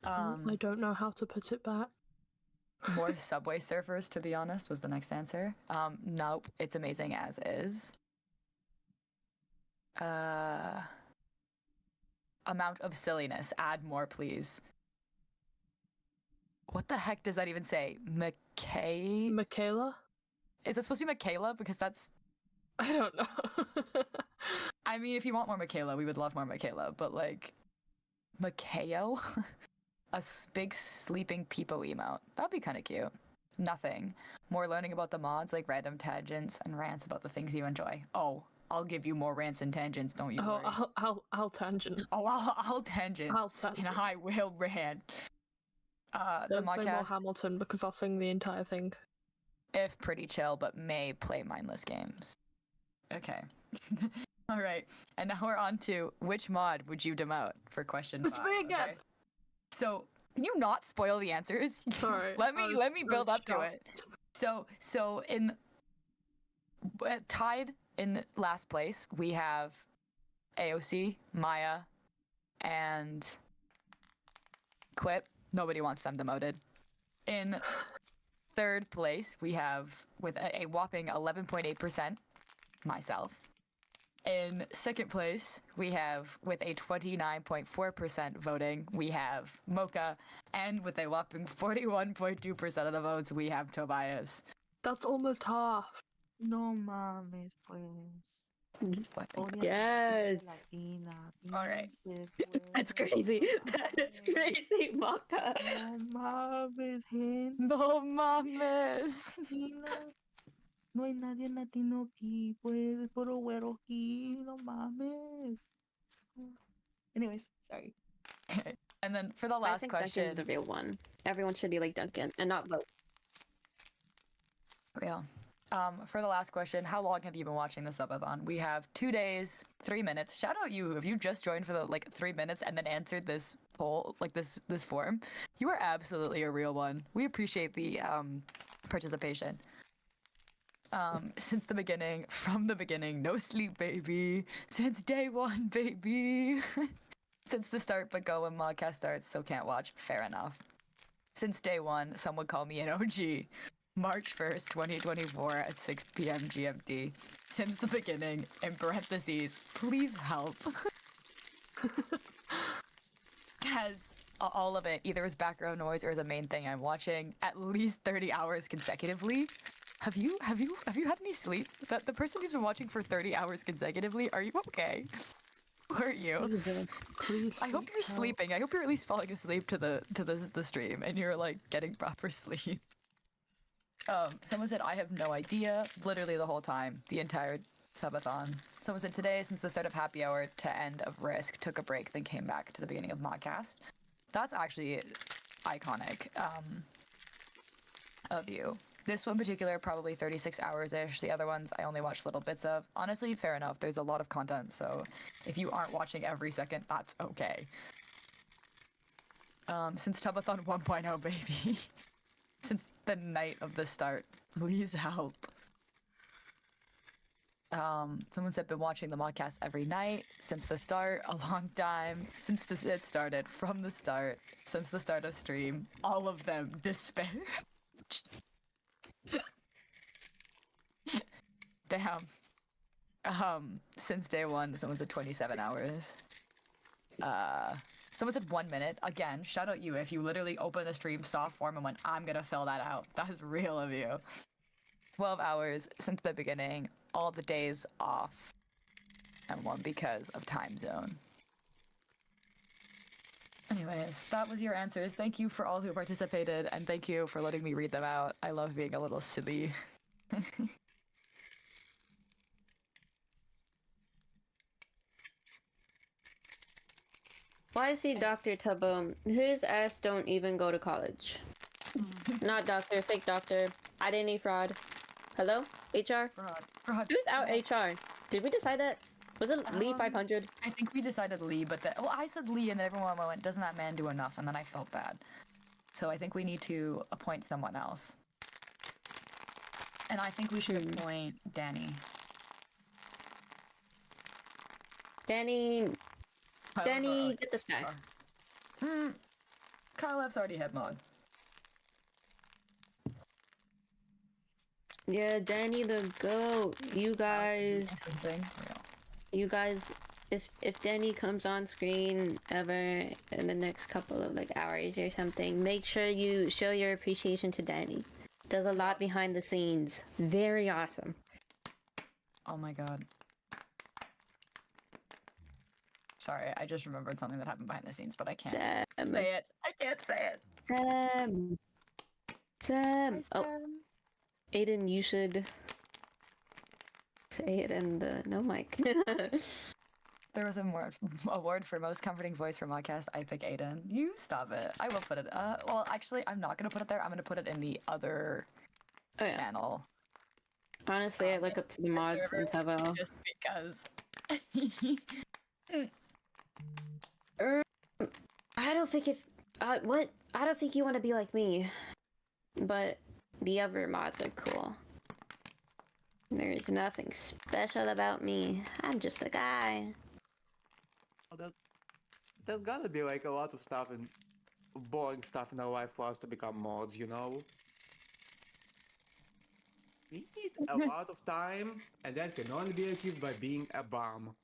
I don't know how to put it back. More Subway Surfers, to be honest, was the next answer. Nope, it's amazing as is. Amount of silliness. Add more, please. What the heck does that even say? Michaela? Is it supposed to be Michaela? Because that's... I don't know. I mean, if you want more Michaela, we would love more Michaela, but like... Mikhail? Big sleeping peepo emote. That'd be kind of cute. Nothing. More learning about the mods, like random tangents and rants about the things you enjoy. Oh, I'll give you more rants and tangents, don't you worry. I'll tangent. Oh, I'll tangent. I'll tangent. And I will rant. The Don't say more Modcast, Hamilton because I'll sing the entire thing. if pretty chill, but may play mindless games. Okay. All right. And now we're on to which mod would you demote for question 5. It's me again. Okay? So, can you not spoil the answers? Sorry. let me build up to it. So in tied in last place, we have AOC, Maya, and Quip. Nobody wants them demoted. In third place, we have, with a whopping 11.8%, myself. In second place, we have, with a 29.4% voting, we have Mocha. And with a whopping 41.2% of the votes, we have Tobias. That's almost half. No mames, pues. Yes. All right. That's crazy. That's crazy, Maka. No mames, gente. No mames. No hay nadie latino aquí, pues, puro güero aquí, no mames. Anyways, sorry. And then for the I last think question. Duncan's the real one. Everyone should be like Duncan and not vote. Real. For the last question, how long have you been watching the Subathon? We have 2 days, 3 minutes. Shout out you if you just joined for the 3 minutes and then answered this poll, this form. You are absolutely a real one. We appreciate the participation. Since the beginning, from the beginning, no sleep, baby. Since day one, baby. Since the start, but go when Modcast starts, so can't watch. Fair enough. Since day one, some would call me an OG. March 1st, 2024 at 6 p.m. GMT. Since the beginning, in parentheses, please help. Has all of it, either as background noise or as a main thing I'm watching, at least 30 hours consecutively. Have you had any sleep? That the person who's been watching for 30 hours consecutively, are you okay? Who are you? Please. I hope you're sleeping. I hope you're at least falling asleep to the stream and you're like getting proper sleep. Someone said, I have no idea. Literally the whole time. The entire subathon. Someone said, today, since the start of happy hour to end of Risk, took a break, then came back to the beginning of Modcast. That's actually iconic of you. This one in particular, probably 36 hours-ish. The other ones, I only watched little bits of. Honestly, fair enough. There's a lot of content, so if you aren't watching every second, that's okay. Since Tubbathon 1.0, baby. Since the night of the start. Please help. Someone said, been watching the Modcast every night. Since the start, a long time. Since it started, from the start. Since the start of stream. All of them, despair. Damn. Since day one, someone said 27 hours. Someone said 1 minute. Again, shout out you if you literally opened the stream, saw form, and went, I'm gonna fill that out. That is real of you. 12 hours since the beginning. All the days off. And 1 because of time zone. Anyways, that was your answers. Thank you for all who participated, and thank you for letting me read them out. I love being a little silly. Why is he Dr. Tubbo? His ass don't even go to college. Not doctor, fake doctor. Identity fraud. Hello? HR? Fraud. Who's out HR? Did we decide that? Was it Lee 500? I think we decided Lee, but well, I said Lee, and everyone went, doesn't that man do enough? And then I felt bad. So I think we need to appoint someone else. And I think we should appoint Danny. Danny, get this guy. Kyle F's already hit mod. Yeah, Danny the goat. You guys, if Danny comes on screen ever in the next couple of like hours or something, make sure you show your appreciation to Danny. Does a lot behind the scenes. Very awesome. Oh my god. Sorry, I just remembered something that happened behind the scenes, but I can't say it. I can't say it. Sam. Oh, Aiden, you should say it in the no mic. There was a award for most comforting voice for Modcast. I pick Aiden. You stop it. I will put it. Well, actually, I'm not gonna put it there. I'm gonna put it in the other channel. Honestly, I look up to the mods in Tubbo. Just because. I don't think I don't think you want to be like me, but the other mods are cool. There's nothing special about me. I'm just a guy. Oh, there's gotta be like a lot of stuff and boring stuff in our life for us to become mods, you know? We need a lot of time, and that can only be achieved by being a bum.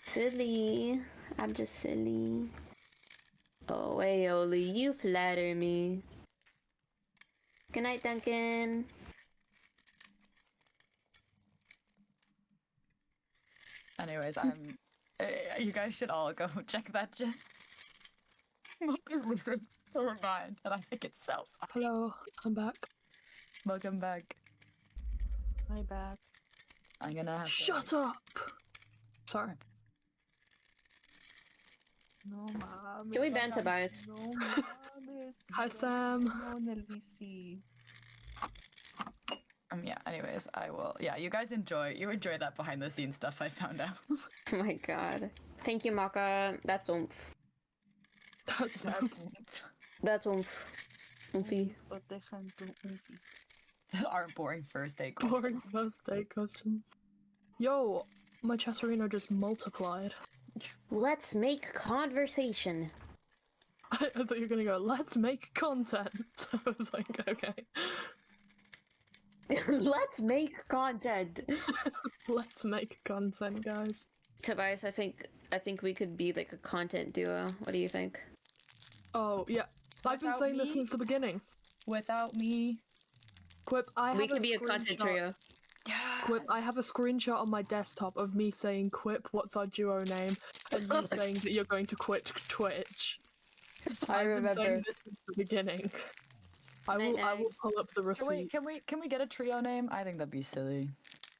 Silly. I'm just silly. Oh, Aoli, you flatter me. Good night, Duncan. Anyways, you guys should all go check that shit. Mocha's losing her mind, and I think it's so funny. Hello, I'm back. Welcome back. My back. I'm gonna have to... Shut up! Sorry. No mames. Can we ban Tobias? No mames. Hi, Sam. No, Nelvisi. Yeah, anyways, I will... Yeah, you guys enjoy that behind the scenes stuff I found out. Oh my god. Thank you, Maka. That's oomph. That's oomph. Oomphy. Protejan tu umpis. Our boring first day questions. Boring first day questions. Yo, my Chesserino just multiplied. Let's make conversation. I thought you were gonna go, let's make content. I was like, okay. Let's make content. Let's make content, guys. Tobias, I think we could be like a content duo. What do you think? Oh, yeah. I've been Without saying this me? since the beginning. Without me... Quip, We could be a content trio. Quip, I have a screenshot on my desktop of me saying, Quip, what's our duo name? And you saying that you're going to quit Twitch. I I've been remember. saying this since the beginning. I will pull up the receipt. Wait, can we get a trio name? I think that'd be silly.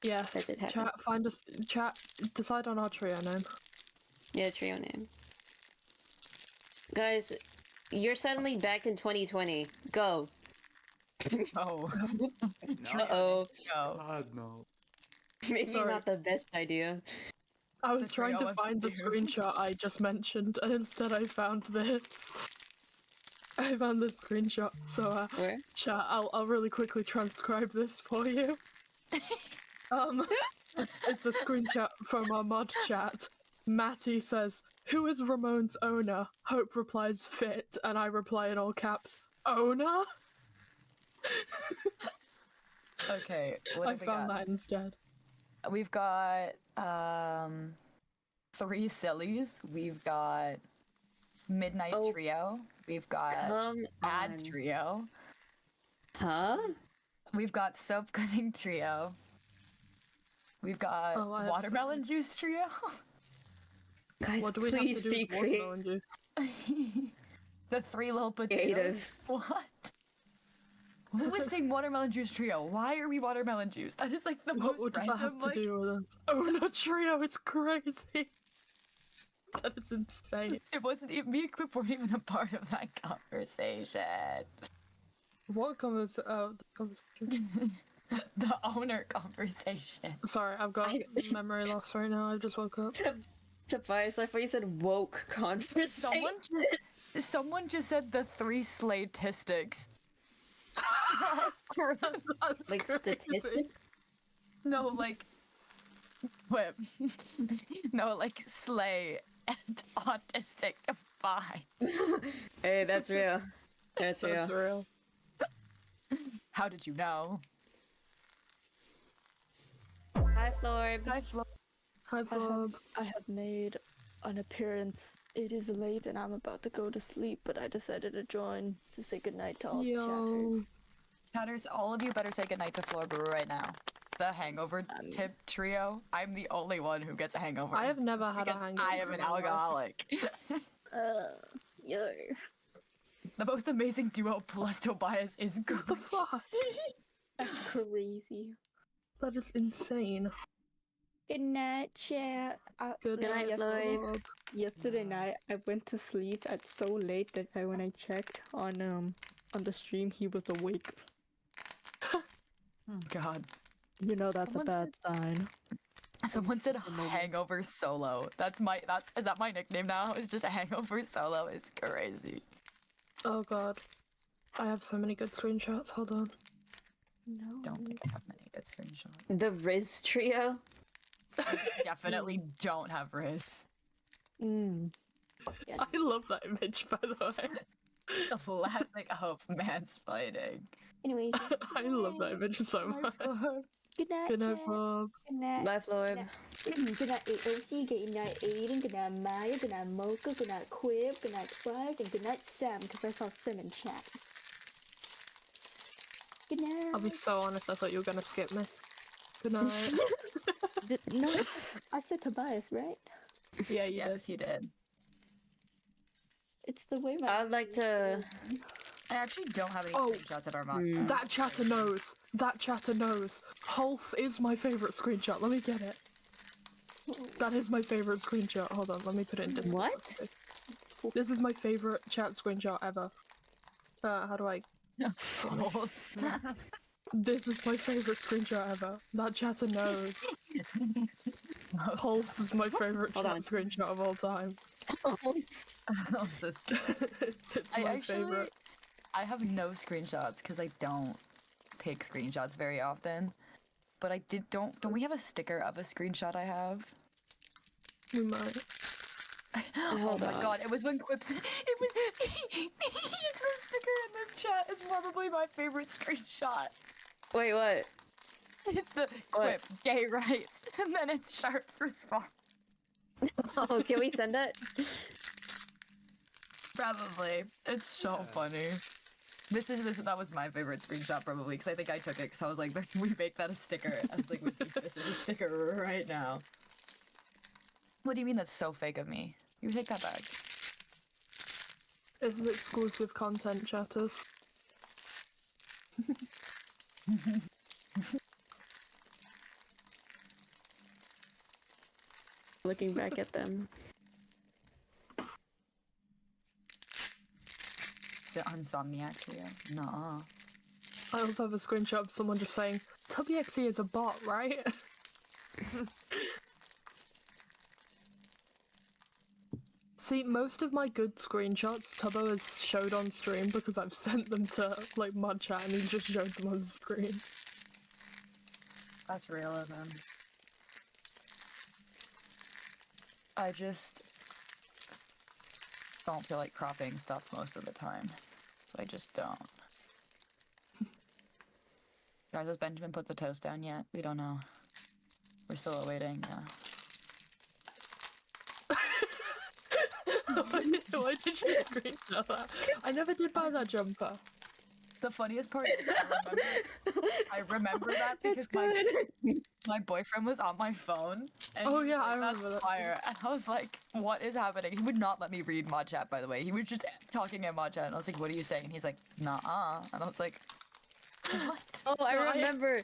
Yes. That did happen. Chat, decide on our trio name. Yeah, trio name. Guys, you're suddenly back in 2020. Go. Oh. No, Uh-oh. Go. God, no. Maybe Sorry. not the best idea. I was The trying trio to of find the two. screenshot I just mentioned, and instead I found this. I found this screenshot, so Where? chat, I'll really quickly transcribe this for you. It's a screenshot from our mod chat. Matty says, "Who is Ramon's owner?" Hope replies, "Fit," and I reply in all caps, "Owner?" Okay, what I have we found got? that instead. We've got 3 sillies. We've got Midnight Oh, Trio. We've got Come Ad on. Trio. Huh? We've got Soap Cutting Trio. We've got Oh, I have Watermelon Juice Trio. Guys, What do we have please to do be with watermelon juice? The 3 Little Potatoes. creative. What? Who was saying Watermelon Juice Trio? Why are we watermelon juice? That is like the What most does that random, have to like... do with us? Owner trio, it's crazy. That is insane. It wasn't even... Me and Quip weren't even a part of that conversation. What conversation? The owner conversation. Sorry, I've got memory loss right now. I just woke up. Tobias, I thought you said woke conversation. Someone just said the 3 statistics. That's Like crazy. statistics? No, like... Whip. No, like slay and autistic. fine. Hey, that's real. That's real. That's real. How did you know? Hi, Florb. Hi, Flo. Hi, Bob. I have made an appearance. It is late and I'm about to go to sleep, but I decided to join to say goodnight to all the Yo. chatters. Chatters, all of you better say goodnight to Florber right now. The hangover tip trio. I'm the only one who gets a hangover. I have never It's had a because hangover I am an in my life. alcoholic. Yo. The most amazing duo plus Tobias is What the great. fuck? That's crazy. That is insane. Good night, chat. Good Good night, night, Floyd. Bob. Yesterday night, I went to sleep at so late that when I checked on the stream, he was awake. God. You know that's Someone a bad sign. Someone said hangover solo. Is that my nickname now? It's just hangover solo. It's crazy. Oh god. I have so many good screenshots. Hold on. No. Don't think I have many good screenshots. The Riz trio. Definitely don't have Riz. Mm. I love that image, by the way. The classic of mansplaining. Anyways. I love that image so much. Good night, Good night, chat. Bob. Good night. Bye, Florb. Good night, AOC. Good night, Aiden. Good night, Maya. Good night, Mocha. Good night, Quib. Good night, Fries. And good night, Sam, because I saw Sam in chat. Good night. I'll be so honest, I thought you were gonna skip me. Good night. No, I said Tobias, right? Yeah, you did. Yes, you did. It's the way my. I'd like to. I actually don't have any Oh. screenshots of our mod. That chatter knows. That chatter knows. Pulse is my favorite screenshot. Let me get it. That is my favorite screenshot. Hold on, let me put it in Discord. What? This is my favorite chat screenshot ever. How do I... This is my favorite screenshot ever. That chatter knows. Pulse is my favorite Hold chat on. screenshot of all time. I'm so scared. It's my favorite. I have no screenshots because I don't take screenshots very often. But I don't we have a sticker of a screenshot I have? We might. Oh Hold my on. god, it was when Quips it's the sticker in this chat is probably my favorite screenshot. Wait, what? It's the What? Quip, gay rights, and then it's Sharp's response. Oh, can we send that? Probably. It's so funny. That was my favorite screenshot probably, because I think I took it because I was like, we make that a sticker. I was like, we make this as a sticker right now. What do you mean that's so fake of me? You take that back. This is exclusive content, chatters. Looking back at them. Is it Insomniac Trio? Nuh-uh. I also have a screenshot of someone just saying, TubbyXE is a bot, right? See, most of my good screenshots Tubbo has showed on stream because I've sent them to, like, Mod Chat and he just showed them on the screen. That's real of him. I just don't feel like cropping stuff most of the time. So I just don't. Guys, has Benjamin put the toast down yet? We don't know. We're still awaiting, yeah. Why did you screenshot that? I never did buy that jumper. The funniest part is I remember that because my boyfriend was on my phone. And Oh, he yeah, was I like, "That's remember that. fire." And I was like, what is happening? He would not let me read mod chat, by the way. He was just talking in mod chat, and I was like, what are you saying? And he's like, nah. And I was like, what? Oh, I No, remember.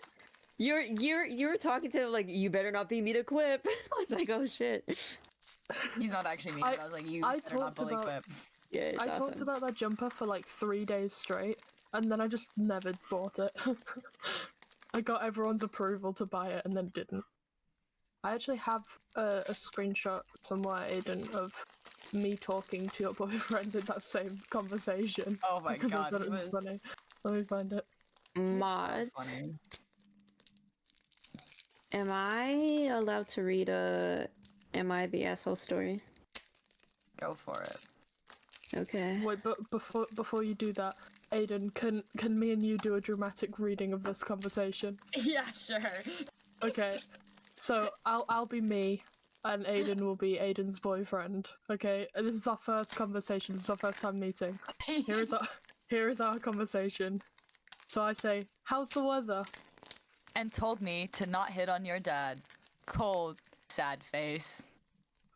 You were talking to him like, you better not be me to Quip. I was like, oh shit. He's not actually me. But I was like, you I better not talked bully about- Quip. Yeah, it's I awesome. talked about that jumper for like 3 days straight, and then I just never bought it. I got everyone's approval to buy it and then didn't. I actually have a screenshot somewhere, Aiden, of me talking to your boyfriend in that same conversation. Oh my because god, I thought he it was was funny. Let me find it. Mod. so funny. Am I allowed to read a Am I the Asshole story? Go for it. Okay. Wait, but before you do that, Aiden, can me and you do a dramatic reading of this conversation? Yeah, sure. Okay. So I'll be me, and Aiden will be Aiden's boyfriend. Okay. And this is our first conversation. This is our first time meeting. Here is our conversation. So I say, "How's the weather?" And told me to not hit on your dad. Cold, sad face.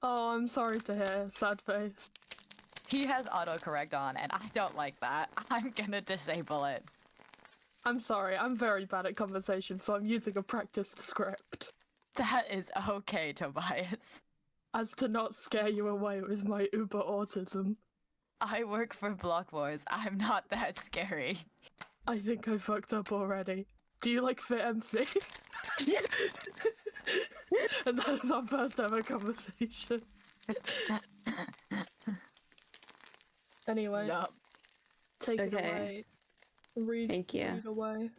Oh, I'm sorry to hear. Sad face. He has autocorrect on, and I don't like that. I'm gonna disable it. I'm sorry. I'm very bad at conversation, so I'm using a practiced script. That is okay, Tobias. As to not scare you away with my uber autism. I work for Block Wars. I'm not that scary. I think I fucked up already. Do you like Fit MC? And that is our first ever conversation. Anyway, No. take it Okay. away. Read, Thank you. read away.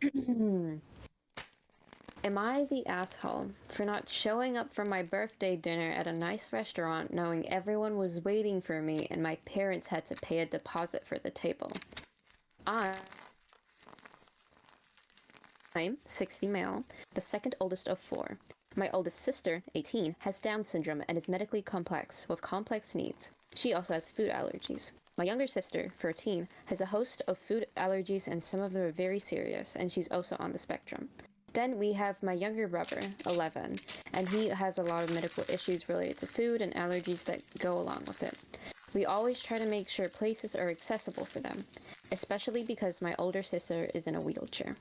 Am I the asshole for not showing up for my birthday dinner at a nice restaurant knowing everyone was waiting for me and my parents had to pay a deposit for the table? I'm 60 male, the second oldest of 4. My oldest sister, 18, has Down syndrome and is medically complex with complex needs. She also has food allergies. My younger sister, 13, has a host of food allergies and some of them are very serious, and she's also on the spectrum. Then we have my younger brother, 11, and he has a lot of medical issues related to food and allergies that go along with it. We always try to make sure places are accessible for them, especially because my older sister is in a wheelchair.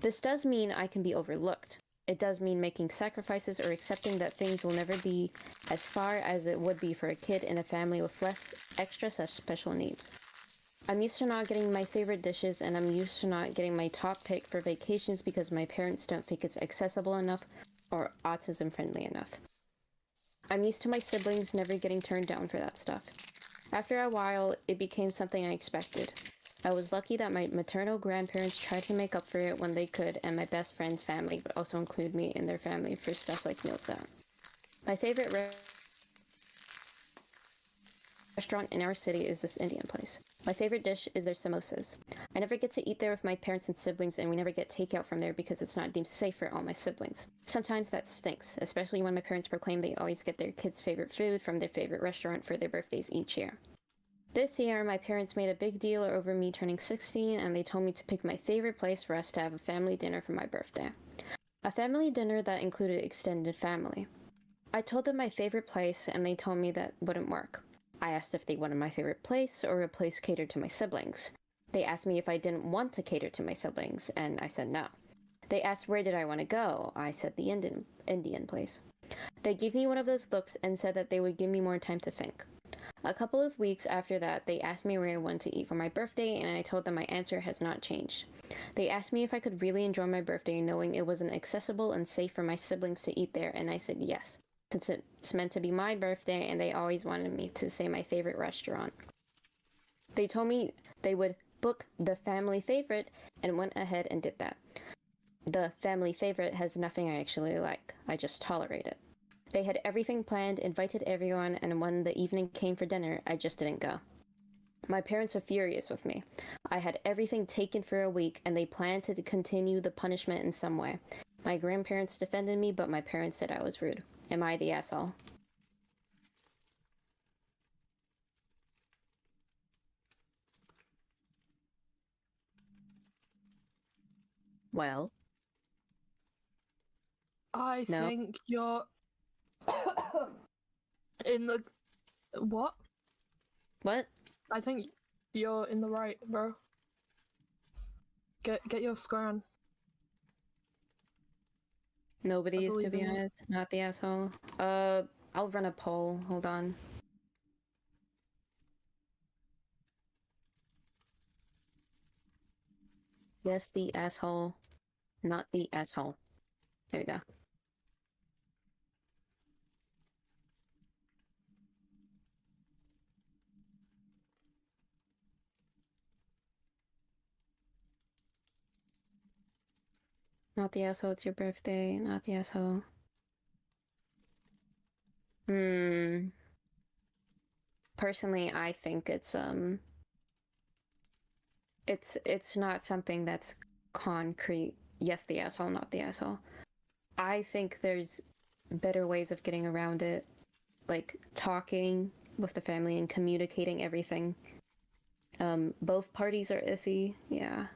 This does mean I can be overlooked. It does mean making sacrifices or accepting that things will never be as far as it would be for a kid in a family with less extra such special needs. I'm used to not getting my favorite dishes, and I'm used to not getting my top pick for vacations because my parents don't think it's accessible enough or autism friendly enough. I'm used to my siblings never getting turned down for that stuff. After a while, it became something I expected. I was lucky that my maternal grandparents tried to make up for it when they could, and my best friend's family would also include me in their family for stuff like meals out. My favorite restaurant in our city is this Indian place. My favorite dish is their samosas. I never get to eat there with my parents and siblings, and we never get takeout from there because it's not deemed safe for all my siblings. Sometimes that stinks, especially when my parents proclaim they always get their kids' favorite food from their favorite restaurant for their birthdays each year. This year, my parents made a big deal over me turning 16, and they told me to pick my favorite place for us to have a family dinner for my birthday. A family dinner that included extended family. I told them my favorite place, and they told me that wouldn't work. I asked if they wanted my favorite place or a place catered to my siblings. They asked me if I didn't want to cater to my siblings, and I said no. They asked where did I want to go. I said the Indian place. They gave me one of those looks and said that they would give me more time to think. A couple of weeks after that, they asked me where I wanted to eat for my birthday, and I told them my answer has not changed. They asked me if I could really enjoy my birthday knowing it wasn't accessible and safe for my siblings to eat there, and I said yes, since it's meant to be my birthday and they always wanted me to say my favorite restaurant. They told me they would book the family favorite and went ahead and did that. The family favorite has nothing I actually like. I just tolerate it. They had everything planned, invited everyone, and when the evening came for dinner, I just didn't go. My parents are furious with me. I had everything taken for a week, and they planned to continue the punishment in some way. My grandparents defended me, but my parents said I was rude. Am I the asshole? Well, I No. think you're in the what? What? I think you're in the right, bro. Get your scran. Nobody is, to believe be in you. honest. Not the asshole. I'll run a poll. Hold on. Yes, the asshole. Not the asshole. There we go. Not the asshole, it's your birthday. Not the asshole. personally, I think it's not something that's concrete. Yes, the asshole, not the asshole. I think there's better ways of getting around it, like talking with the family and communicating everything. Both parties are iffy, yeah.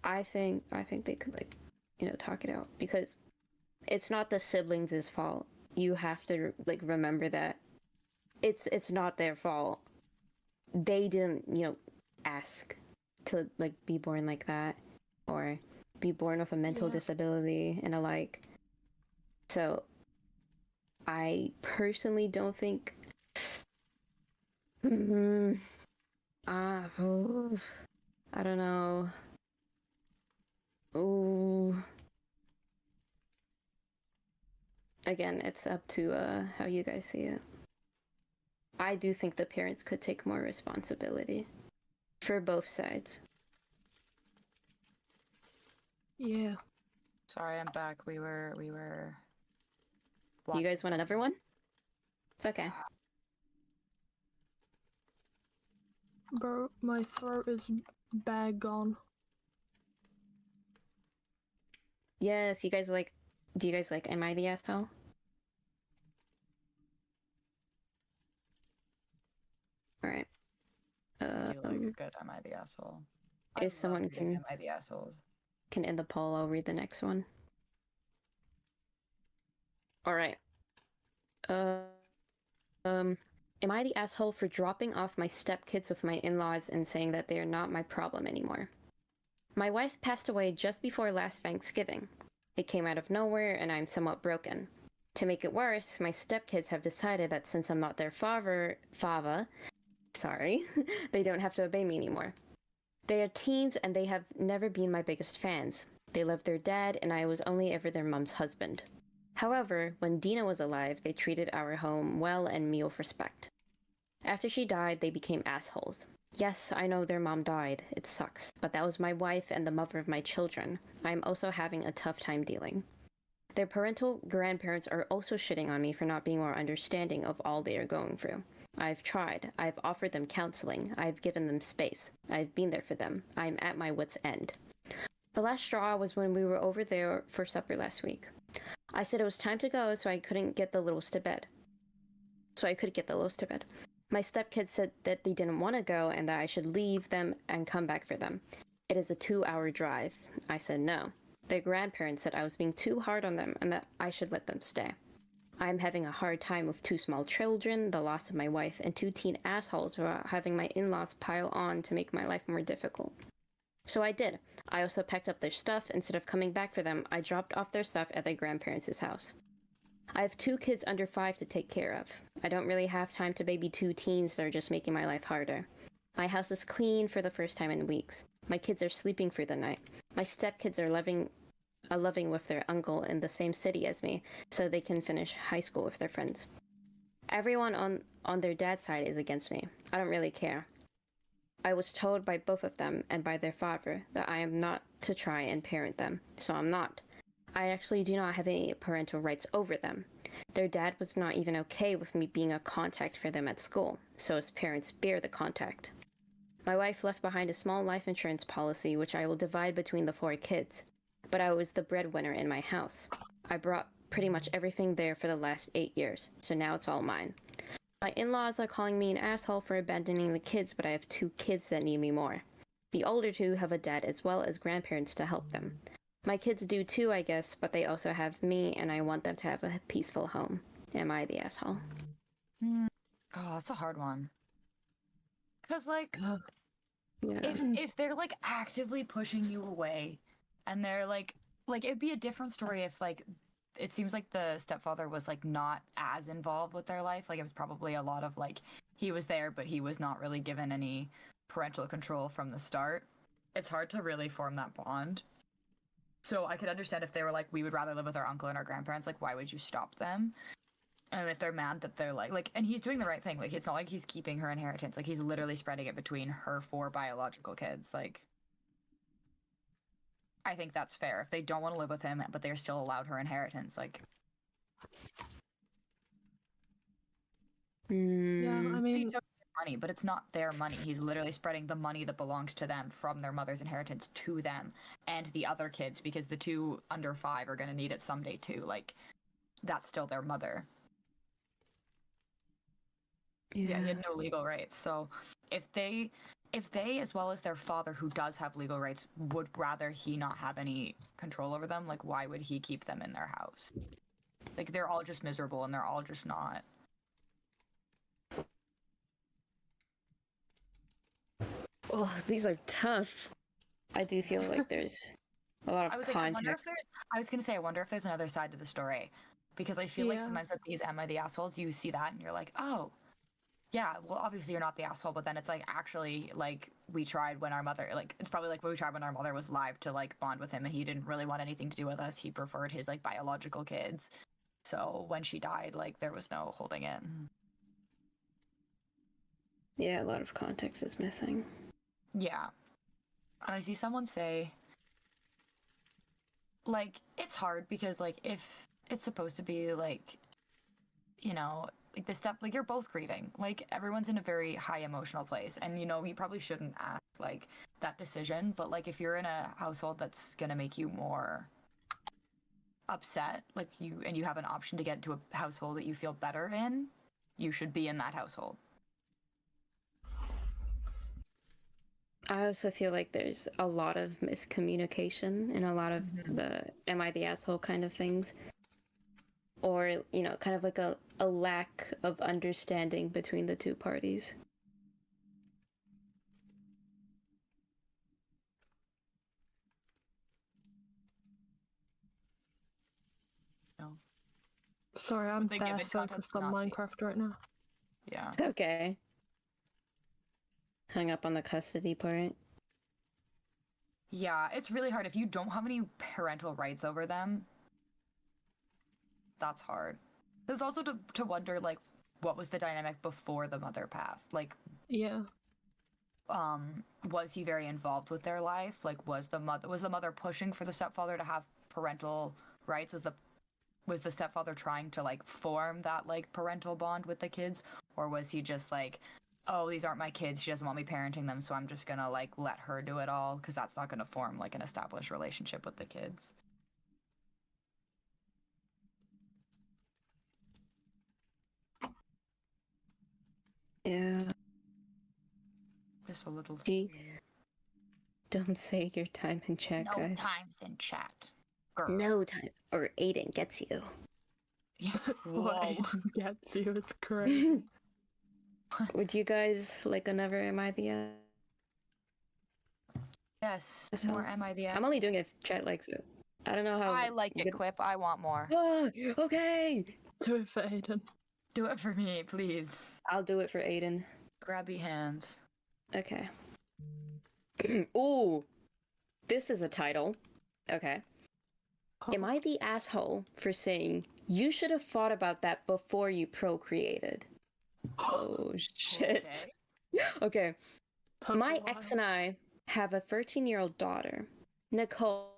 I think they could, like, you know, talk it out, because it's not the siblings' fault. You have to, like, remember that it's not their fault. They didn't, you know, ask to, like, be born like that, or be born with a mental disability and alike. So I personally don't think I don't know. Ooh. Again, it's up to how you guys see it. I do think the parents could take more responsibility for both sides. Yeah. Sorry, I'm back. We were. You guys want another one? It's okay. Bro, my throat is bag gone. Yes, you guys like. Do you guys like Am I the Asshole? Alright. I do like a good Am I the Asshole? If someone can Am I the Assholes? can end the poll, I'll read the next one. Alright. Am I the asshole for dropping off my stepkids with my in-laws and saying that they are not my problem anymore? My wife passed away just before last Thanksgiving. It came out of nowhere and I'm somewhat broken. To make it worse, my stepkids have decided that since I'm not their fava, they don't have to obey me anymore. They are teens and they have never been my biggest fans. They love their dad and I was only ever their mom's husband. However, when Dina was alive, they treated our home well and me with respect. After she died, they became assholes. Yes, I know their mom died. It sucks. But that was my wife and the mother of my children. I am also having a tough time dealing. Their parental grandparents are also shitting on me for not being more understanding of all they are going through. I've tried. I've offered them counseling. I've given them space. I've been there for them. I'm at my wit's end. The last straw was when we were over there for supper last week. I said it was time to go so I could get the littles to bed. My stepkids said that they didn't want to go and that I should leave them and come back for them. It is a 2-hour drive. I said no. Their grandparents said I was being too hard on them and that I should let them stay. I am having a hard time with 2 small children, the loss of my wife, and 2 teen assholes without having my in-laws pile on to make my life more difficult. So I did. I also packed up their stuff. Instead of coming back for them, I dropped off their stuff at their grandparents' house. I have 2 kids under 5 to take care of. I don't really have time to baby 2 teens that are just making my life harder. My house is clean for the first time in weeks. My kids are sleeping through the night. My stepkids are loving with their uncle in the same city as me, so they can finish high school with their friends. Everyone on their dad's side is against me. I don't really care. I was told by both of them and by their father that I am not to try and parent them, so I'm not. I actually do not have any parental rights over them. Their dad was not even okay with me being a contact for them at school, so his parents bear the contact. My wife left behind a small life insurance policy which I will divide between the 4 kids, but I was the breadwinner in my house. I brought pretty much everything there for the last 8 years, so now it's all mine. My in-laws are calling me an asshole for abandoning the kids, but I have 2 kids that need me more. The older 2 have a dad as well as grandparents to help them. My kids do too, I guess, but they also have me, and I want them to have a peaceful home. Am I the asshole? Oh, that's a hard one. Cause like, Yeah. if they're like actively pushing you away, and they're like it'd be a different story if like it seems like the stepfather was like not as involved with their life. Like it was probably a lot of like he was there, but he was not really given any parental control from the start. It's hard to really form that bond. So I could understand if they were like, we would rather live with our uncle and our grandparents. Like, why would you stop them? And if they're mad that they're like, and he's doing the right thing. Like, it's not like he's keeping her inheritance. Like, he's literally spreading it between her 4 biological kids. Like, I think that's fair. If they don't want to live with him, but they're still allowed her inheritance, like, money, but it's not their money. He's literally spreading the money that belongs to them from their mother's inheritance to them and the other kids, because the 2 under 5 are going to need it someday too. Like, that's still their mother. Yeah, he had no legal rights. So if they, as well as their father, who does have legal rights, would rather he not have any control over them, like, why would he keep them in their house? Like, they're all just miserable and they're all just not. Oh, these are tough. I do feel like there's a lot of I was context. I wonder if there's another side to the story, because I feel like Yeah. sometimes with these "Am I the assholes?" you see that and you're like, oh, yeah, well, obviously you're not the asshole, but then it's like, actually, like, we tried when our mother, like, it's probably like when we tried when our mother was alive to like bond with him, and he didn't really want anything to do with us. He preferred his like biological kids. So when she died, like, there was no holding it. Yeah, a lot of context is missing. Yeah. And I see someone say, like, it's hard because, like, if it's supposed to be, like, you know, like, the step, like, you're both grieving. Like, everyone's in a very high emotional place. And, you know, you probably shouldn't ask, like, that decision. But, like, if you're in a household that's gonna make you more upset, like, and you have an option to get into a household that you feel better in, you should be in that household. I also feel like there's a lot of miscommunication and a lot of the "am I the asshole" kind of things. Or, you know, kind of like a lack of understanding between the 2 parties. No. Sorry, I'm They give bare it context, focused on not the- Minecraft right now. Yeah. It's okay. Hung up on the custody part. Yeah, it's really hard. If you don't have any parental rights over them, that's hard. There's also to wonder, like, what was the dynamic before the mother passed? Like, Yeah. was he very involved with their life? Like, was the mother pushing for the stepfather to have parental rights? Was the stepfather trying to, like, form that, like, parental bond with the kids? Or was he just like, oh, these aren't my kids, she doesn't want me parenting them, so I'm just gonna, like, let her do it all, because that's not gonna form, like, an established relationship with the kids? Yeah. Just a little. Gee. Don't say your time in chat, No guys. times in chat. Girl. No time, or Aiden gets you. What Whoa. Aiden gets you, it's crazy. Would you guys like another "am I the Yes. asshole"? More Am I the I'm only doing it if chat likes it. I don't know how. I like it, good- Quip. I want more. Oh, okay. Do it for Aiden. Do it for me, please. I'll do it for Aiden. Grabby hands. Okay. Ooh, this is a title. Okay. Am I the asshole for saying you should have thought about that before you procreated? Oh shit. Okay. That's My wild. ex and I have a 13-year-old daughter, Nicole.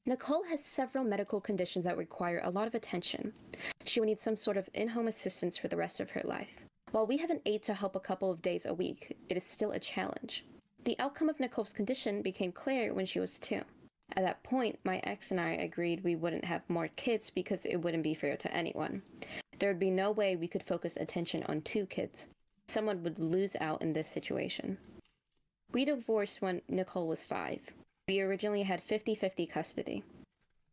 Nicole has several medical conditions that require a lot of attention. She will need some sort of in-home assistance for the rest of her life. While we have an aide to help a couple of days a week, it is still a challenge. The outcome of Nicole's condition became clear when she was 2. At that point, my ex and I agreed we wouldn't have more kids because it wouldn't be fair to anyone. There would be no way we could focus attention on 2 kids. Someone would lose out in this situation. We divorced when Nicole was 5. We originally had 50-50 custody.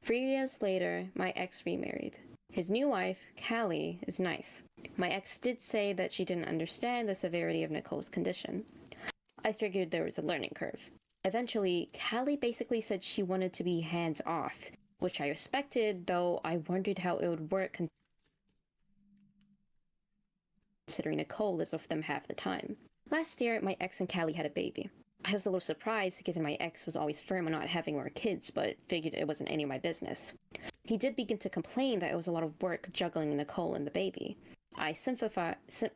3 years later, my ex remarried. His new wife, Callie, is nice. My ex did say that she didn't understand the severity of Nicole's condition. I figured there was a learning curve. Eventually, Callie basically said she wanted to be hands-off, which I respected, though I wondered how it would work considering Nicole lives with them half the time. Last year, my ex and Callie had a baby. I was a little surprised given my ex was always firm on not having more kids, but figured it wasn't any of my business. He did begin to complain that it was a lot of work juggling Nicole and the baby. I sympathized,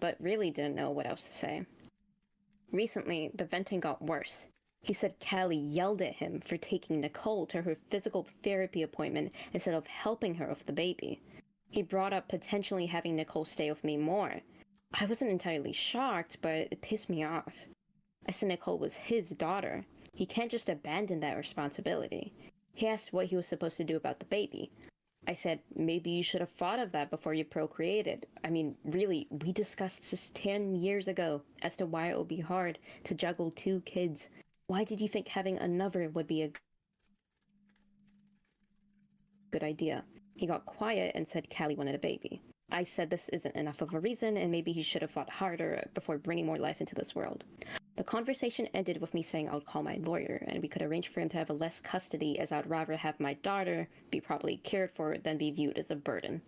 but really didn't know what else to say. Recently, the venting got worse. He said Callie yelled at him for taking Nicole to her physical therapy appointment instead of helping her with the baby. He brought up potentially having Nicole stay with me more. I wasn't entirely shocked, but it pissed me off. I said Nicole was his daughter. He can't just abandon that responsibility. He asked what he was supposed to do about the baby. I said, maybe you should have thought of that before you procreated. I mean, really, we discussed this 10 years ago as to why it would be hard to juggle 2 kids. Why did you think having another would be a good idea? He got quiet and said Callie wanted a baby. I said this isn't enough of a reason and maybe he should have thought harder before bringing more life into this world. The conversation ended with me saying I'll call my lawyer and we could arrange for him to have less custody, as I'd rather have my daughter be properly cared for than be viewed as a burden.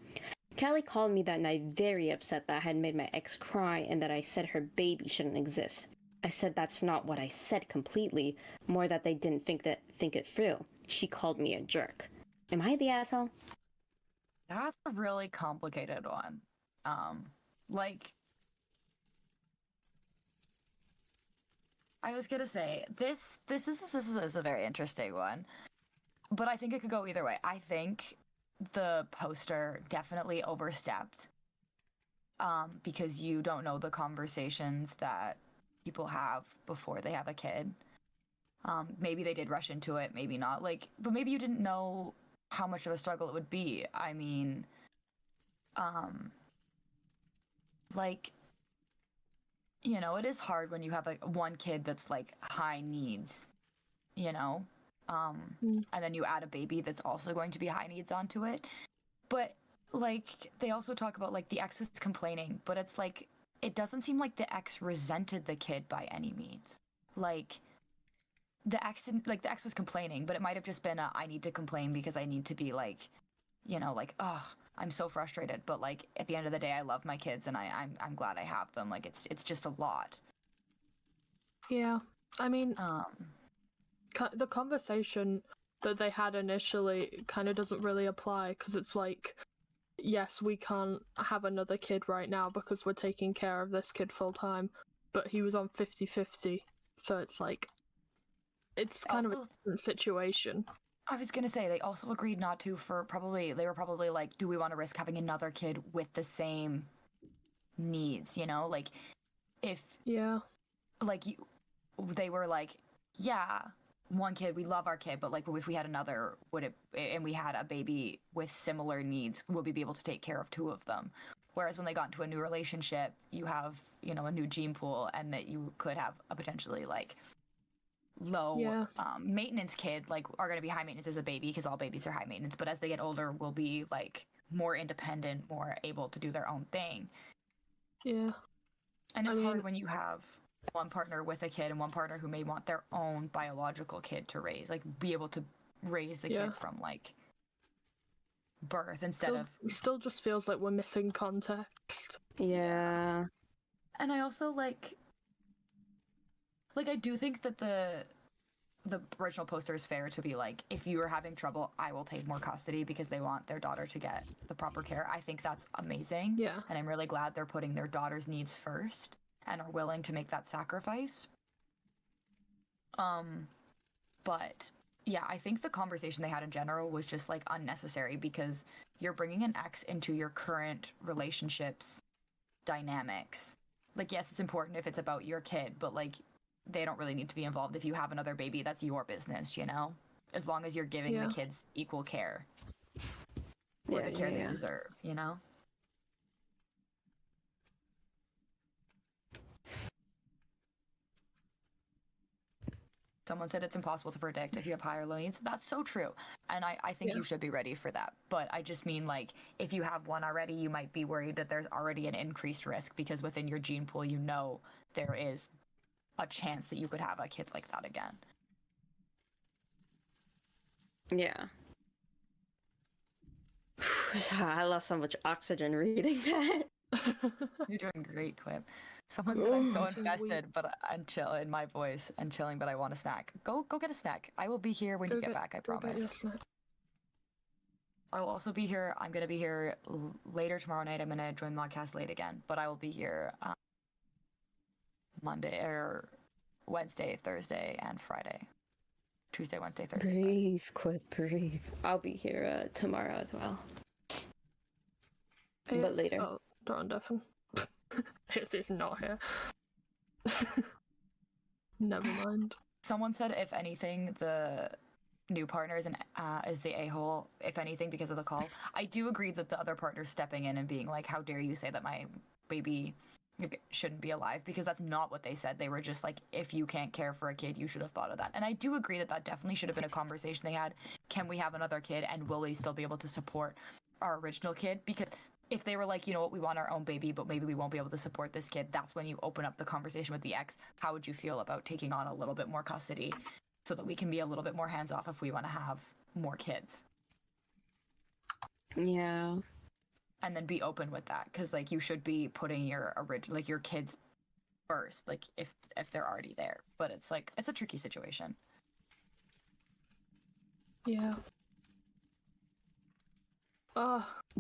Callie called me that night very upset that I had made my ex cry and that I said her baby shouldn't exist. I said that's not what I said completely, more that they didn't think it through. She called me a jerk. Am I the asshole? That's a really complicated one. Like, I was gonna say, this is a very interesting one, but I think it could go either way. I think the poster definitely overstepped, because you don't know the conversations that people have before they have a kid. Maybe they did rush into it, maybe not. Like, but maybe you didn't know how much of a struggle it would be. I mean, like, you know, it is hard when you have like one kid that's like high needs, you know, and then you add a baby that's also going to be high needs onto it. But like, they also talk about like the ex was complaining, but it's like, it doesn't seem like the ex resented the kid by any means. Like, the ex didn't, like, the ex was complaining, but it might have just been I need to complain because I need to be like, you know, like, oh, I'm so frustrated, but like at the end of the day I love my kids and I'm glad I have them. Like, it's just a lot. Yeah, I mean, the conversation that they had initially kind of doesn't really apply, because it's like, yes, we can't have another kid right now because we're taking care of this kid full time, but he was on 50-50, so it's like, it's kind of a different situation. I was gonna say, they also agreed not to they were probably like, do we want to risk having another kid with the same needs, you know? Like, if... Yeah. Like, they were like, yeah, one kid, we love our kid, but like, if we had another, and we had a baby with similar needs, would we be able to take care of 2 of them? Whereas when they got into a new relationship, you have, you know, a new gene pool, and that you could have a potentially like low maintenance kid, like, are going to be high maintenance as a baby, because all babies are high maintenance, but as they get older will be like more independent, more able to do their own thing. Yeah. And it's hard when you have one partner with a kid and one partner who may want their own biological kid to raise, like, be able to raise the kid from like birth instead of... Still just feels like we're missing context. Yeah. And I also like, I do think that the original poster is fair to be like, if you are having trouble, I will take more custody because they want their daughter to get the proper care. I think that's amazing. Yeah. And I'm really glad they're putting their daughter's needs first and are willing to make that sacrifice. But yeah, I think the conversation they had in general was just like unnecessary, because you're bringing an ex into your current relationships dynamics. Like, yes, it's important if it's about your kid, but like, they don't really need to be involved. If you have another baby, that's your business, you know? As long as you're giving the kids equal care. Or the care they deserve, you know? Someone said it's impossible to predict if you have high or low needs. That's so true. And I think you should be ready for that. But I just mean, like, if you have one already, you might be worried that there's already an increased risk, because within your gene pool, you know there is a chance that you could have a kid like that again. Yeah. I lost so much oxygen reading that. You're doing great, Quip. Someone said I'm so invested, but I'm chill in my voice and chilling, but I want a snack. Go get a snack. I will be here when you get back, I promise. I will also be here. I'm going to be here later tomorrow night. I'm going to join Modcast late again, but I will be here Monday or Wednesday, Thursday, and Friday. Tuesday, Wednesday, Thursday. Breathe, Quip, breathe. I'll be here tomorrow as well. But later. Oh, Dawn Defen. It's not here. Never mind. Someone said, if anything, the new partner is the a-hole, if anything, because of the call. I do agree that the other partner stepping in and being like, how dare you say that my baby shouldn't be alive, because that's not what they said. They were just like, if you can't care for a kid, you should have thought of that. And I do agree that that definitely should have been a conversation they had. Can we have another kid, and will we still be able to support our original kid? Because if they were like, you know what, we want our own baby, but maybe we won't be able to support this kid, that's when you open up the conversation with the ex. How would you feel about taking on a little bit more custody so that we can be a little bit more hands off if we want to have more kids? Yeah. And then be open with that, because like you should be putting your your kids first, like if they're already there. But it's like, it's a tricky situation. Yeah.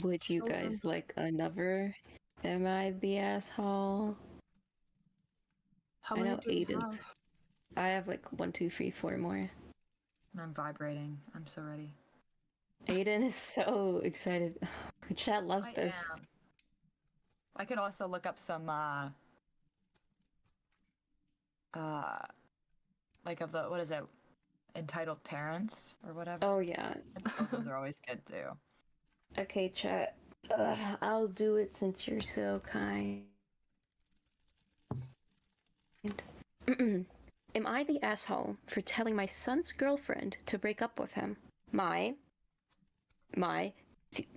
Would you Children. guys like another Am I the Asshole? How I many know do you Aiden's. have? I have like 1, 2, 3, 4 more. I'm vibrating. I'm so ready. Aiden is so excited. Chat loves I this. am. I could also look up some like of the, what is it, entitled parents or whatever. Oh yeah. Those ones are always good too. Okay, chat. I'll do it since you're so kind. Am I the asshole for telling my son's girlfriend to break up with him? My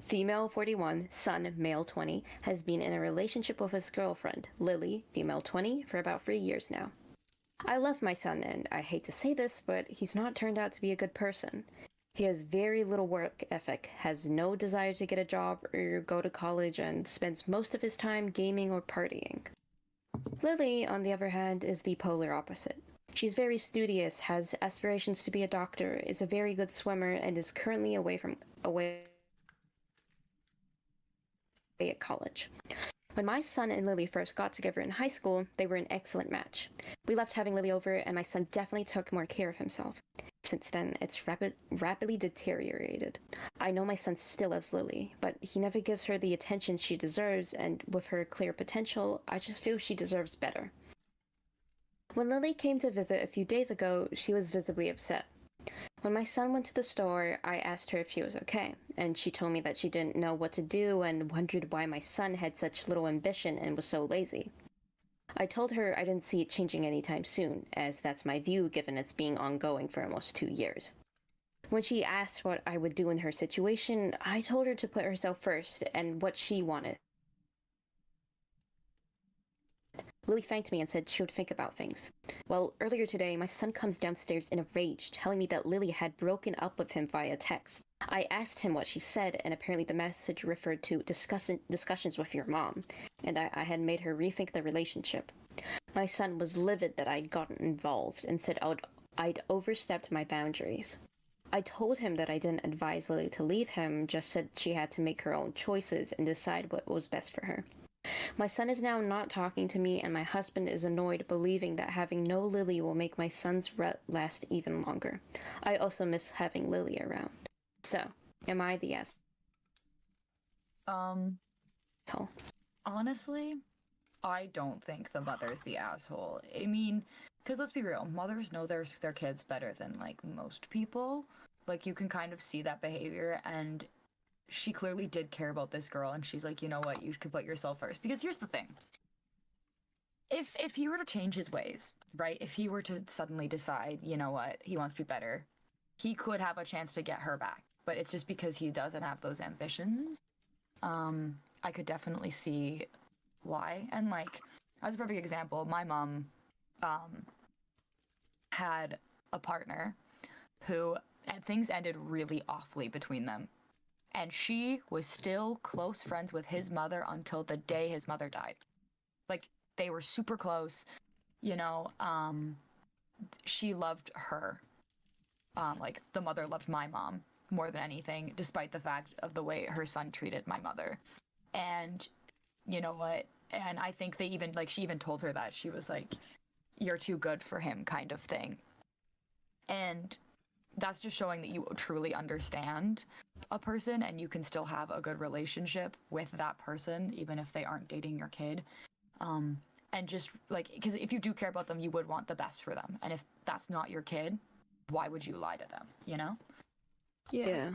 female 41, son, male 20, has been in a relationship with his girlfriend, Lily, female 20, for about 3 years now. I love my son, and I hate to say this, but he's not turned out to be a good person. He has very little work ethic, has no desire to get a job or go to college, and spends most of his time gaming or partying. Lily, on the other hand, is the polar opposite. She's very studious, has aspirations to be a doctor, is a very good swimmer, and is currently away at college. When my son and Lily first got together in high school, they were an excellent match. We loved having Lily over, and my son definitely took more care of himself. Since then, it's rapidly deteriorated. I know my son still loves Lily, but he never gives her the attention she deserves, and with her clear potential, I just feel she deserves better. When Lily came to visit a few days ago, she was visibly upset. When my son went to the store, I asked her if she was okay, and she told me that she didn't know what to do and wondered why my son had such little ambition and was so lazy. I told her I didn't see it changing anytime soon, as that's my view given it's been ongoing for almost 2 years. When she asked what I would do in her situation, I told her to put herself first and what she wanted. Lily thanked me and said she would think about things. Well, earlier today, my son comes downstairs in a rage, telling me that Lily had broken up with him via text. I asked him what she said, and apparently the message referred to discussions with your mom, and I had made her rethink the relationship. My son was livid that I'd gotten involved and said I'd overstepped my boundaries. I told him that I didn't advise Lily to leave him, just said she had to make her own choices and decide what was best for her. My son is now not talking to me, and my husband is annoyed, believing that having no Lily will make my son's rut last even longer. I also miss having Lily around. So, am I the asshole? Honestly, I don't think the mother's the asshole. I mean, because let's be real, mothers know their kids better than, like, most people. Like, you can kind of see that behavior, and she clearly did care about this girl, and she's like, you know what, you could put yourself first. Because here's the thing. If he were to change his ways, right? If he were to suddenly decide, you know what, he wants to be better, he could have a chance to get her back. But it's just because he doesn't have those ambitions. I could definitely see why. And, like, as a perfect example, my mom had a partner who, and things ended really awfully between them. And she was still close friends with his mother until the day his mother died. Like, they were super close, you know, she loved her. Like, the mother loved my mom more than anything, despite the fact of the way her son treated my mother. And, you know what, and I think they even, like, she even told her that. She was like, you're too good for him, kind of thing. And that's just showing that you truly understand a person and you can still have a good relationship with that person even if they aren't dating your kid. And just like, because if you do care about them, you would want the best for them, and if that's not your kid, why would you lie to them, you know? Yeah.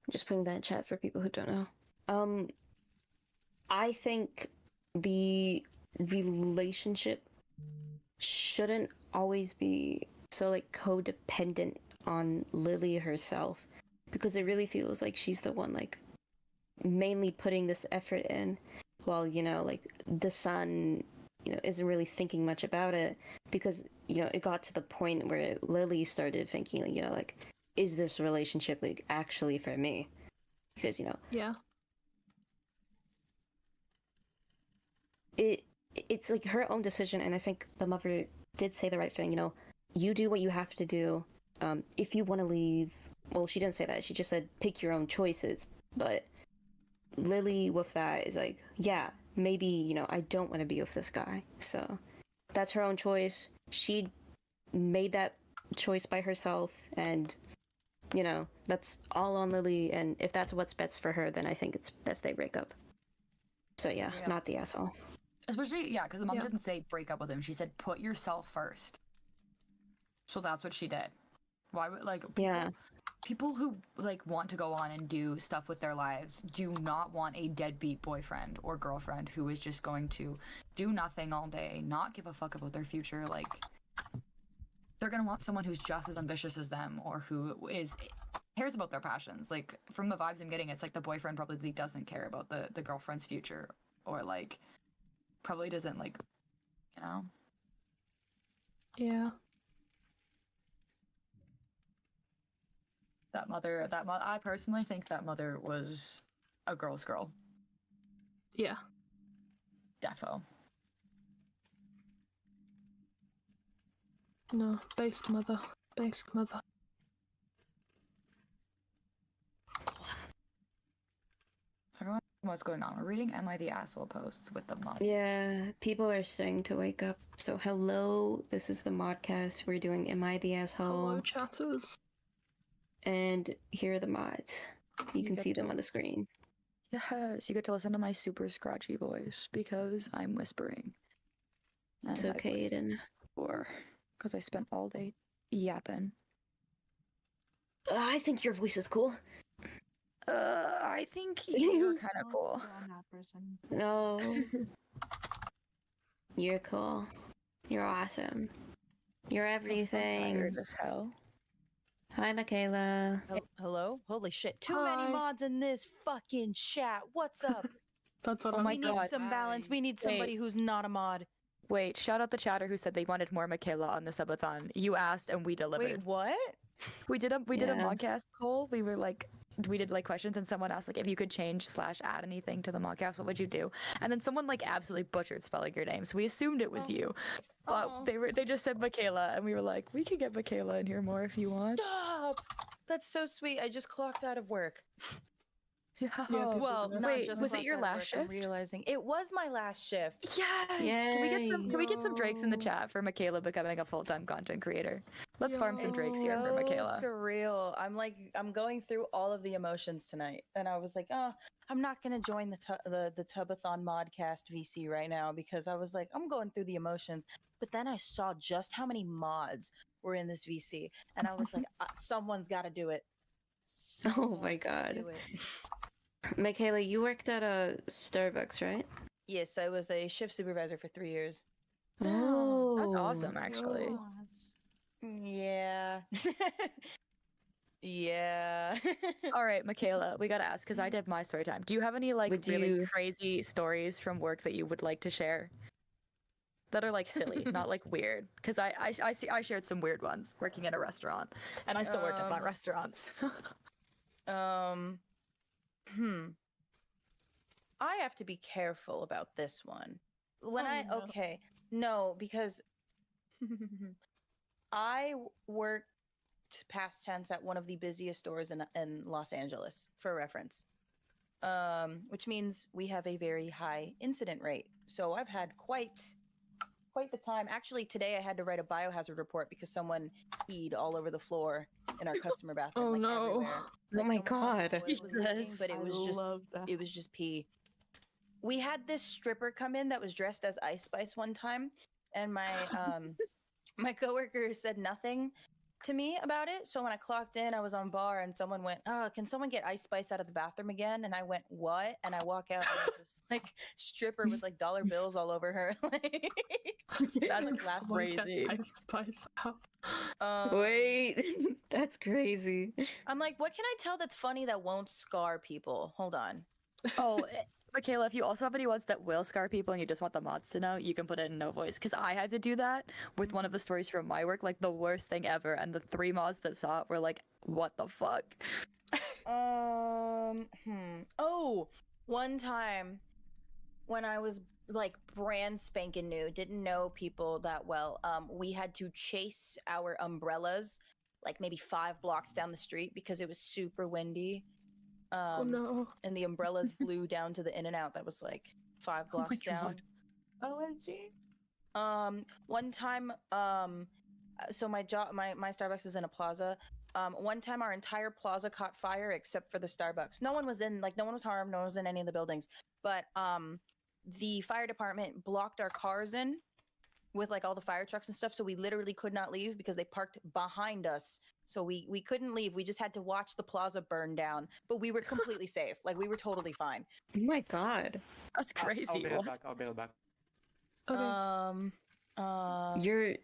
Just putting that in chat for people who don't know. I think the relationship shouldn't always be so like codependent on Lily herself, because it really feels like she's the one like mainly putting this effort in, while like the son isn't really thinking much about it, because it got to the point where Lily started thinking like, is this relationship like actually for me? Because Yeah. it's like her own decision, and I think the mother did say the right thing. You do what you have to do. If you want to leave, well, she didn't say that. She just said pick your own choices. But Lily with that is like, yeah, maybe I don't want to be with this guy. So that's her own choice. She made that choice by herself, and that's all on Lily. And if that's what's best for her, then I think it's best they break up. So yeah. Not the asshole. Especially, yeah, because the mom didn't say break up with him. She said put yourself first. So that's what she did. Why would, like, people who, like, want to go on and do stuff with their lives do not want a deadbeat boyfriend or girlfriend who is just going to do nothing all day, not give a fuck about their future. Like, they're going to want someone who's just as ambitious as them, or who cares about their passions. Like, from the vibes I'm getting, it's like the boyfriend probably doesn't care about the girlfriend's future, or, like, probably doesn't, like, Yeah. That mother, I personally think that mother was a girl's girl. Yeah. Defo. No, based mother. Based mother. Everyone, what's going on? We're reading Am I the Asshole posts with the mom. Yeah, people are starting to wake up. So hello, this is the Modcast. We're doing Am I the Asshole? Hello, chatters. And here are the mods. You can see them on the screen. Yes, you get to listen to my super scratchy voice because I'm whispering. And It's okay, Aiden. Because I spent all day yapping. I think your voice is cool. I think you're kind of cool. I'm that person. No. You're cool. You're awesome. You're everything. Tired as hell. Hi, Michaela. Hello? Holy shit. Too Hi. many mods in this fucking chat. What's up? That's what Oh I'm my We saying. need some balance. We need somebody who's not a mod. Wait, shout out the chatter who said they wanted more Michaela on the subathon. You asked and we delivered. Wait, what? We did a Yeah. Modcast poll. We did like questions, and someone asked like if you could change / add anything to the Modcast, what would you do? And then someone like absolutely butchered spelling your name, so we assumed it was you. But they just said Michaela, and we were like, we could get Michaela in here more if you want. Stop! That's so sweet. I just clocked out of work. Yeah. Yeah, Well, Wait, not wait, just was it clocked your out of last work, shift? I'm realizing it was my last shift. Yes. Can we get some Drakes in the chat for Michaela becoming a full-time content creator? Let's farm some Drakes here for Michaela. Surreal. I'm going through all of the emotions tonight, and I was like, oh, I'm not gonna join the Tubbathon Modcast VC right now because I was like, I'm going through the emotions. But then I saw just how many mods were in this VC, and I was like, someone's got to do it. Oh my god. Michaela, you worked at a Starbucks, right? Yes, I was a shift supervisor for 3 years. Oh, That's awesome, actually. Yeah. Yeah. All right, Michaela, we gotta ask because I did my story time. Do you have any like Would really you- crazy stories from work that you would like to share? That are like silly, not like weird. Because I shared some weird ones working at a restaurant, and I still work at that restaurant. I have to be careful about this one. When Oh, no. No, because I worked past tense at one of the busiest stores in Los Angeles, for reference. Which means we have a very high incident rate. So I've had quite quite the time. Actually, today I had to write a biohazard report because someone peed all over the floor in our customer bathroom, Oh, like no. everywhere. Oh Like, my someone thought the God. toilet was leaking, Jesus. but it was just love that. it was just pee. We had this stripper come in that was dressed as Ice Spice one time, and my my coworker said nothing to me about it. So when I clocked in, I was on bar, and someone went, "Oh, can someone get Ice Spice out of the bathroom again?" And I went, "What?" And I walk out, and there's this like stripper with like dollar bills all over her. Like, that's class Someone get crazy. Ice Spice out. Wait, that's crazy. I'm like, what can I tell that's funny that won't scar people? Hold on. Oh, Michaela, if you also have any ones that will scar people and you just want the mods to know, you can put it in no voice. Because I had to do that with one of the stories from my work, like the worst thing ever. And the 3 mods that saw it were like, what the fuck? Oh, one time when I was like brand spanking new, didn't know people that well, we had to chase our umbrellas like maybe 5 blocks down the street because it was super windy. Oh no. And the umbrellas blew down to the In-N-Out that was like 5 blocks down. OMG. One time, so my Starbucks is in a plaza. One time our entire plaza caught fire except for the Starbucks. No one was harmed, no one was in any of the buildings. But the fire department blocked our cars in with like all the fire trucks and stuff, so we literally could not leave because they parked behind us. So we couldn't leave. We just had to watch the plaza burn down. But we were completely safe. Like we were totally fine. Oh my God. That's crazy. I'll be right What? back. I'll be right back. Okay.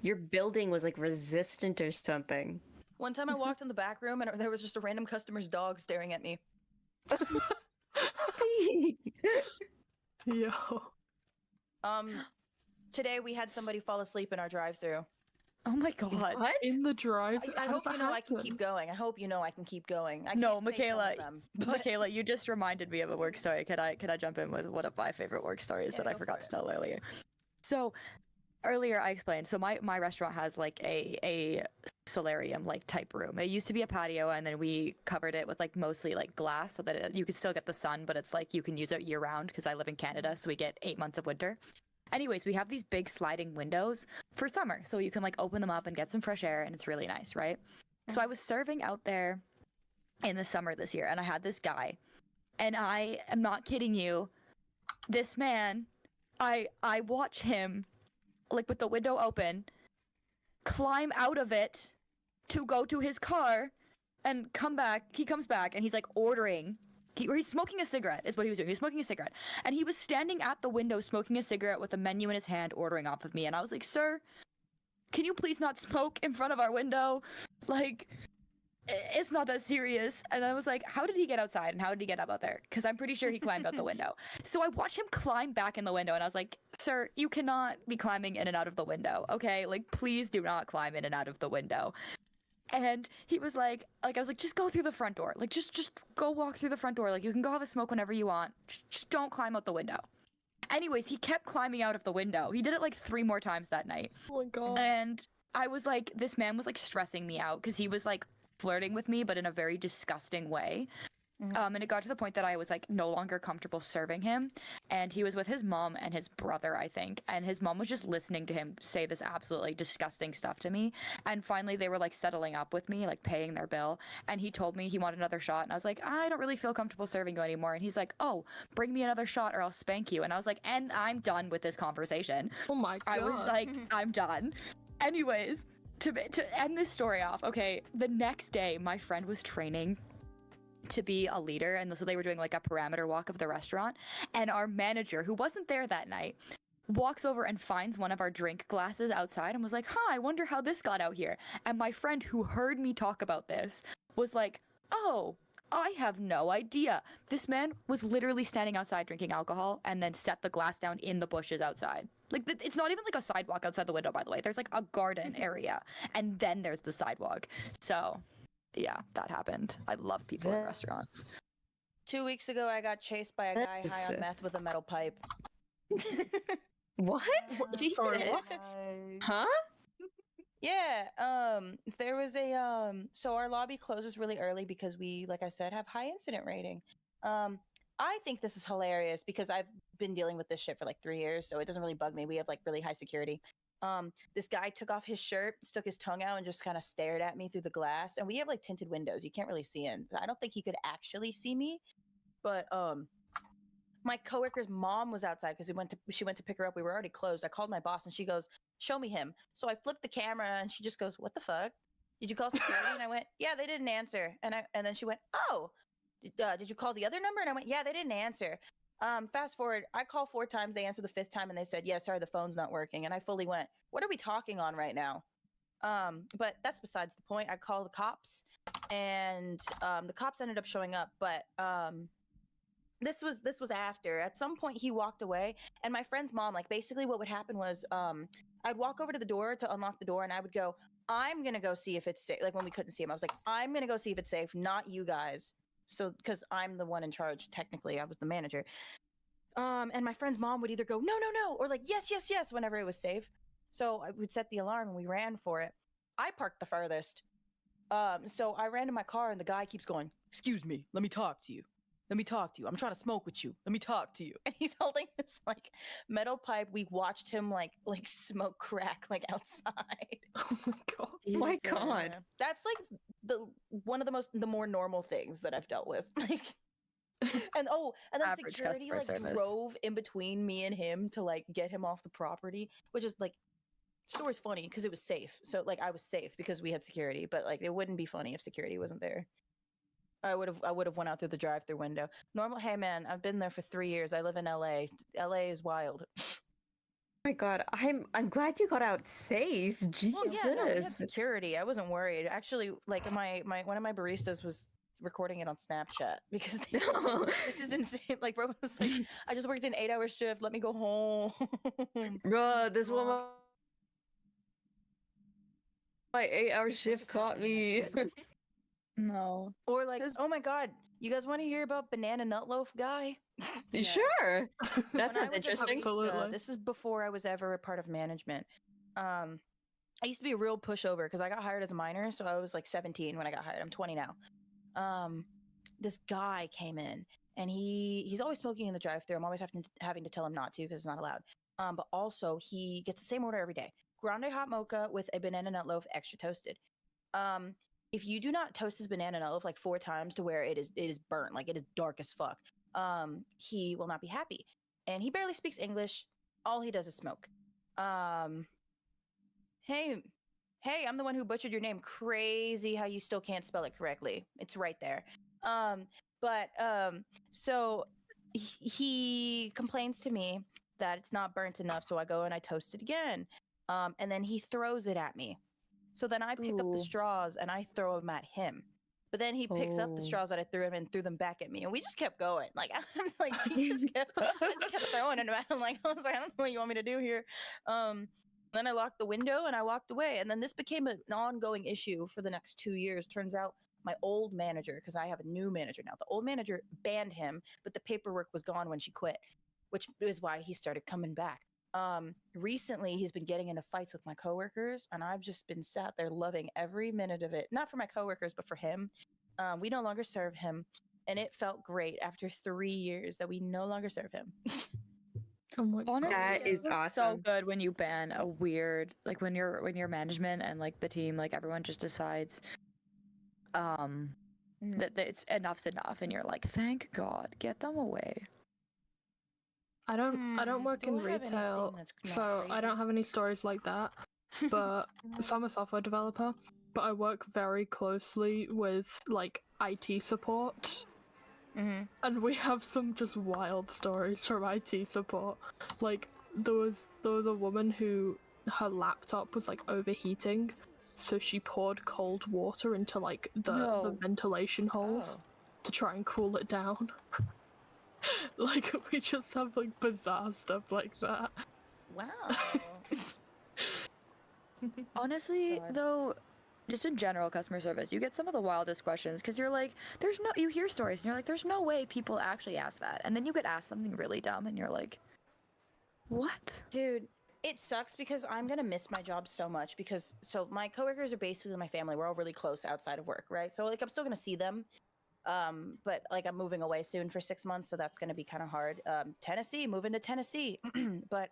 Your building was like resistant or something. One time I walked in the back room and there was just a random customer's dog staring at me. Yo. Today we had somebody fall asleep in our drive-thru. Oh my god. What? In the drive. I how hope does you that know I can happen? keep going. I hope you know I can keep going. I No, can't say some of Michaela, them, but- Michaela, you just reminded me of a work story. Could I jump in with one of my favorite work stories Yeah, that I go forgot for to tell earlier? So earlier I explained, so my restaurant has like a solarium like type room. It used to be a patio and then we covered it with like mostly like glass so that you could still get the sun, but it's like you can use it year round because I live in Canada, so we get 8 months of winter. Anyways, we have these big sliding windows for summer, so you can like open them up and get some fresh air, and it's really nice, right? So I was serving out there in the summer this year, and I had this guy, and I am not kidding you, this man, I watch him, like with the window open, climb out of it to go to his car, and come back. He comes back, and he's like ordering. He's smoking a cigarette, is what he was doing. He was smoking a cigarette. And he was standing at the window smoking a cigarette with a menu in his hand, ordering off of me. And I was like, sir, can you please not smoke in front of our window? Like, it's not that serious. And I was like, how did he get outside and how did he get up out there? Because I'm pretty sure he climbed out the window. So I watched him climb back in the window and I was like, sir, you cannot be climbing in and out of the window, okay? Like, please do not climb in and out of the window. And he was like I was like, just go through the front door. Like, just go walk through the front door. Like, you can go have a smoke whenever you want. Just don't climb out the window. Anyways, he kept climbing out of the window. He did it like 3 more times that night. Oh my god. And I was like, this man was like stressing me out because he was like flirting with me, but in a very disgusting way. And it got to the point that I was like no longer comfortable serving him. And he was with his mom and his brother, I think. And his mom was just listening to him say this absolutely disgusting stuff to me. And finally they were like settling up with me, like paying their bill. And he told me he wanted another shot. And I was like, I don't really feel comfortable serving you anymore. And he's like, oh, bring me another shot or I'll spank you. And I was like, and I'm done with this conversation. Oh my god. I was like, I'm done. Anyways, to end this story off, okay, the next day my friend was training to be a leader, and so they were doing like a parameter walk of the restaurant, and our manager, who wasn't there that night, walks over and finds one of our drink glasses outside and was like, I wonder how this got out here. And my friend, who heard me talk about this, was like, oh, I have no idea. This man was literally standing outside drinking alcohol and then set the glass down in the bushes outside. Like, it's not even like a sidewalk outside the window, by the way. There's like a garden area, and then there's the sidewalk. So yeah, that happened. I love people in restaurants. 2 weeks ago, I got chased by a guy high on meth with a metal pipe. What? Jesus. Huh? Yeah, there was a so our lobby closes really early because we, like I said, have high incident rating. I think this is hilarious because I've been dealing with this shit for like 3 years, so it doesn't really bug me. We have like really high security. This guy took off his shirt, stuck his tongue out, and just kind of stared at me through the glass. And we have like tinted windows; you can't really see in. I don't think he could actually see me, but my coworker's mom was outside because she went to pick her up. We were already closed. I called my boss, and she goes, "Show me him." So I flipped the camera, and she just goes, "What the fuck? Did you call security?" And I went, "Yeah, they didn't answer." And then she went, "Oh, did you call the other number?" And I went, "Yeah, they didn't answer." Fast forward, I call 4 times. They answered the 5th time, and they said, "Yeah, sorry, the phone's not working." And I fully went, "What are we talking on right now?" But that's besides the point. I called the cops, and the cops ended up showing up. But this was after. At some point, he walked away, and my friend's mom, like, basically what would happen was, I'd walk over to the door to unlock the door, and I would go, "I'm gonna go see if it's safe." Like when we couldn't see him, I was like, "I'm gonna go see if it's safe, not you guys." So, because I'm the one in charge, technically, I was the manager. And my friend's mom would either go, "No, no, no," or like, "Yes, yes, yes," whenever it was safe. So I would set the alarm and we ran for it. I parked the furthest. So I ran to my car and the guy keeps going, "Excuse me, let me talk to you. Let me talk to you. I'm trying to smoke with you. Let me talk to you." And he's holding this like metal pipe. We watched him like smoke crack like outside. Oh my god. Oh my God. Yeah. That's like one of the more normal things that I've dealt with. Like, and then Average security customer like service. drove in between me and him to like get him off the property, which is like, story's funny because it was safe. So like I was safe because we had security, but like it wouldn't be funny if security wasn't there. I would have went out through the drive-through window. Normal. Hey man, I've been there for 3 years. I live in LA. LA is wild. Oh my God, I'm glad you got out safe. Jesus. Well, yeah, no, we had security. I wasn't worried. Actually, like my one of my baristas was recording it on Snapchat because they were like, "This is insane." Like, bro was like, "I just worked an 8-hour shift. Let me go home." Bro, this one, my 8-hour shift caught me. No. Or like, "Oh my God, you guys want to hear about Banana Nut Loaf guy?" Yeah. Sure. That When I sounds was a interesting. Absolutely. barista, this is before I was ever a part of management. I used to be a real pushover because I got hired as a minor, so I was like 17 when I got hired. I'm 20 now. This guy came in, and he's always smoking in the drive-thru. I'm always having to tell him not to because it's not allowed. But also he gets the same order every day: grande hot mocha with a banana nut loaf, extra toasted. If you do not toast his banana nut loaf like 4 times to where it is burnt, like it is dark as fuck, he will not be happy. And he barely speaks English. All he does is smoke. Hey, I'm the one who butchered your name. Crazy how you still can't spell it correctly. It's right there. So he complains to me that it's not burnt enough, so I go and I toast it again. And then he throws it at me. So then I pick up the Ooh. straws and I throw them at him. But then he picks up the Oh. straws that I threw him and threw them back at me. And we just kept going. Like, I was like, I just kept throwing them at him. Like, I was like, "I don't know what you want me to do here." Then I locked the window and I walked away. And then this became an ongoing issue for the next 2 years. Turns out my old manager, because I have a new manager now, the old manager banned him, but the paperwork was gone when she quit, which is why he started coming back. Recently he's been getting into fights with my coworkers, and I've just been sat there loving every minute of it. Not for my coworkers, but for him. We no longer serve him, and it felt great after 3 years that we no longer serve him. Oh my Honestly, god. That is it's so awesome. good when you ban a weird, like when you're management and like the team, like everyone just decides that it's enough's enough, and you're like, thank God, get them away. I don't work Do in I have anything retail, that's not so I crazy? don't have any stories like that. But so I'm a software developer, but I work very closely with like IT support, and we have some just wild stories from IT support. Like there was a woman who her laptop was like overheating, so she poured cold water into like the No. ventilation holes to try and cool it down. Like we just have like bizarre stuff like that. Wow. Honestly, God. though, just in general customer service, you get some of the wildest questions because you're like, you hear stories and you're like, there's no way people actually ask that. And then you get asked something really dumb and you're like, what? Dude, it sucks because I'm gonna miss my job so much so my coworkers are basically my family. We're all really close outside of work, right? So like I'm still gonna see them. But like I'm moving away soon for 6 months, so that's going to be kind of hard. Tennessee, moving to Tennessee. But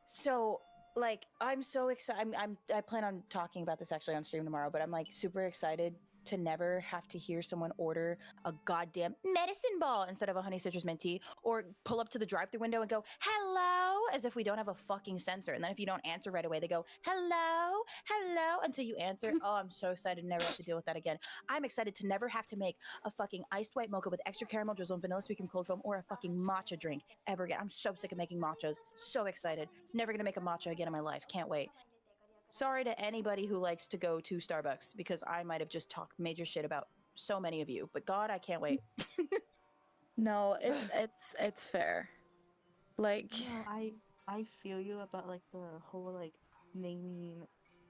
so like I'm so excited. I plan on talking about this actually on stream tomorrow, but I'm like super excited to never have to hear someone order a goddamn medicine ball instead of a honey citrus mint tea, or pull up to the drive-through window and go hello as if we don't have a fucking sensor, and then if you don't answer right away they go hello until you answer. Oh, I'm so excited to never have to deal with that again. I'm excited to never have to make a fucking iced white mocha with extra caramel drizzle and vanilla sweet cream cold foam or a fucking matcha drink ever again. I'm so sick of making matchas. So excited. Never gonna make a matcha again in my life. Can't wait. Sorry to anybody who likes to go to Starbucks, because I might have just talked major shit about so many of you, but God, I can't wait. No, it's fair. Like, No, I feel you about like the whole like naming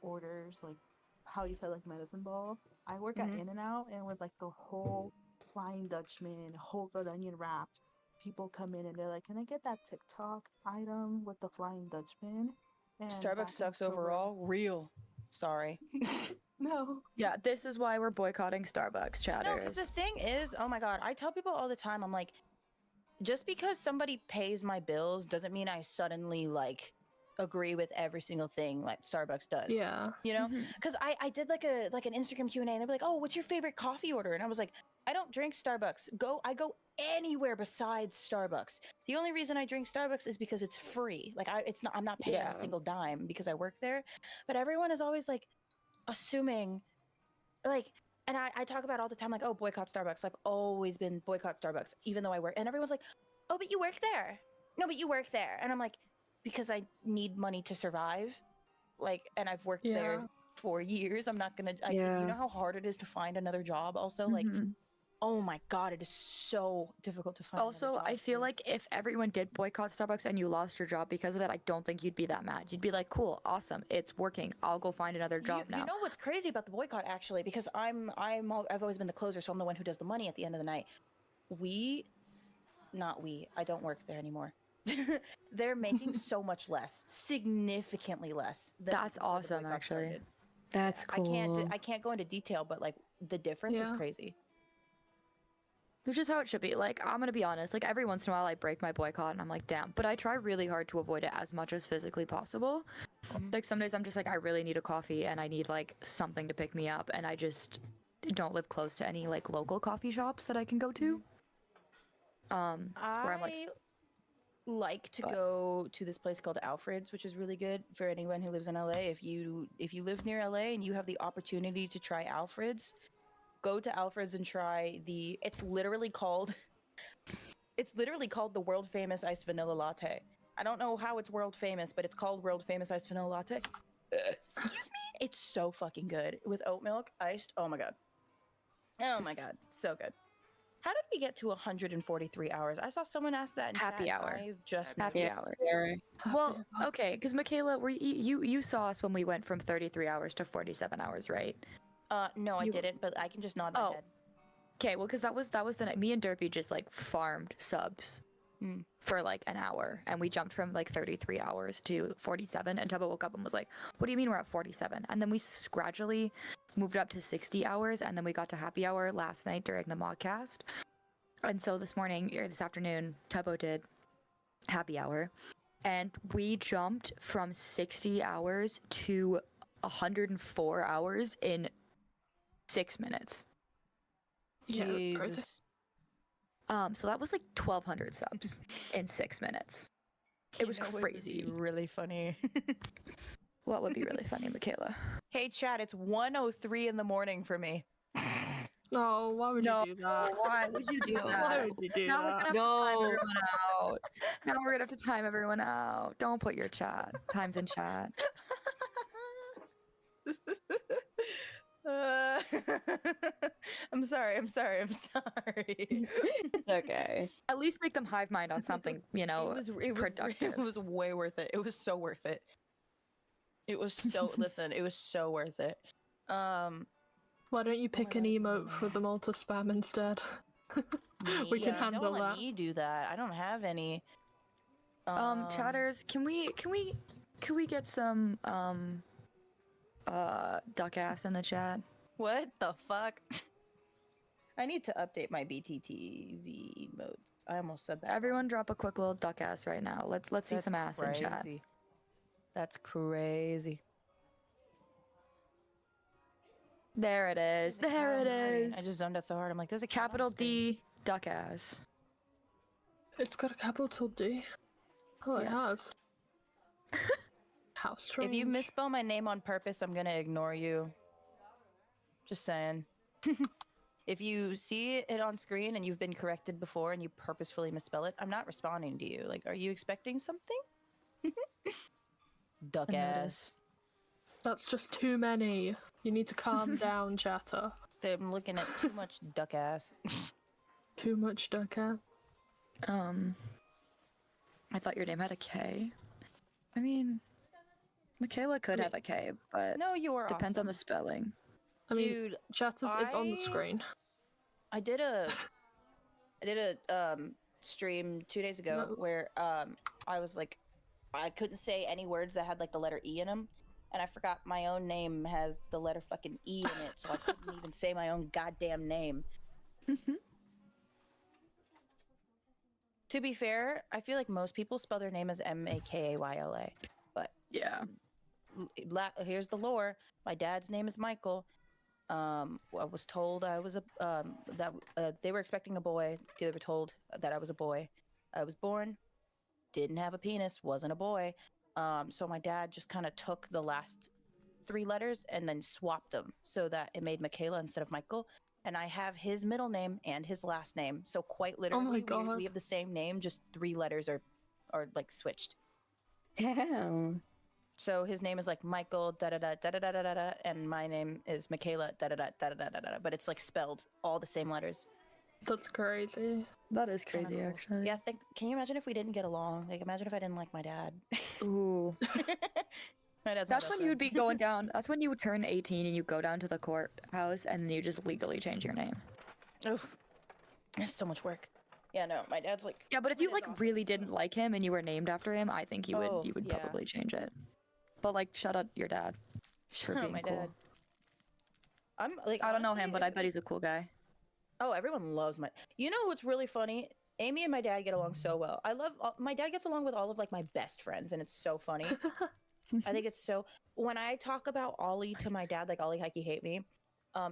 orders, like how you said like medicine ball. I work at In-N-Out, and with like the whole Flying Dutchman, whole good onion wrapped, people come in and they're like, "Can I get that TikTok item with the Flying Dutchman?" And back Starbucks in sucks October- overall. Real. Sorry. No. yeah, this is why we're boycotting Starbucks, No, chatters. because the thing is, oh my God, I tell people all the time, I'm like, just because somebody pays my bills doesn't mean I suddenly like agree with every single thing like Starbucks does. Yeah. You know, Mhm. because I did like an Instagram Q&A, and they'd be like, "Oh, what's your favorite coffee order?" And I was like, "I don't drink Starbucks. I go anywhere besides Starbucks. The only reason I drink Starbucks is because it's free. Like I'm not paying Yeah. a single dime because I work there." But everyone is always like assuming, like, and I talk about all the time, like, "Oh, boycott Starbucks." I've always been boycott Starbucks, even though I work. And everyone's like, "Oh, but you work there." No, but you work there. And I'm like, because I need money to survive. Like, and I've worked there Yeah. for years. I'm not gonna. Yeah. You know how hard it is to find another job. Also, like, Mhm. oh my God, it is so difficult to find. another Also, I job, feel too. like if everyone did boycott Starbucks and you lost your job because of it, I don't think you'd be that mad. You'd be like, cool, awesome, it's working. I'll go find another job now. You know what's crazy about the boycott, actually, because I've always been the closer, so I'm the one who does the money at the end of the night. I don't work there anymore. They're making so much less, significantly less. Than That's before the awesome, boycott actually. started. That's cool. I can't go into detail, but like the difference is Yeah. crazy. Which is how it should be. Like, I'm gonna be honest, like every once in a while I break my boycott and I'm like, damn. But I try really hard to avoid it as much as physically possible. Mhm. Like some days I'm just like, I really need a coffee and I need like something to pick me up, and I just don't live close to any like local coffee shops that I can go to. Where I'm like, like to But- go to this place called Alfred's, which is really good for anyone who lives in LA. If you live near LA and you have the opportunity to try Alfred's, go to Alfred's and try it's literally called the world famous iced vanilla latte. I don't know how it's world famous, but it's called world famous iced vanilla latte. Excuse me. It's so fucking good with oat milk iced. Oh my God. Oh my God. So good. How did we get to 143 hours? I saw someone ask that in Happy chat. hour. I've just Happy noticed. hour. Well, okay, because Michaela, you saw us when we went from 33 hours to 47 hours, right? No, I You- didn't, but I can just nod my Oh. head. Okay, well, because that was the night me and Derpy just like farmed subs Mm. for like an hour, and we jumped from like 33 hours to 47. And Tubbo woke up and was like, "What do you mean we're at 47?" And then we gradually moved up to 60 hours, and then we got to happy hour last night during the Modcast. And so this morning or this afternoon, Tubbo did happy hour, and we jumped from 60 hours to 104 hours in 6 minutes. Yeah, that's crazy. Jesus. So that was like 1,200 subs in 6 minutes. It was You know what would be crazy. really funny. What would be really funny, Michaela? Hey, chat, it's 1:03 in the morning for me. Oh, why would No, you do that? why would you do Why that? would you do Now we're gonna that? have to time everyone out. Now we're gonna have to time everyone out. Don't put your chat times in chat. Uh, I'm sorry. It's okay. At least make them hive mind on something, you know, productive. It was way worth it. It was so worth it. It was so listen. It was so worth it. Why don't you pick an God, it's emote for them all to spam instead? We can me? handle Don't let that. me do that. I don't have any. Chatters, can we get some duck ass in the chat? What the fuck? I need to update my BTTV modes. I almost said that. Everyone drop a quick little duck ass right now. Let's see That's some ass in chat. crazy. That's crazy. There it is. There's a There cat it on the screen. is. I just zoned out so hard. I'm like, there's a cat on the Capital screen. D duck ass. It's got a capital D. Oh, it Yes. has. How strange. If you misspell my name on purpose, I'm gonna ignore you. Just saying. If you see it on screen and you've been corrected before and you purposefully misspell it, I'm not responding to you. Like, are you expecting something? Duck I ass. noticed. That's just too many. You need to calm down, chatter. I'm looking at too much duck ass. Too much duck ass. I thought your name had a K. I mean, Michaela could have a K, but No, you are depends on awesome. the spelling. I mean, Dude, chatters, it's on the screen. I did a stream 2 days ago No. where I was like, I couldn't say any words that had like the letter E in them, and I forgot my own name has the letter fucking E in it, so I couldn't even say my own goddamn name. To be fair, I feel like most people spell their name as Makayla, but Yeah. here's the lore. My dad's name is Michael. I was told I was they were expecting a boy. They were told that I was a boy. I was born, didn't have a penis, wasn't a boy. So my dad just kind of took the last 3 letters and then swapped them so that it made Michaela instead of Michael. And I have his middle name and his last name. So quite literally, God. we have the same name, just 3 letters are like switched. Damn. So his name is like Michael da da da da da da da da, and my name is Michaela da da da da da da da. But it's like spelled all the same letters. That's crazy. That is Kinda crazy, cool. actually. Yeah, can you imagine if we didn't get along? Like, imagine if I didn't like my dad. Ooh. My dad's my That's best when you would friend. be going down. That's when you would turn 18 and you go down to the courthouse and then you just legally change your name. Oof. It's so much work. Yeah, no, my dad's like. Yeah, but if my you dad's like awesome, really so- didn't like him and you were named after him, I think you Oh, would yeah. probably change it. But like, shout out your dad for Oh, being my cool. dad. I'm like. I don't know honestly, him, but I bet he's a cool guy. Oh, everyone loves my. You know what's really funny? Amy and my dad get along so well. My dad gets along with all of like my best friends, and it's so funny. I think it's so. When I talk about Ollie to my dad, like Ollie, Hike, you hate me.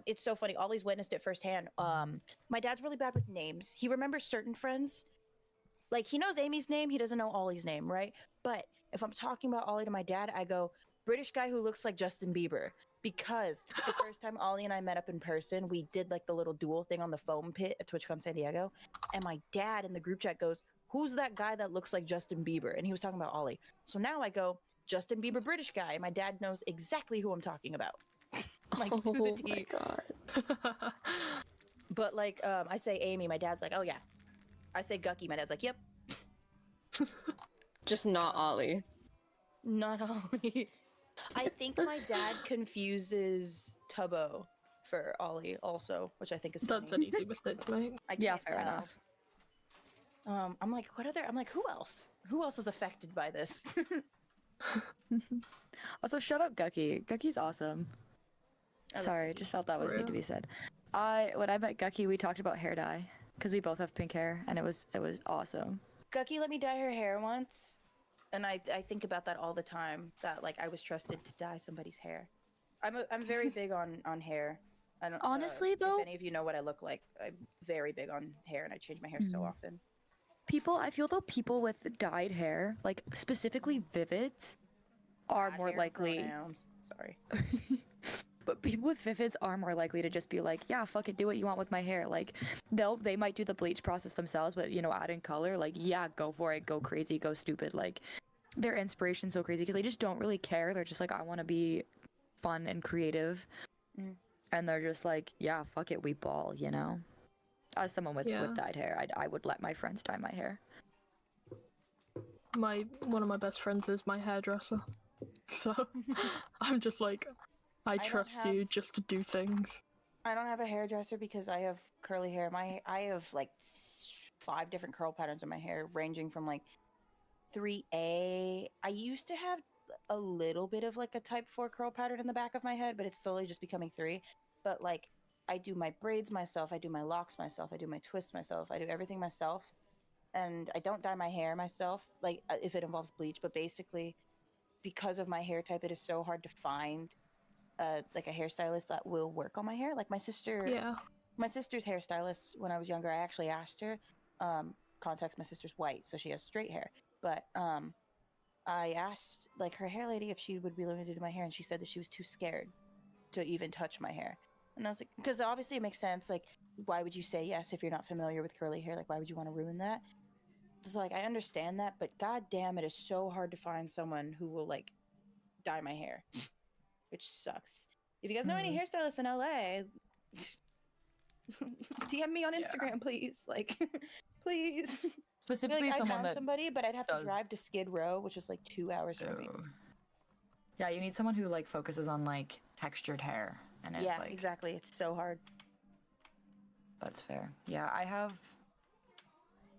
It's so funny. Ollie's witnessed it firsthand. My dad's really bad with names. He remembers certain friends. Like he knows Amy's name, he doesn't know Ollie's name, right? But if I'm talking about Ollie to my dad, I go British guy who looks like Justin Bieber. Because the first time Ollie and I met up in person, we did like the little duel thing on the foam pit at TwitchCon San Diego. And my dad in the group chat goes, "Who's that guy that looks like Justin Bieber?" And he was talking about Ollie. So now I go, Justin Bieber, British guy. And my dad knows exactly who I'm talking about. Like to the T. my god. But like, I say Amy, my dad's like, "Oh yeah." I say Gucky, my dad's like, "Yep." Just not Ollie. Not Ollie. I think my dad confuses Tubbo for Ollie also, which I think is funny. That's an easy mistake to make. I Yeah, can't fair tell. enough. I'm like, what other? I'm like, who else? Who else is affected by this? Also, shout out Gucky. Gucky's awesome. I love Sorry, Gucky. just felt that was For need to real? be said. When I met Gucky, we talked about hair dye because we both have pink hair, and it was awesome. Gucky let me dye her hair once, and I think about that all the time. That like I was trusted to dye somebody's hair. I'm very big on hair. I don't, Honestly, though- if any of you know what I look like, I'm very big on hair, and I change my hair so often. I feel though people with dyed hair, like specifically vivids, are Bad more hair likely. pronouns. Sorry. But people with vivids are more likely to just be like, yeah, fuck it, do what you want with my hair. Like, they might do the bleach process themselves, but add in color. Like, yeah, go for it, go crazy, go stupid. Like, their inspiration's so crazy because they just don't really care. They're just like, I want to be fun and creative, and they're just like, yeah, fuck it, we ball. As someone with dyed hair, I would let my friends dye my hair. One of my best friends is my hairdresser, so I'm just like, I don't trust you have- just to do things. I don't have a hairdresser because I have curly hair. I have like 5 different curl patterns in my hair, ranging from like 3A. I used to have a little bit of like a type 4 curl pattern in the back of my head, but it's slowly just becoming 3. But like I do my braids myself, I do my locks myself, I do my twists myself, I do everything myself. And I don't dye my hair myself, like if it involves bleach, but basically because of my hair type, it is so hard to find like a hairstylist that will work on my hair. Like my sister's hairstylist when I was younger, I actually asked her, context, my sister's white, so she has straight hair. But I asked like her hair lady if she would be willing to do my hair, and she said that she was too scared to even touch my hair. And I was like, because obviously it makes sense. Like, why would you say yes if you're not familiar with curly hair? Like, why would you want to ruin that? So like, I understand that, but god damn, it is so hard to find someone who will like dye my hair, which sucks. If you guys know any hairstylists in LA, DM me on Instagram, please. Like, please. Specifically, like, someone I found that somebody, but I'd have does- to drive to Skid Row, which is like 2 hours from me. Yeah, you need someone who like focuses on like textured hair, and it's Yeah, like exactly. It's so hard. That's fair. Yeah, I have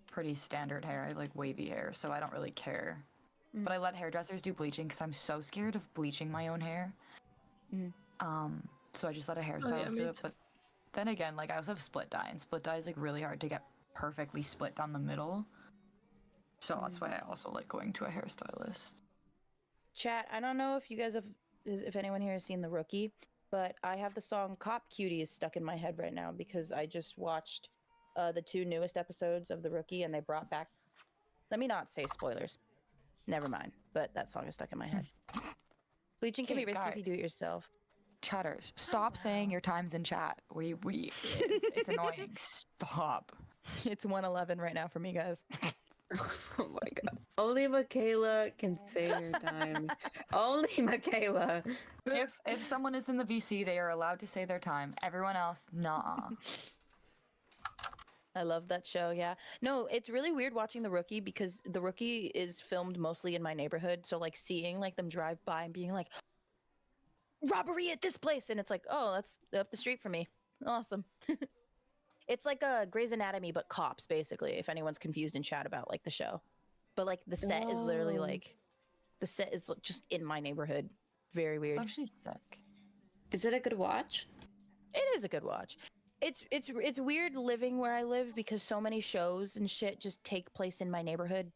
pretty standard hair. I have like wavy hair, so I don't really care. But I let hairdressers do bleaching because I'm so scared of bleaching my own hair. So I just let a hairstylist do it. But then again, like I also have split dye, and split dye is like really hard to get perfectly split down the middle. So that's why I also like going to a hairstylist. Chat, I don't know if you guys have, if anyone here has seen The Rookie, but I have the song Cop Cuties stuck in my head right now because I just watched the 2 newest episodes of The Rookie, and they brought back, let me not say spoilers. Never mind, but that song is stuck in my head. Bleaching can be risky if you do it yourself. Chatters, stop saying your times in chat. It's annoying. Stop. It's 1:11 right now for me, guys. Oh my god. Only Michaela can say your time. Only Michaela. If someone is in the VC, they are allowed to say their time. Everyone else, nah. I love that show, yeah. No, it's really weird watching The Rookie because The Rookie is filmed mostly in my neighborhood. So like seeing like them drive by and being like, robbery at this place, and it's like, oh, that's up the street from me. Awesome. It's like a Grey's Anatomy but cops, basically, if anyone's confused in chat about like the show. But like the set is literally like, the set is just in my neighborhood. Very weird. It's actually sick. Is it a good watch? It is a good watch. It's weird living where I live because so many shows and shit just take place in my neighborhood,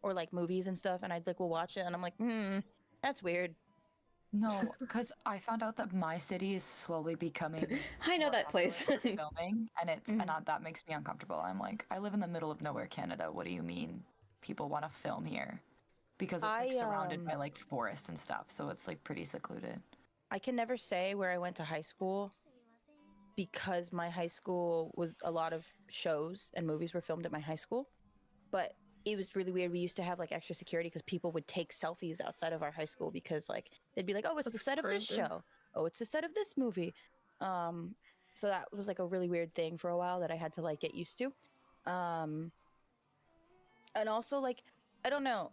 or like movies and stuff, and I'd like will watch it and I'm like, that's weird. No, because I found out that my city is slowly becoming. I know that place. Filming, and that makes me uncomfortable. I'm like, I live in the middle of nowhere, Canada. What do you mean people want to film here? Because it's like surrounded by like forests and stuff, so it's like pretty secluded. I can never say where I went to high school because my high school was a lot of shows and movies were filmed at my high school, but it was really weird. We used to have like extra security because people would take selfies outside of our high school because like they'd be like, oh, it's the set of this show. Oh, it's the set of this movie. So that was like a really weird thing for a while that I had to like get used to. And also like, I don't know.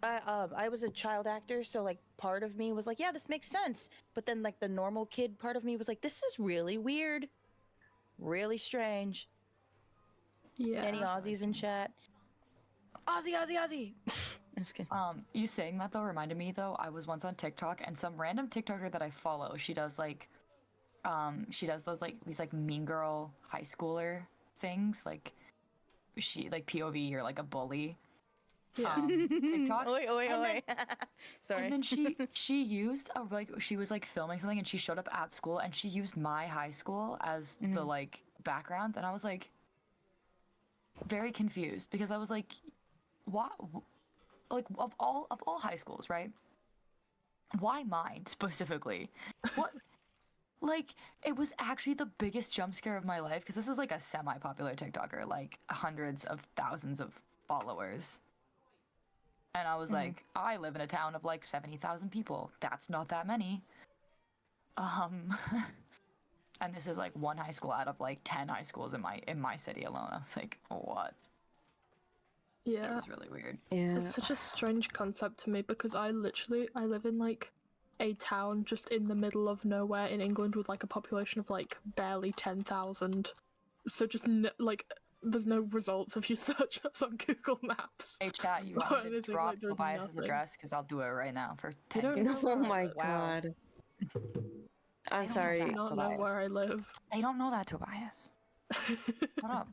I was a child actor, so like part of me was like, yeah, this makes sense. But then like the normal kid part of me was like, this is really weird. Really strange. Yeah. Any Aussies in chat? Aussie! I'm just kidding. You saying that though reminded me though, I was once on TikTok and some random TikToker that I follow, she does like, she does those like, these like mean girl high schooler things, like she like POV, you're like a bully. Yeah. TikTok. Oi. Sorry. And then she used she was like filming something and she showed up at school and she used my high school as the like background, and I was like very confused because I was like, what, like of all high schools, right? Why mine specifically? What? Like, it was actually the biggest jump scare of my life because this is like a semi-popular TikToker, like hundreds of thousands of followers. And I was like, I live in a town of like 70,000 people. That's not that many. And this is like one high school out of like 10 high schools in my city alone. I was like, what? Yeah. It was really weird. Yeah. It's such a strange concept to me because I live in like a town just in the middle of nowhere in England with like a population of like barely 10,000. So just like there's no results if you search us on Google Maps. Hey chat, you want me to drop Tobias's address? Because I'll do it right now for 10 don't know Oh my god. I'm don't know sorry. I that. don't know Tobias. where I live. They don't know that, Tobias. What up?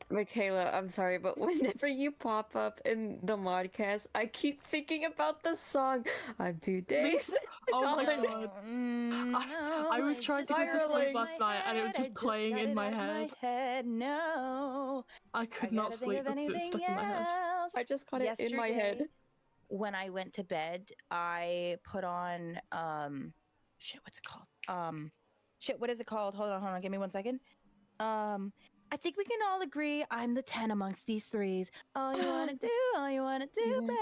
Michaela, I'm sorry, but whenever you pop up in the Modcast, I keep thinking about the song I'm 2 days. Oh my on- god. I was it's trying to just get to out sleep of last my night and it was head, I just playing got in it my out of head. No, I I could not gotta think sleep of because it was anything stuck in my head. else. I just got it in my head. Yesterday, when I went to bed, I put on shit. What's it called? Shit. What is it called? Hold on. Give me 1 second. I think we can all agree I'm the 10 amongst these threes. All you wanna do,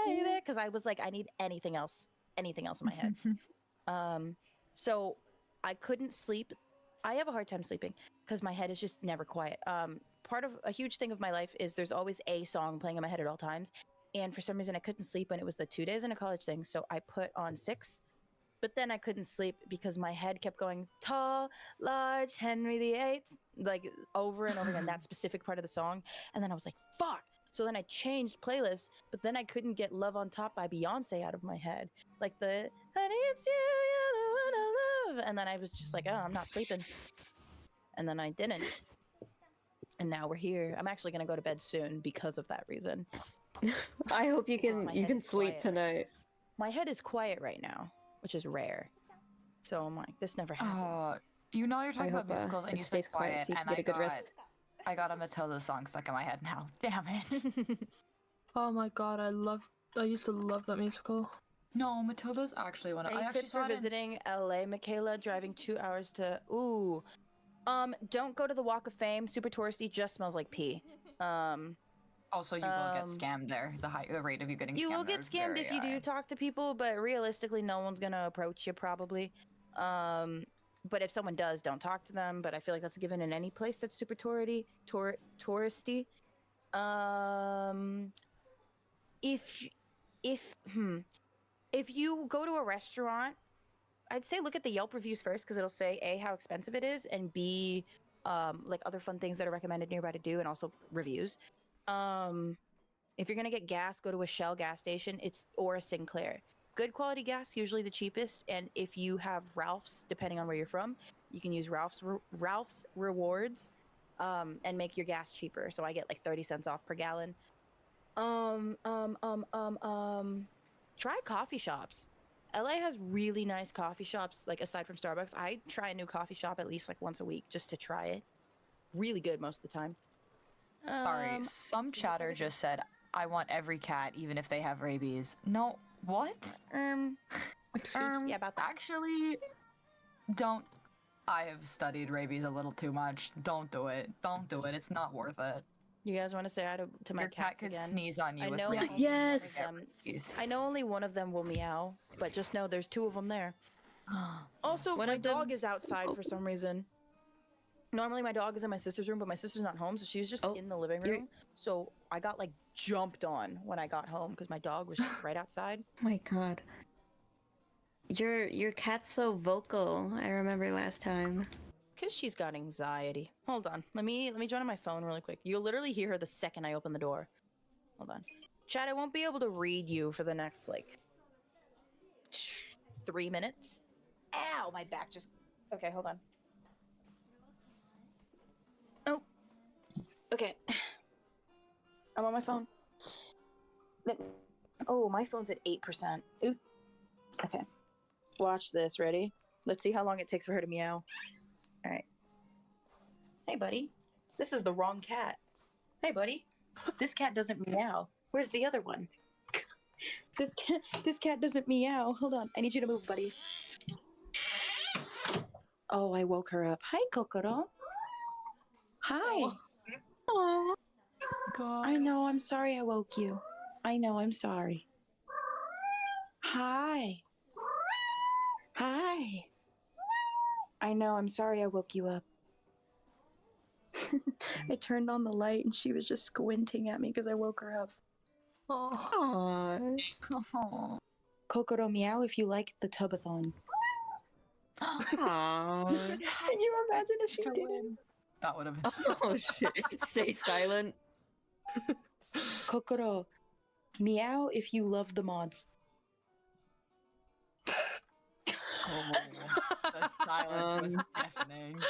baby. Because I was like, I need anything else in my head. So I couldn't sleep. I have a hard time sleeping because my head is just never quiet. Part of a huge thing of my life is there's always a song playing in my head at all times. And for some reason, I couldn't sleep when it was the 2 days in a college thing. So I put on 6. But then I couldn't sleep because my head kept going tall, large, Henry VIII, like over and over again, that specific part of the song. And then I was like, fuck. So then I changed playlists, but then I couldn't get Love on Top by Beyonce out of my head. Like the, honey, it's you, you're the one I love. And then I was just like, oh, I'm not sleeping. And then I didn't. And now we're here. I'm actually going to go to bed soon because of that reason. I hope you Because my head can is sleep quiet. tonight. My head is quiet right now, which is rare. So I'm like, this never happens. You know you're talking I about hope, musicals and it you stays said quiet quiet, so you and can get a good rest. I got a Matilda song stuck in my head now. Damn it. Oh my god, I used to love that musical. No, Matilda's actually one of Any I actually tips saw for it in- visiting LA, Michaela? Driving 2 hours to don't go to the Walk of Fame. Super touristy. Just smells like pee. Also, you will get scammed there. The rate of you getting scammed You will there get is scammed very if you high. do talk to people, but realistically, no one's gonna approach you probably. But if someone does, don't talk to them. But I feel like that's a given in any place that's super touristy. If you go to a restaurant, I'd say look at the Yelp reviews first because it'll say A, how expensive it is, and B, like other fun things that are recommended nearby to do, and also reviews. If you're gonna get gas, go to a Shell gas station. Or a Sinclair. Good quality gas, usually the cheapest. And if you have Ralph's, depending on where you're from, you can use Ralph's rewards, and make your gas cheaper. So I get like 30 cents off per gallon. Try coffee shops. LA has really nice coffee shops, like aside from Starbucks. I try a new coffee shop at least like once a week just to try it. Really good most of the time. Sorry, some chatter just said, I want every cat, even if they have rabies. No, what? Excuse me. Yeah, about that. Actually, don't. I have studied rabies a little too much. Don't do it. Don't do it. It's not worth it. You guys want to say hi to my Your cat cats could again? sneeze on you I with know rabies. only one of Yes. them- Rabies. I know only one of them will meow, but just know there's 2 of them there. Also, One my of them dog is so outside for some reason. Normally my dog is in my sister's room, but my sister's not home, so she's just in the living you're- room. So I got like jumped on when I got home because my dog was just right outside. Oh my god. Your cat's so vocal. I remember last time. Because she's got anxiety. Hold on. Let me join on my phone really quick. You'll literally hear her the second I open the door. Hold on. Chad, I won't be able to read you for the next like 3 minutes. Ow, my back just... Okay, hold on. Oh. Okay. I'm on my phone. Oh, my phone's at 8%. Ooh. Okay. Watch this. Ready? Let's see how long it takes for her to meow. All right. Hey, buddy. This is the wrong cat. Hey, buddy. This cat doesn't meow. Where's the other one? This cat doesn't meow. Hold on. I need you to move, buddy. Oh, I woke her up. Hi, Kokoro. Hi. Aw. I know. I'm sorry I woke you. I know. I'm sorry. Hi. Hi. I know. I'm sorry I woke you up. I turned on the light and she was just squinting at me because I woke her up. Oh. Oh. Kokoro meow if you like the Tubbathon. Aww. Can you imagine if she didn't? That would have been. Oh shit. Stay silent. Kokoro meow if you love the mods. Oh, the silence was deafening.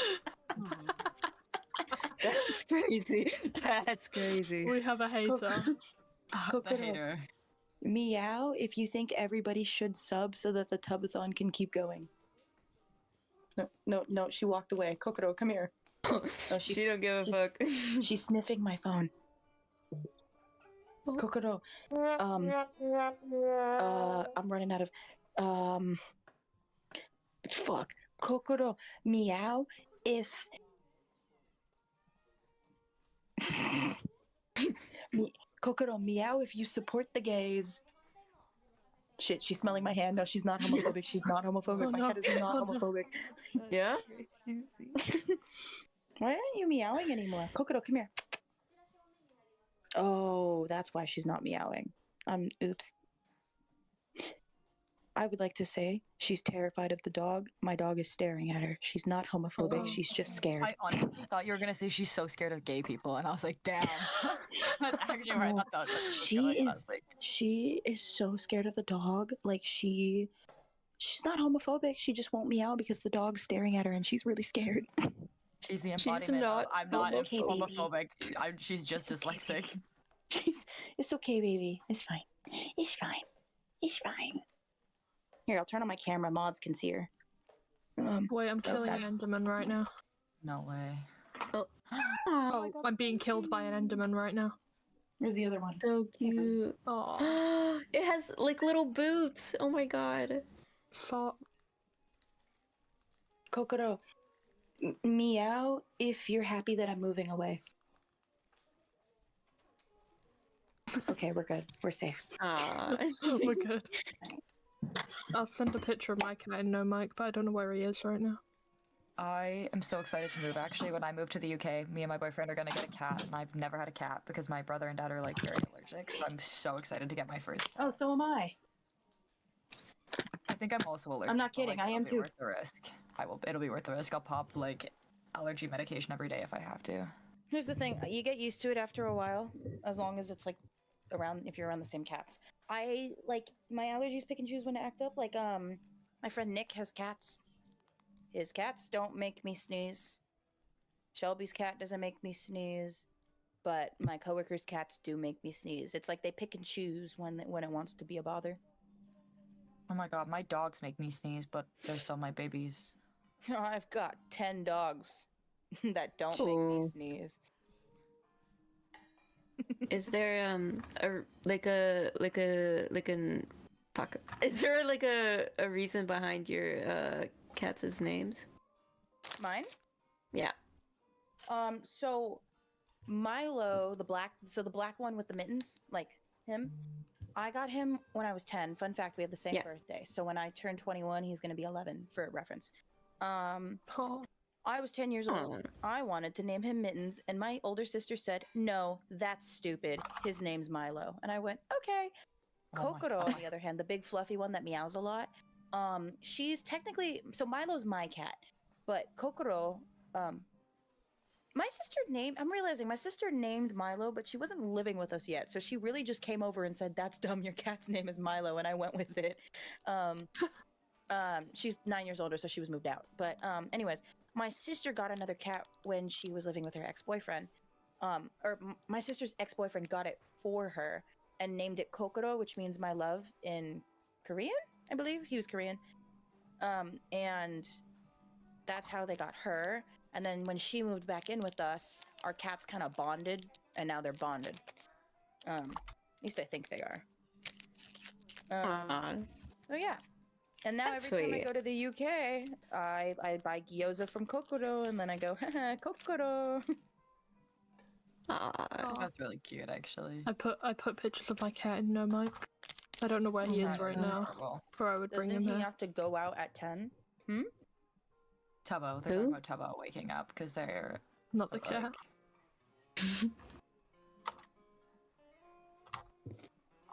That's crazy. That's crazy. We have a hater. The Kokoro. hater. Meow if you think everybody should sub so that the Tubbathon can keep going. No, she walked away. Kokoro, come here. No, She don't give a she's- fuck. She's sniffing my phone. Kokoro, I'm running out of, fuck. Kokoro, meow if... Kokoro, meow if you support the gays. Shit, she's smelling my hand. No, she's not homophobic. She's not homophobic. Oh, My no. cat is not Oh, no. homophobic. Yeah? Why aren't you meowing anymore? Kokoro, come here. Oh, that's why she's not meowing. Oops. I would like to say she's terrified of the dog. My dog is staring at her. She's not homophobic. Oh. She's just scared. I honestly thought you were gonna say she's so scared of gay people, and I was like, damn. That's actually where I thought that was She going. I is- was like, She is so scared of the dog. Like she's not homophobic. She just won't meow because the dog's staring at her and she's really scared. she's the She's embodiment not of, I'm not okay, baby. homophobic. She's just It's okay, dyslexic. It's okay, baby. It's fine. It's fine. It's fine. Here, I'll turn on my camera. Mods can see her. Wait, I'm killing an that's- Enderman right now. No way. Oh, I'm being killed by an Enderman right now. Where's the other one? So cute. Oh, It has like little boots. Oh my god. so Kokoro, meow if you're happy that I'm moving away. Okay, we're good. We're safe. we're good. I'll send a picture of my cat in no mic, but I don't know where he is right now. I am so excited to move. Actually, when I move to the UK, me and my boyfriend are gonna get a cat, and I've never had a cat because my brother and dad are like very allergic. So I'm so excited to get my first. Oh, so am I. I think I'm also allergic. I'm not but, kidding, like, I it'll am be too. Worth the risk. It'll be worth the risk. I'll pop like allergy medication every day if I have to. Here's the thing: you get used to it after a while, as long as it's like around. If you're around the same cats, I like my allergies pick and choose when to act up. Like my friend Nick has cats. His cats don't make me sneeze. Shelby's cat doesn't make me sneeze, but my coworkers' cats do make me sneeze. It's like they pick and choose when it wants to be a bother. Oh my god, my dogs make me sneeze, but they're still my babies. I've got 10 dogs that don't make me Ooh. sneeze. Is there is there like a reason behind your cats' names? Mine? Yeah. So Milo, the black one with the mittens, like him, I got him when I was 10. Fun fact, we have the same Yeah. birthday. So when I turn 21, he's going to be 11 for reference. Oh, I was 10 years old. Aw. I wanted to name him Mittens, and my older sister said, "No, that's stupid. His name's Milo." And I went, "Okay." Oh my Kokoro, on God. the other hand, the big fluffy one that meows a lot, she's technically, so Milo's my cat, but Kokoro, my sister named, I'm realizing my sister named Milo, but she wasn't living with us yet. So she really just came over and said, "That's dumb. Your cat's name is Milo." And I went with it. She's 9 years older, so she was moved out. But anyways, my sister got another cat when she was living with her ex-boyfriend. My sister's ex-boyfriend got it for her and named it Kokoro, which means my love in Korean, I believe. He was Korean. And that's how they got her. And then when she moved back in with us, our cats kind of bonded, and now they're bonded. At least I think they are. Aw. So yeah. And now That's every time I sweet. go to the UK, I buy gyoza from Kokoro, and then I go, "Haha, Kokoro." Aw. That's really cute, actually. I put pictures of my cat in no mic. I don't know where he is That right is now, adorable. or I would bring Doesn't him he here. have to go out at 10? Tubbo, they're Who? talking about Tubbo waking up because they're Not the like, cat.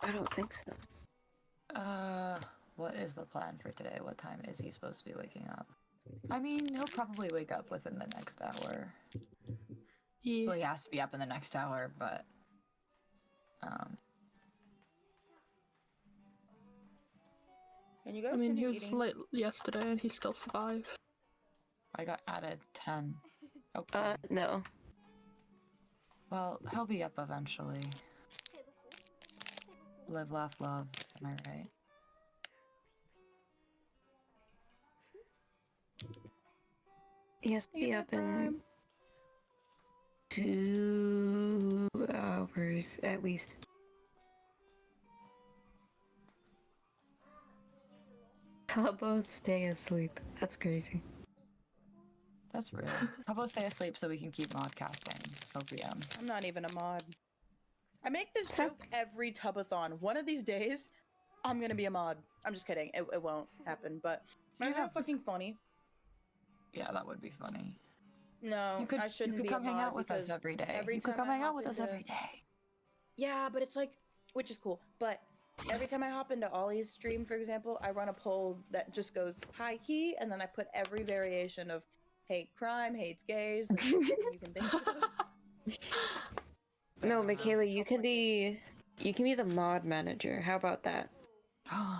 I don't think so. What is the plan for today? What time is he supposed to be waking up? I mean, he'll probably wake up within the next hour. Yeah. Well, he has to be up in the next hour, but And you guys I mean, he continue was eating. late yesterday and he still survived. I got added 10. Okay. No. Well, he'll be up eventually. Live, laugh, love. Am I right? He has to be up in 2 hours at least. Tubbo, stay asleep. That's crazy. That's rude. Tubbo, stay asleep so we can keep modcasting. OPM. I'm not even a mod. I make this So- joke every Tubbathon. One of these days, I'm gonna be a mod. I'm just kidding. It won't happen, but isn't that fucking funny? Yeah, that would be funny. No, I shouldn't you be could come a hang mod out with us because every day. every You could time come I hang out hop with us into- every day. Yeah, but it's like, which is cool. But every time I hop into Ollie's stream, for example, I run a poll that just goes high key, and then I put every variation of hate crime, hates gays, like, anything you can think of. No, Michaela, you can be the mod manager. How about that? Can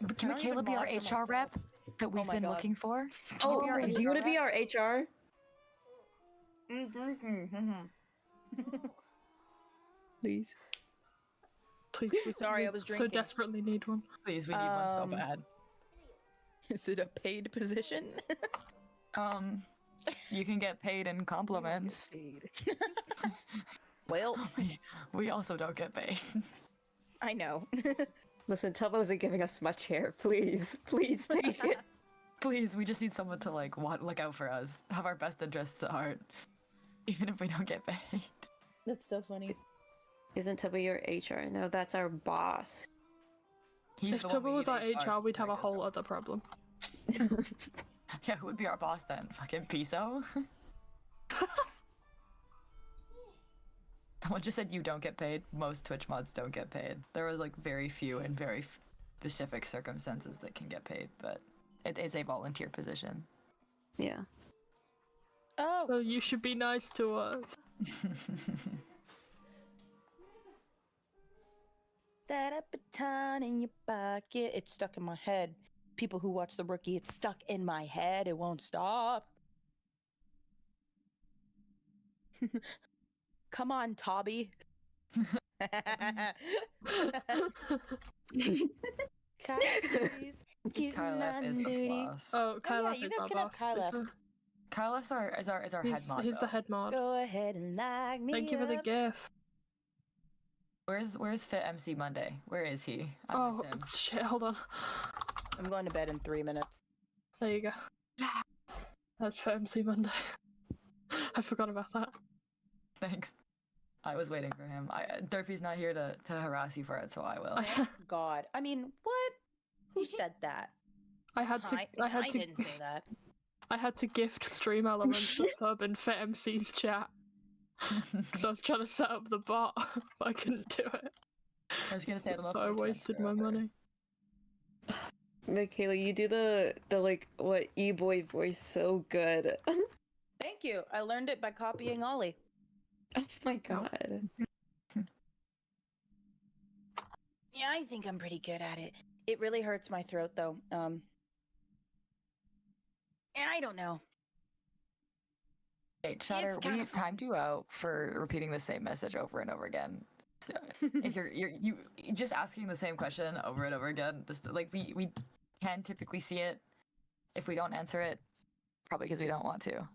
don't Michaela even be our mod for HR rep myself. that we've my been God. looking for? Oh, be our do you want to be rep? our HR? Please. Please, we Sorry, I was so drinking. desperately need one. Please, we need one so Um, bad. Is it a paid position? You can get paid in compliments. Well, We also don't get paid. I know. Listen, Tubbo isn't giving us much here. Please, please take it. Please, we just need someone to look out for us, have our best interests at heart, even if we don't get paid. That's so funny. Isn't Tubbo your HR? No, that's our boss. He's If the one Tubbo we was need our HR, we'd have a Like, whole other problem. Yeah, who would be our boss then? Fucking Piso? Someone just said you don't get paid. Most Twitch mods don't get paid. There are like very few and very specific circumstances that can get paid, but it is a volunteer position. Yeah. Oh, So you should be nice to us. that a baton in your pocket. It's stuck in my head. People who watch The Rookie, it's stuck in my head. It won't stop. Come on, Tobby. Kyle, please. Kyle F is the boss. Oh, Kyle yeah, F you is guys our can have boss. Kyle F. Kyle is our head mod. He's the though. head mod. Go ahead and like me. Thank you for the up. gift. Where's Fit MC Monday? Where is he? I Oh miss him. shit! Hold on. I'm going to bed in 3 minutes. There you go. That's for MC Monday. I forgot about that. Thanks. I was waiting for him. Durfee's not here to harass you for it, so I will. Thank God. I mean, what? Who said that? I had to. I didn't say that. I had to gift Stream Elements a sub in Fit MC's chat because I was trying to set up the bot, but I couldn't do it. I was gonna say I don't know if So I we wasted transfer my over. money. Michaela, you do the like what E-boy voice so good. Thank you. I learned it by copying Ollie. Oh my god. Yeah, I think I'm pretty good at it. It really hurts my throat though. I don't know. Hey, Chatter, It's kinda we timed you out for repeating the same message over and over again. So if you're just asking the same question over and over again, just like we can typically see it. If we don't answer it, probably because we don't want to.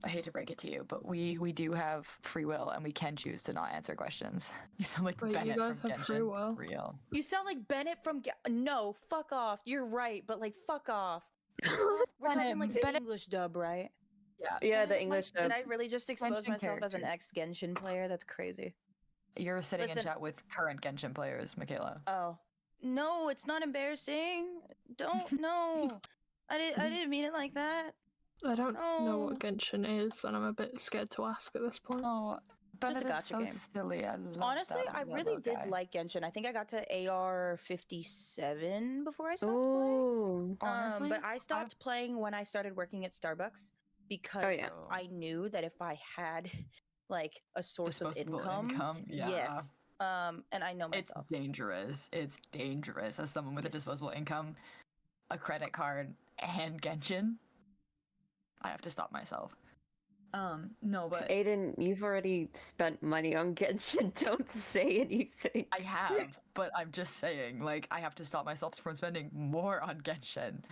I hate to break it to you, but we do have free will and we can choose to not answer questions. You sound like Wait, you Bennett guys from have free Genshin. will? Real. You sound like Bennett from No, fuck off. You're right, but like fuck off. We're talking like the Bennett- English dub, right? Yeah. Yeah, the Bennett's English Did dub. I really just expose Genshin myself as an character. ex-Genshin player? That's crazy. You're sitting in Listen- chat with current Genshin players, Michaela. Oh. No, it's not embarrassing. Don't no. I didn't mean it like that. I don't know what No. Genshin is, and I'm a bit scared to ask at this point. Oh, Just a Bennett is gacha so game. silly. I love Honestly, that I little really did guy. like Genshin. I think I got to AR 57 before I stopped playing. Ooh. Honestly, But I stopped playing when I started working at Starbucks because yeah. I knew that if I had like a source of Disposable income, income, yeah. yes, And I know It's myself. dangerous. It's dangerous as someone with a disposable Yes. income, a credit card, and Genshin. I have to stop myself. No, but Aiden, you've already spent money on Genshin. Don't say anything. I have, but I'm just saying, like, I have to stop myself from spending more on Genshin.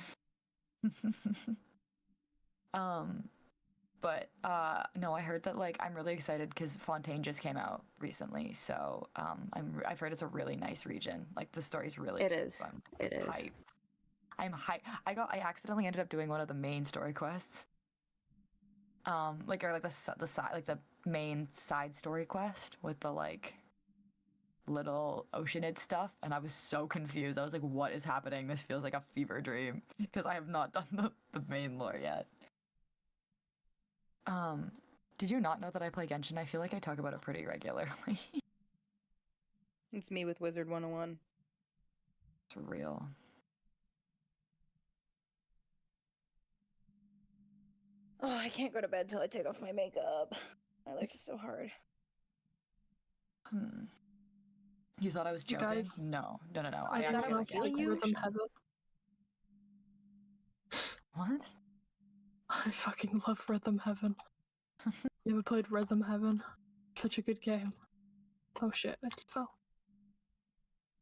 But no, I heard that, like, I'm really excited because Fontaine just came out recently, so I've heard it's a really nice region. Like, the story's really It good, is. so I'm It is. hyped. I'm hyped. I accidentally ended up doing one of the main story quests. Like, or like the side, like the main side story quest with the like little Oceanid stuff, and I was so confused. I was like, what is happening? This feels like a fever dream because I have not done the main lore yet. Did you not know that I play Genshin? I feel like I talk about it pretty regularly. It's me with Wizard 101. It's real. Oh, I can't go to bed till I take off my makeup. My life is so hard. You thought I was You joking? guys- No. I I thought actually I was like feeling Genshin. you. Rhythm Heaven. What? I fucking love Rhythm Heaven. You ever played Rhythm Heaven? Such a good game. Oh shit, I just fell.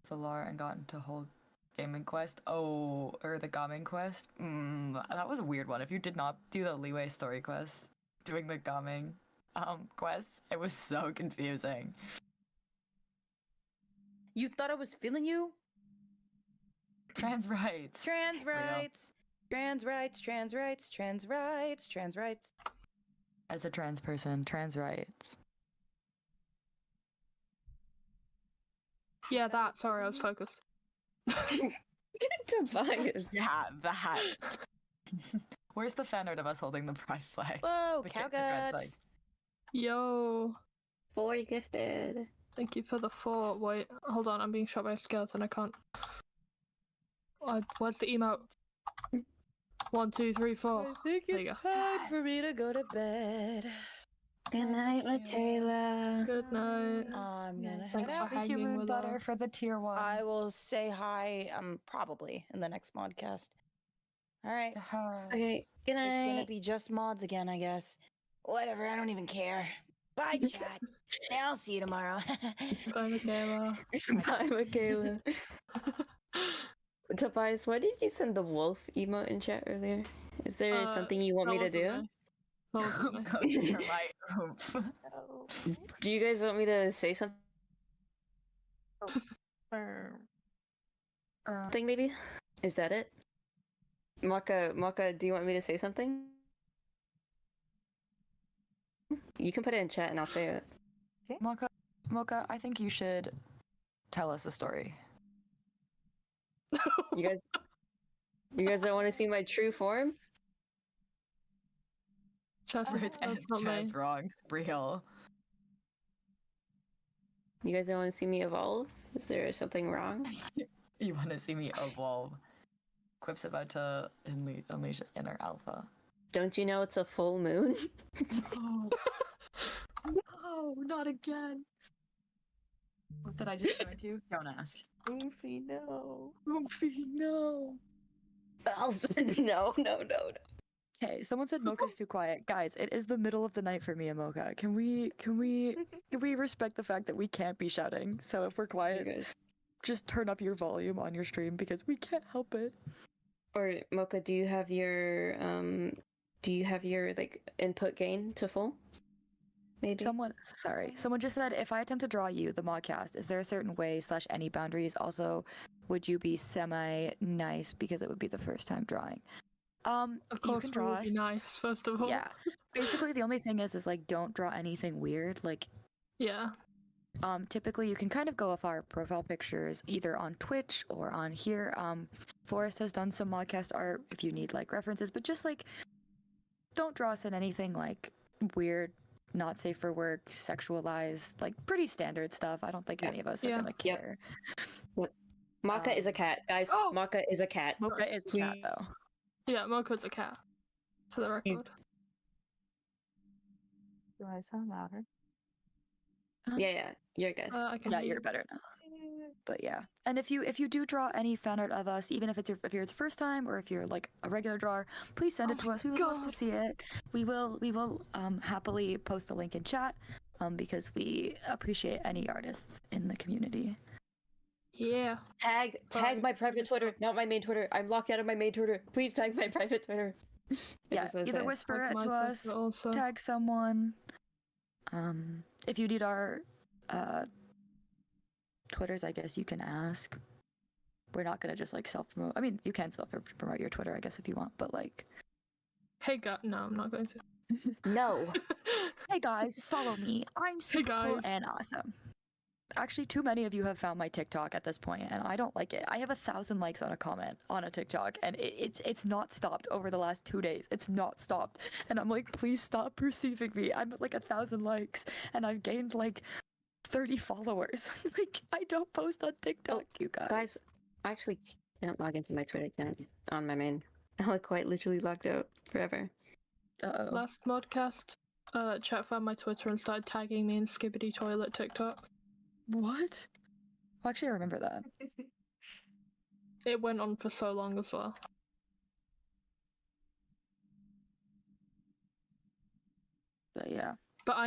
The lore and got into whole gaming quest. Oh, or the gaming quest. That was a weird one. If you did not do the Leeway story quest, doing the gaming quest, it was so confusing. You thought I was feeling you? Trans rights. Trans Real. rights. Trans rights, trans rights, trans rights, trans rights. As a trans person, trans rights. Yeah, that. Sorry, I was focused. Tobias. Yeah, that. Where's the fan art of us holding the pride flag? Whoa, The cow red flag. guts. Yo, 4 gifted. thank you for the 4. Wait, hold on, I'm being shot by a skeleton. I can't. Where's the emote? 1, 2, 3, 4. I think There you it's time for me to go to bed. Good night, Michaela. Good night. I'm gonna head Thanks for out. Thank you, hanging Moon with Butter, us. for the tier 1. I will say hi probably in the next modcast. All right. Okay, good night. It's gonna be just mods again, I guess. Whatever, I don't even care. Bye, chat. I'll see you tomorrow. Bye, Michaela. Bye, Michaela. Tobias, why did you send the wolf emote in chat earlier? Is there something you want That me to wasn't do? me. That wasn't me. Go to your right room. Do you guys want me to say something maybe? Is that it? Maka, do you want me to say something? You can put it in chat and I'll say it. Mocha, I think you should tell us a story. You guys don't want to see my true form? Chat, It's that's not me. wrong. It's real. You guys don't want to see me evolve? Is there something wrong? You want to see me evolve. Quip's about to unleash his inner alpha. Don't you know it's a full moon? No. No, not again. What did I just join to? Don't ask. Goofy, no. Rumpy, no. No. Okay, someone said Mocha's too quiet. Guys, it is the middle of the night for me and Mocha. Can we respect the fact that we can't be shouting? So if we're You quiet, guys. just turn up your volume on your stream because we can't help it. Or Mocha, do you have your like input gain to full? Maybe. Someone just said, if I attempt to draw you, the Modcast, is there a certain way / any boundaries? Also, would you be semi-nice because it would be the first time drawing? Of you course, can we draw would be us. nice, first of all. Yeah. Basically, the only thing is like, don't draw anything weird. Like, Yeah. typically you can kind of go off our profile pictures either on Twitch or on here. Forrest has done some Modcast art if you need like references, but just like, don't draw us in anything like weird, not safe for work, sexualized, like pretty standard stuff. I don't think any of us are Yeah. gonna Yep. care. Maka is a cat, guys. Oh! Maka is a cat. Mocha is a cat though. Yeah, Mocha's a cat. For the record. Do I sound louder? Yeah, you're good. I can Yeah, hear you're you. better now. But yeah, and if you do draw any fan art of us, even if it's your first time or if you're like a regular drawer, please send Oh it to my us. We would love to God. see it. We will happily post the link in chat, because we appreciate any artists in the community. Yeah. Tag Sorry. my private Twitter, not my main Twitter. I'm locked out of my main Twitter. Please tag my private Twitter. I Yeah, just wanna either say. whisper Tag it to my us, Twitter also. tag someone. If you need our Twitters, I guess you can ask. We're not gonna just like self-promote. I mean, you can self-promote your Twitter, I guess, if you want, but like, Hey, God. No, I'm not going to. No. hey guys, follow me. I'm super cool guys. and awesome. Actually, too many of you have found my TikTok at this point, and I don't like it. I have 1,000 likes on a comment on a TikTok, and it's not stopped over the last 2 days. It's not stopped, and I'm like, please stop perceiving me. I'm at like 1,000 likes, and I've gained like 30 followers. Like, I don't post on TikTok, you guys. Guys, I actually can't log into my Twitter account on my main. I'm like quite literally locked out forever. Uh-oh. Last Modcast, chat found my Twitter and started tagging me in Skibbity Toilet TikTok. What? Well, actually, I remember that. It went on for so long as well. But yeah. But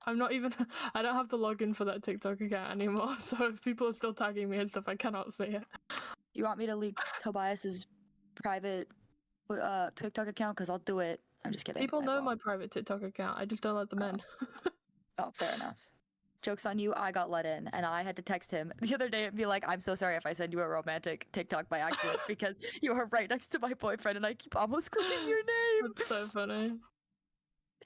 I'm not even. I don't have the login for that TikTok account anymore. So if people are still tagging me and stuff, I cannot see it. You want me to leak Tobias's private TikTok account? Because I'll do it. I'm just kidding. People I know won't. my private TikTok account. I just don't let them in. Oh, fair enough. Joke's on you, I got let in, and I had to text him the other day and be like, I'm so sorry if I send you a romantic TikTok by accident because you are right next to my boyfriend and I keep almost clicking your name. That's so funny.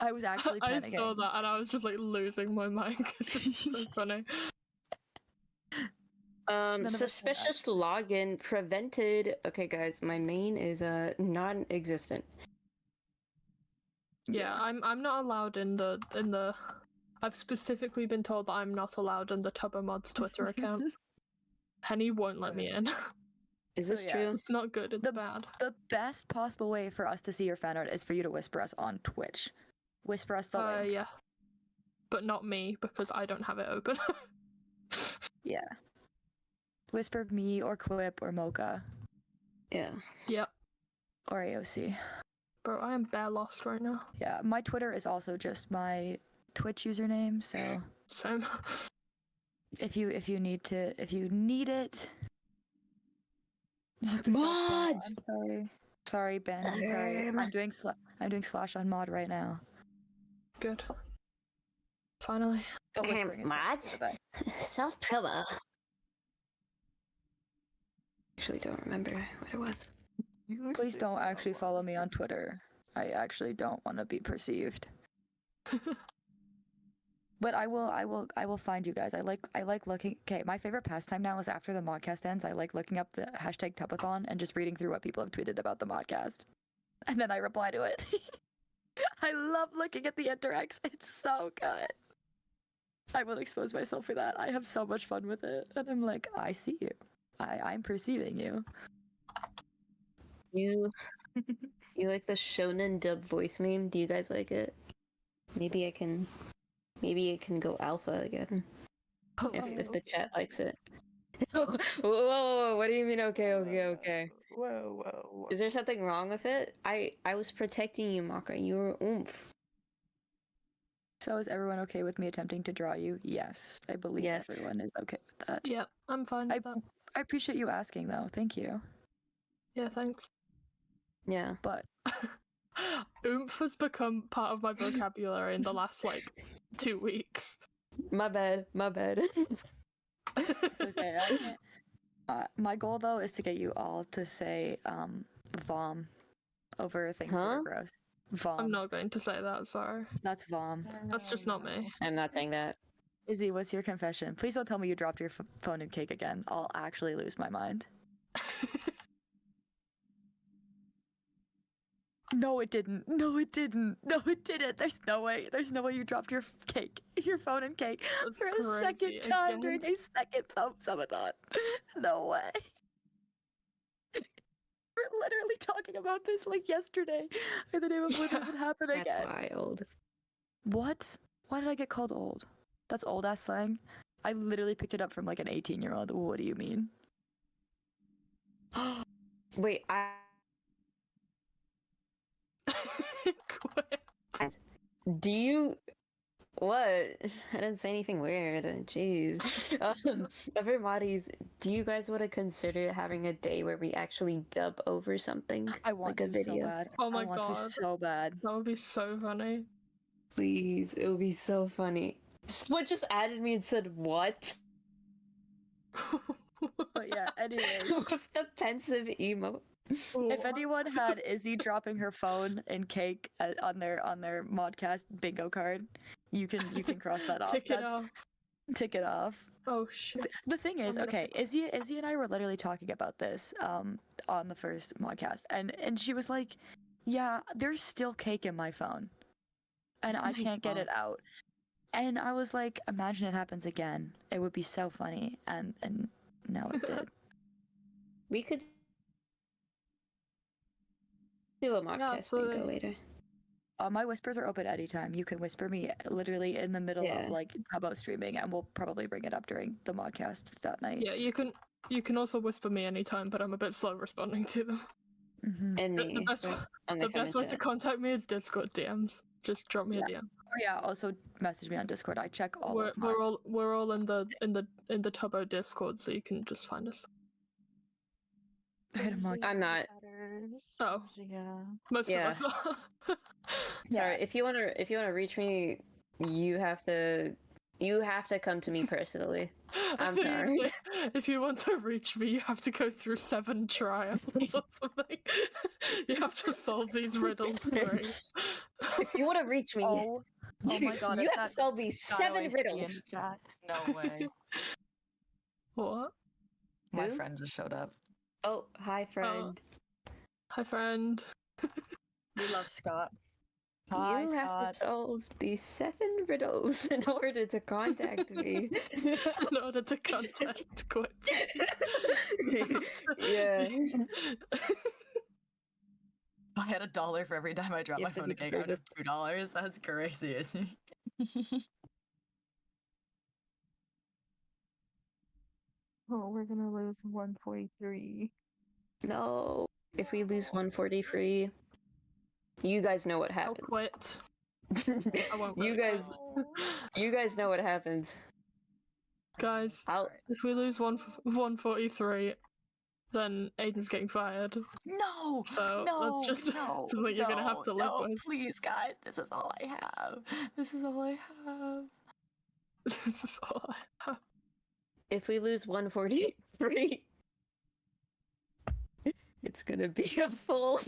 I was actually I panicking. saw that and I was just like losing my mind because it's so funny. of us know Suspicious login prevented. Okay, guys, my main is non-existent. Yeah, I'm not allowed in the. I've specifically been told that I'm not allowed in the Tubbo Mods Twitter account. Penny won't let me in. Is So, this yeah. true? It's not good. It's bad. The best possible way for us to see your fan art is for you to whisper us on Twitch. Whisper us the link. Yeah, but not me because I don't have it open. Yeah. Whisper me or Quip or Mocha Yeah. Yep, or AOC. bro, I am bare lost right now. Yeah, my Twitter is also just my Twitch username, so Same. if you need it. Mods! I'm sorry, Ben. Sorry, I'm doing slash on mod right now. Good. Finally. But whispering is Mods? the best. Self-promo. Actually, don't remember what it was. Please don't actually follow me on Twitter. I actually don't want to be perceived. But I will find you guys. I like looking. Okay, my favorite pastime now is after the Modcast ends. I like looking up the hashtag Tubbathon and just reading through what people have tweeted about the Modcast, and then I reply to it. I love looking at the interacts. It's so good. I will expose myself for that. I have so much fun with it, and I'm like, I see you. I'm perceiving you. You like the shonen dub voice meme? Do you guys like it? Maybe it can go alpha again. If the chat likes it. Whoa, what do you mean okay? Whoa. Is there something wrong with it? I was protecting you, Maka. You were oomph. So is everyone okay with me attempting to draw you? Yes, I believe Yes. everyone is okay with that. Yep, I'm fine with that. I appreciate you asking, though. Thank you. Yeah, thanks. Yeah. But Oomph has become part of my vocabulary in the last, 2 weeks. My bad. it's okay. I can't. My goal, though, is to get you all to say vom over things that are gross. Vom. I'm not going to say that, sorry. That's vom. That's just not me. I'm not saying that. Izzy, what's your confession? Please don't tell me you dropped your phone and cake again. I'll actually lose my mind. No, it didn't. There's no way you dropped your phone and cake That's for a crazy. second time Again? during a second Subathon. No way. We're literally talking about this yesterday. And the name of what would happen That's again. wild. What? Why did I get called old? That's old ass slang. I literally picked it up from like an 18-year-old. What do you mean? Wait, do you? What? I didn't say anything weird. Jeez. Other moddies, do you guys want to consider having a day where we actually dub over something? I want like a to so video? bad. Oh my I want to God. so bad. That would be so funny. Please, it would be so funny. Someone just added me and said, "What?" But yeah, anyways. With the pensive emote. If anyone had Izzy dropping her phone and cake on their Modcast bingo card, you can cross that off. Tick it off. Tick it off. Oh shit. The thing is, okay, Izzy and I were literally talking about this on the first Modcast, and she was like, "Yeah, there's still cake in my phone, and I can't get it out." And I was like, "Imagine it happens again. It would be so funny." And now it did. We could do a Modcast bingo later. My whispers are open anytime. You can whisper me literally in the middle of like Tubbo streaming, and we'll probably bring it up during the Modcast that night. Yeah, you can also whisper me anytime, but I'm a bit slow responding to them. Mm-hmm. And me. The best way to contact me is Discord DMs. Just drop me a DM. Oh yeah, also message me on Discord. I check all We're of my... we're all in the Tubbo Discord, so you can just find us. I'm not. Oh, Yeah. most of us are. Sorry, if you wanna reach me, you have to come to me personally. I I'm think you'd sorry. say, if you want to reach me, you have to go through 7 trials or something. You have to solve these riddles for me. If you want to reach me, Oh my god, you it's have that to solve these 7 Skylight riddles. chat. No way. What? My Who? friend just showed up. Oh, hi friend. Hi, friend. We love Scott. You have to solve these 7 riddles in order to contact me. In order to contact Quip. Yeah. I had $1 for every time I drop You my have to phone be to cake out is perfect. $2. That's crazy, isn't it? Oh, we're gonna lose 143. No. If we lose 143, you guys know what I'll happens. quit. I won't You really guys, you guys know what happens. Guys, I'll. if we lose 143, then Aiden's getting fired. No! So No! that's just no! something you're gonna have to live no, with. Please, guys, this is all I have. This is all I have. This is all I have. If we lose 143, it's gonna be a full.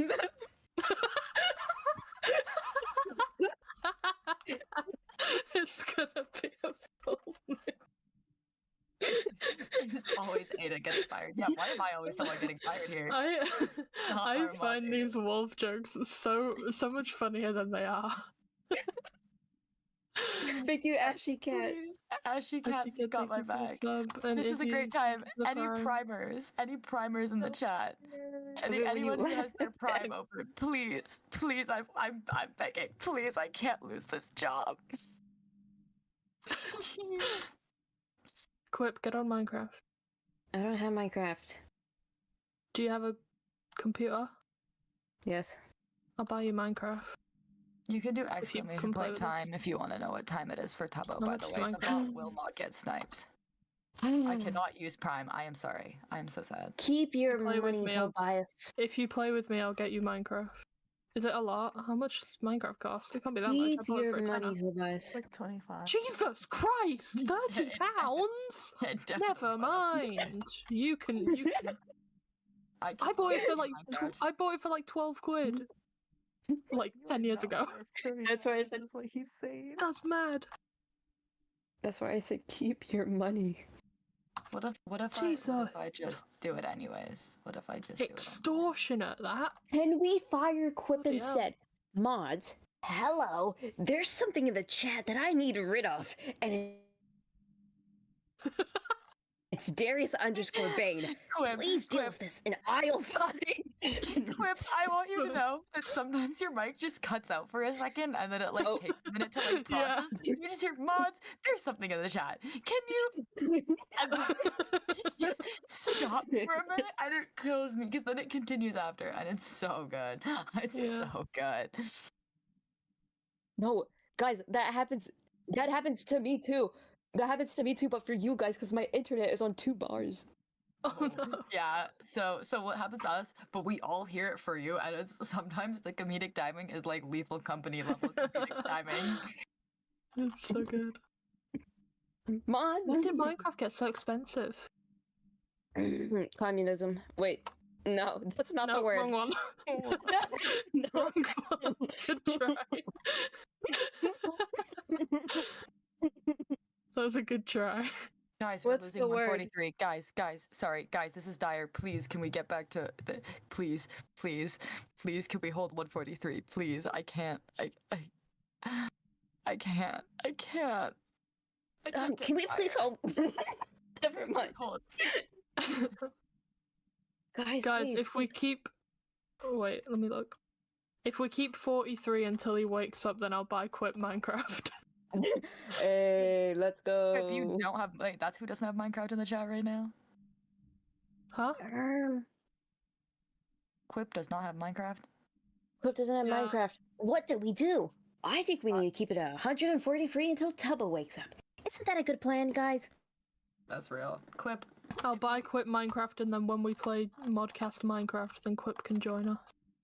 It's gonna be a full It's always Ada getting fired. Yeah, why am I always the one getting fired here? I our find moderator. these wolf jokes so much funnier than they are. Thank you, Ashy Cat. Please. Ashy Cat's got my back. This is a great time. Any primers? Any primers in the chat? Anyone who has their prime open, please, I'm begging. Please, I can't lose this job. Quip, get on Minecraft. I don't have Minecraft. Do you have a computer? Yes. I'll buy you Minecraft. You can do can exclamation play point with time if you want to know what time it is for Tubbo, How by much the is way. The Minecraft? bot will not get sniped. I cannot use Prime. I am sorry. I am so sad. Keep your Play with money, me, I'll- Tobias. If you play with me, I'll get you Minecraft. Is it a lot? How much does Minecraft cost? It can't be that much. I Keep bought it your for a money, tenner. Tobias. Like 25. Jesus Christ! £30? Never mind. You can. I bought it for like I bought it for like 12 quid. Like 10 years ago. That's why I said. That's what he's saying. That's mad. That's why I said keep your money. What if I just do it anyways? What if I just do it? Extortionate, that. Can we fire Quip Bloody hell. instead? Mods, hello. There's something in the chat that I need rid of, and It's Darius _ Bane. Quip, Please deal Quip, with this, and I'll find. Quip, I want you to know that sometimes your mic just cuts out for a second, and then it like Oh. takes a minute to like Yeah. process. You just hear mods. There's something in the chat. Can you and then just stop for a minute? And it kills me because then it continues after, and it's so good. It's Yeah. so good. No, guys, that happens. That happens to me too. That happens to me too, but for you guys, because my internet is on 2 bars. Oh no. Yeah, so what happens to us, but we all hear it for you, and it's sometimes the comedic timing is like Lethal Company level comedic timing. It's so good. Mods. When did Minecraft get so expensive? Communism. Wait, no, that's not the No, word. wrong one. No. Wrong one. Good try. That was a good try. Guys, we're What's losing the word? 143. Guys, this is dire. Please, can we get back to the please, can we hold 143? Please, I can't. I can't. Can we please hold? Never mind. hold? Guys, Guys, please, if we keep... Oh, wait, let me look. If we keep 43 until he wakes up, then I'll buy Quip Minecraft. Hey, let's go. If you don't have, wait, that's who doesn't have Minecraft in the chat right now. Huh? Quip does not have Minecraft. Quip doesn't have Yeah. Minecraft. What do we do? I think we need to keep it at 143 until Tubbo wakes up. Isn't that a good plan, guys? That's real. Quip. I'll buy Quip Minecraft, and then when we play Modcast Minecraft, then Quip can join us.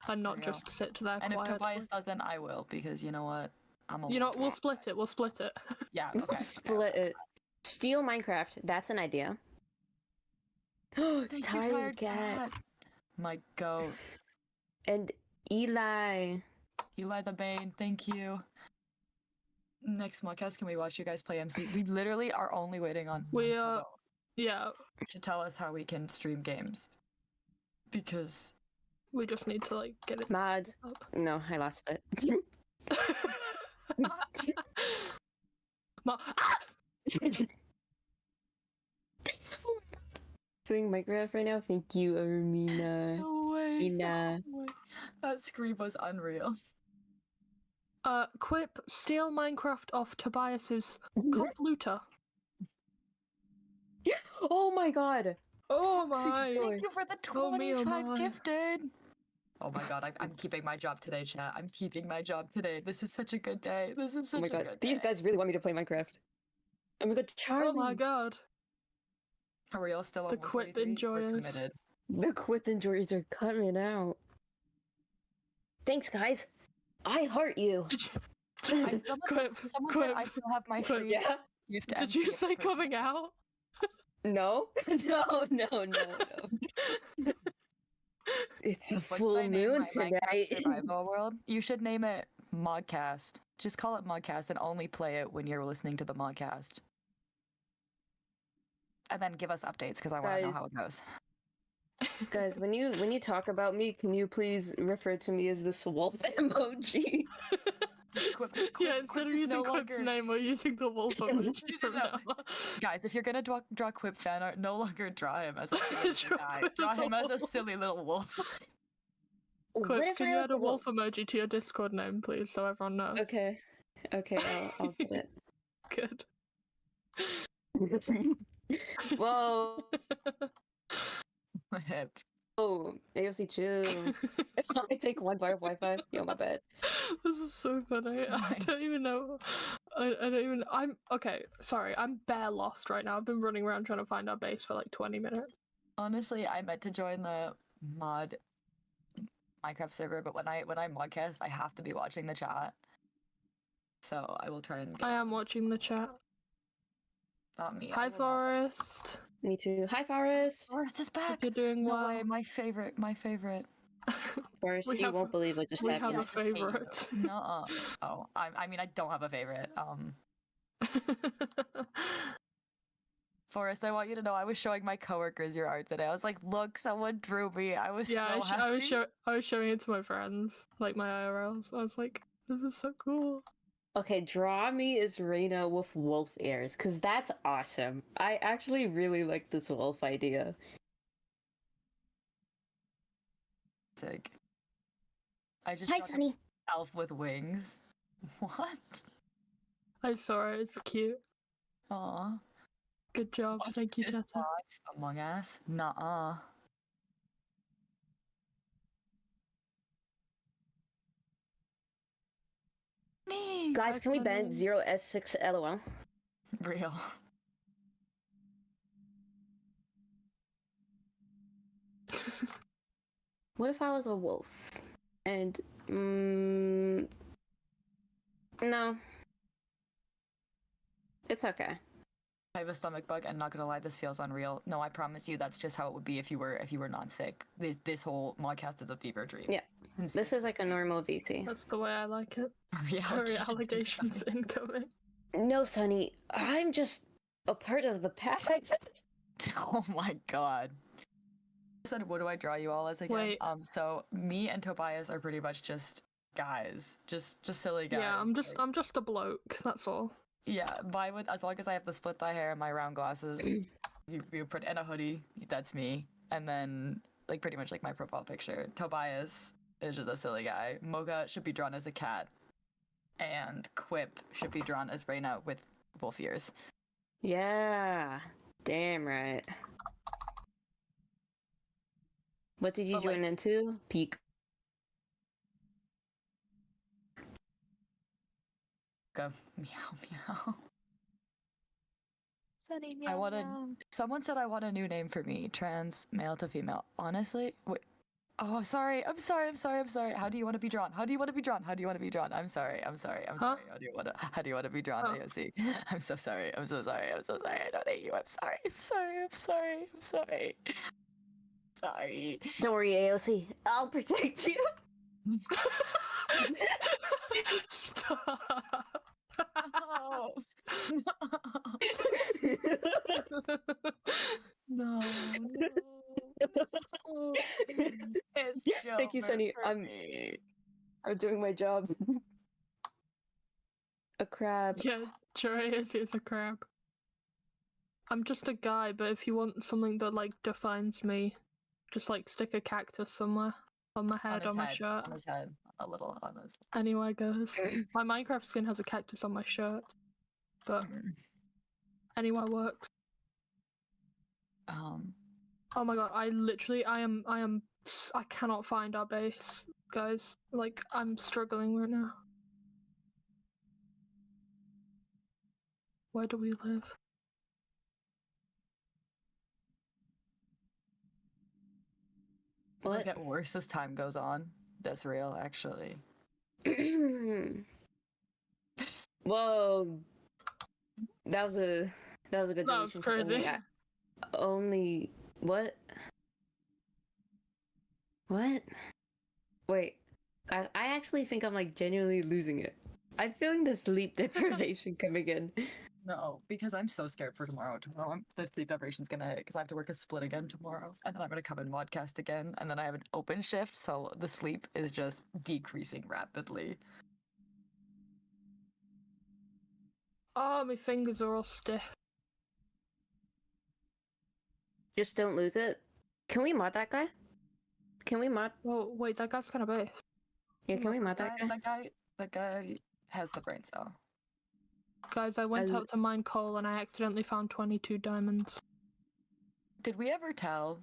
And not There you go. just sit there And if quietly. Tobias doesn't, I will, because you know what? I'm a You know, loser. we'll split it. We'll split it. Yeah, We'll okay. split it. Steal Minecraft. That's an idea. Thank you, Tired cat. My goat. And Eli. Eli the Bane, thank you. Next podcast, can we watch you guys play MC? We literally are only waiting on We, Tubbo Yeah, to tell us how we can stream games. Because we just need to, like, get it Mods. up. No, I lost it. Ah! Doing Minecraft right now? Thank you, Armina. no way, Ina. no way. That scream was unreal. Quip, steal Minecraft off Tobias's computer. Oh my god! Oh my! Thank you for the Oh, me, oh 25 my. gifted. Oh my god, I'm keeping my job today, chat. I'm keeping my job today. This is such a good day. This is such Oh my a god, good these day. guys really want me to play Minecraft. Oh my god, Charlie! Oh my god! Are we all still on The Quip 143? We're enjoyers. committed. The Quip enjoyers are coming out. Thanks, guys. I heart you. Did you, Someone said I still have my Quip, free Yeah? gift. did you say coming out? No? No. It's a What's full my name, moon my Minecraft tonight. survival world? You should name it Modcast. Just call it Modcast and only play it when you're listening to the Modcast. And then give us updates because I want to know Guys. how it goes. Guys, when you talk about me, can you please refer to me as this wolf emoji? Yeah, instead of using Quip's name, we're using the wolf emoji from No. now on. Guys, if you're gonna draw Quip fan art, no longer draw him as a silly Draw guy. Quip Draw as a him as a wolf. silly little wolf. What Quip, if can I you was add a the wolf emoji to your Discord name, please, so everyone knows? Okay, I'll get it. Good. Whoa, Hip. oh, AOC chill. I take 1 bar of Wi-Fi. Yo, my bad. This is so funny. I don't even know. I'm okay. Sorry, I'm bare lost right now. I've been running around trying to find our base for like 20 minutes. Honestly, I meant to join the mod Minecraft server, but when I modcast, I have to be watching the chat. So I will try and get I am watching the chat. not me. I Hi, will not watch- Forest. Me too. Hi, Forest. Forest is Hope back. you're doing No well. way, my favorite. Forest, We you have- won't believe what just we have happened. a I just hate you. favorite. Nuh-uh. Oh, I mean, I don't have a favorite. Forrest, I want you to know I was showing my coworkers your art today. I was like, look, someone drew me. I was Yeah, so happy. I was showing it to my friends, like my IRLs. I was like, this is so cool. Okay, draw me as Reina with wolf ears, because that's awesome. I actually really like this wolf idea. Sick. I just Hi, draw Sunny. elf with wings. What? I saw it. It's cute. Aw. Good job. What's Thank you, this Jetta. box? Among Us? Nuh-uh. Guys, can we ban 0S6 LOL? Real. What if I was a wolf? And, no. It's okay. I have a stomach bug, and not gonna lie, this feels unreal. No, I promise you, that's just how it would be if you were not sick. This whole Modcast is a fever dream. Yeah. This is like a normal VC. That's the way I like it. Yeah, Sorry, allegations incoming. No, Sunny, I'm just a part of the pack. Oh my god. I said, what do I draw you all as again? Wait. So me and Tobias are pretty much just guys, just silly guys. Yeah, like- I'm just a bloke. That's all. Yeah, as long as I have the split dye hair and my round glasses, you put in a hoodie, that's me. And then like pretty much like my profile picture. Tobias is just a silly guy. Mocha should be drawn as a cat, and Quip should be drawn as Reina with wolf ears. Yeah, damn right. What did you But, join like- into? Peak. Go meow meow. Sunny, I meow, wanted. meow. Someone said I want a new name for me. Trans male to female. Honestly, wait. Oh, sorry. I'm sorry. How do you want to be drawn? How do you want to be drawn? I'm sorry. How do you want to be drawn, Oh. AOC? I'm so sorry. I don't hate you. I'm sorry. Sorry. Don't worry, AOC. I'll protect you. Stop. Oh. No. It's Thank you, Joker Sunny. for me. I'm doing my job. A crab. Yeah, Jarius is a crab. I'm just a guy, but if you want something that like defines me, just like stick a cactus somewhere on my head, on my shirt. On his head. A little on his. Anywhere goes. My Minecraft skin has a cactus on my shirt, but anywhere works. Oh my god, I cannot find our base, guys. Like, I'm struggling right now. Where do we live? It'll What? get worse as time goes on. That's real, actually. Whoa. That was a good That was deletion, 'cause crazy. only what? What? Wait. I actually think I'm like genuinely losing it. I'm feeling the sleep deprivation coming in. No, because I'm so scared for tomorrow. The sleep deprivation's gonna hit because I have to work a split again tomorrow, and then I'm gonna come in Modcast again, and then I have an open shift, so the sleep is just decreasing rapidly. Oh, my fingers are all stiff. Just don't lose it. Can we mod that guy? Can we mod? Oh, wait, that guy's kind of base. Yeah, can we mod that guy? That guy has the brain cell. Guys, I went out to mine coal and I accidentally found 22 diamonds. Did we ever tell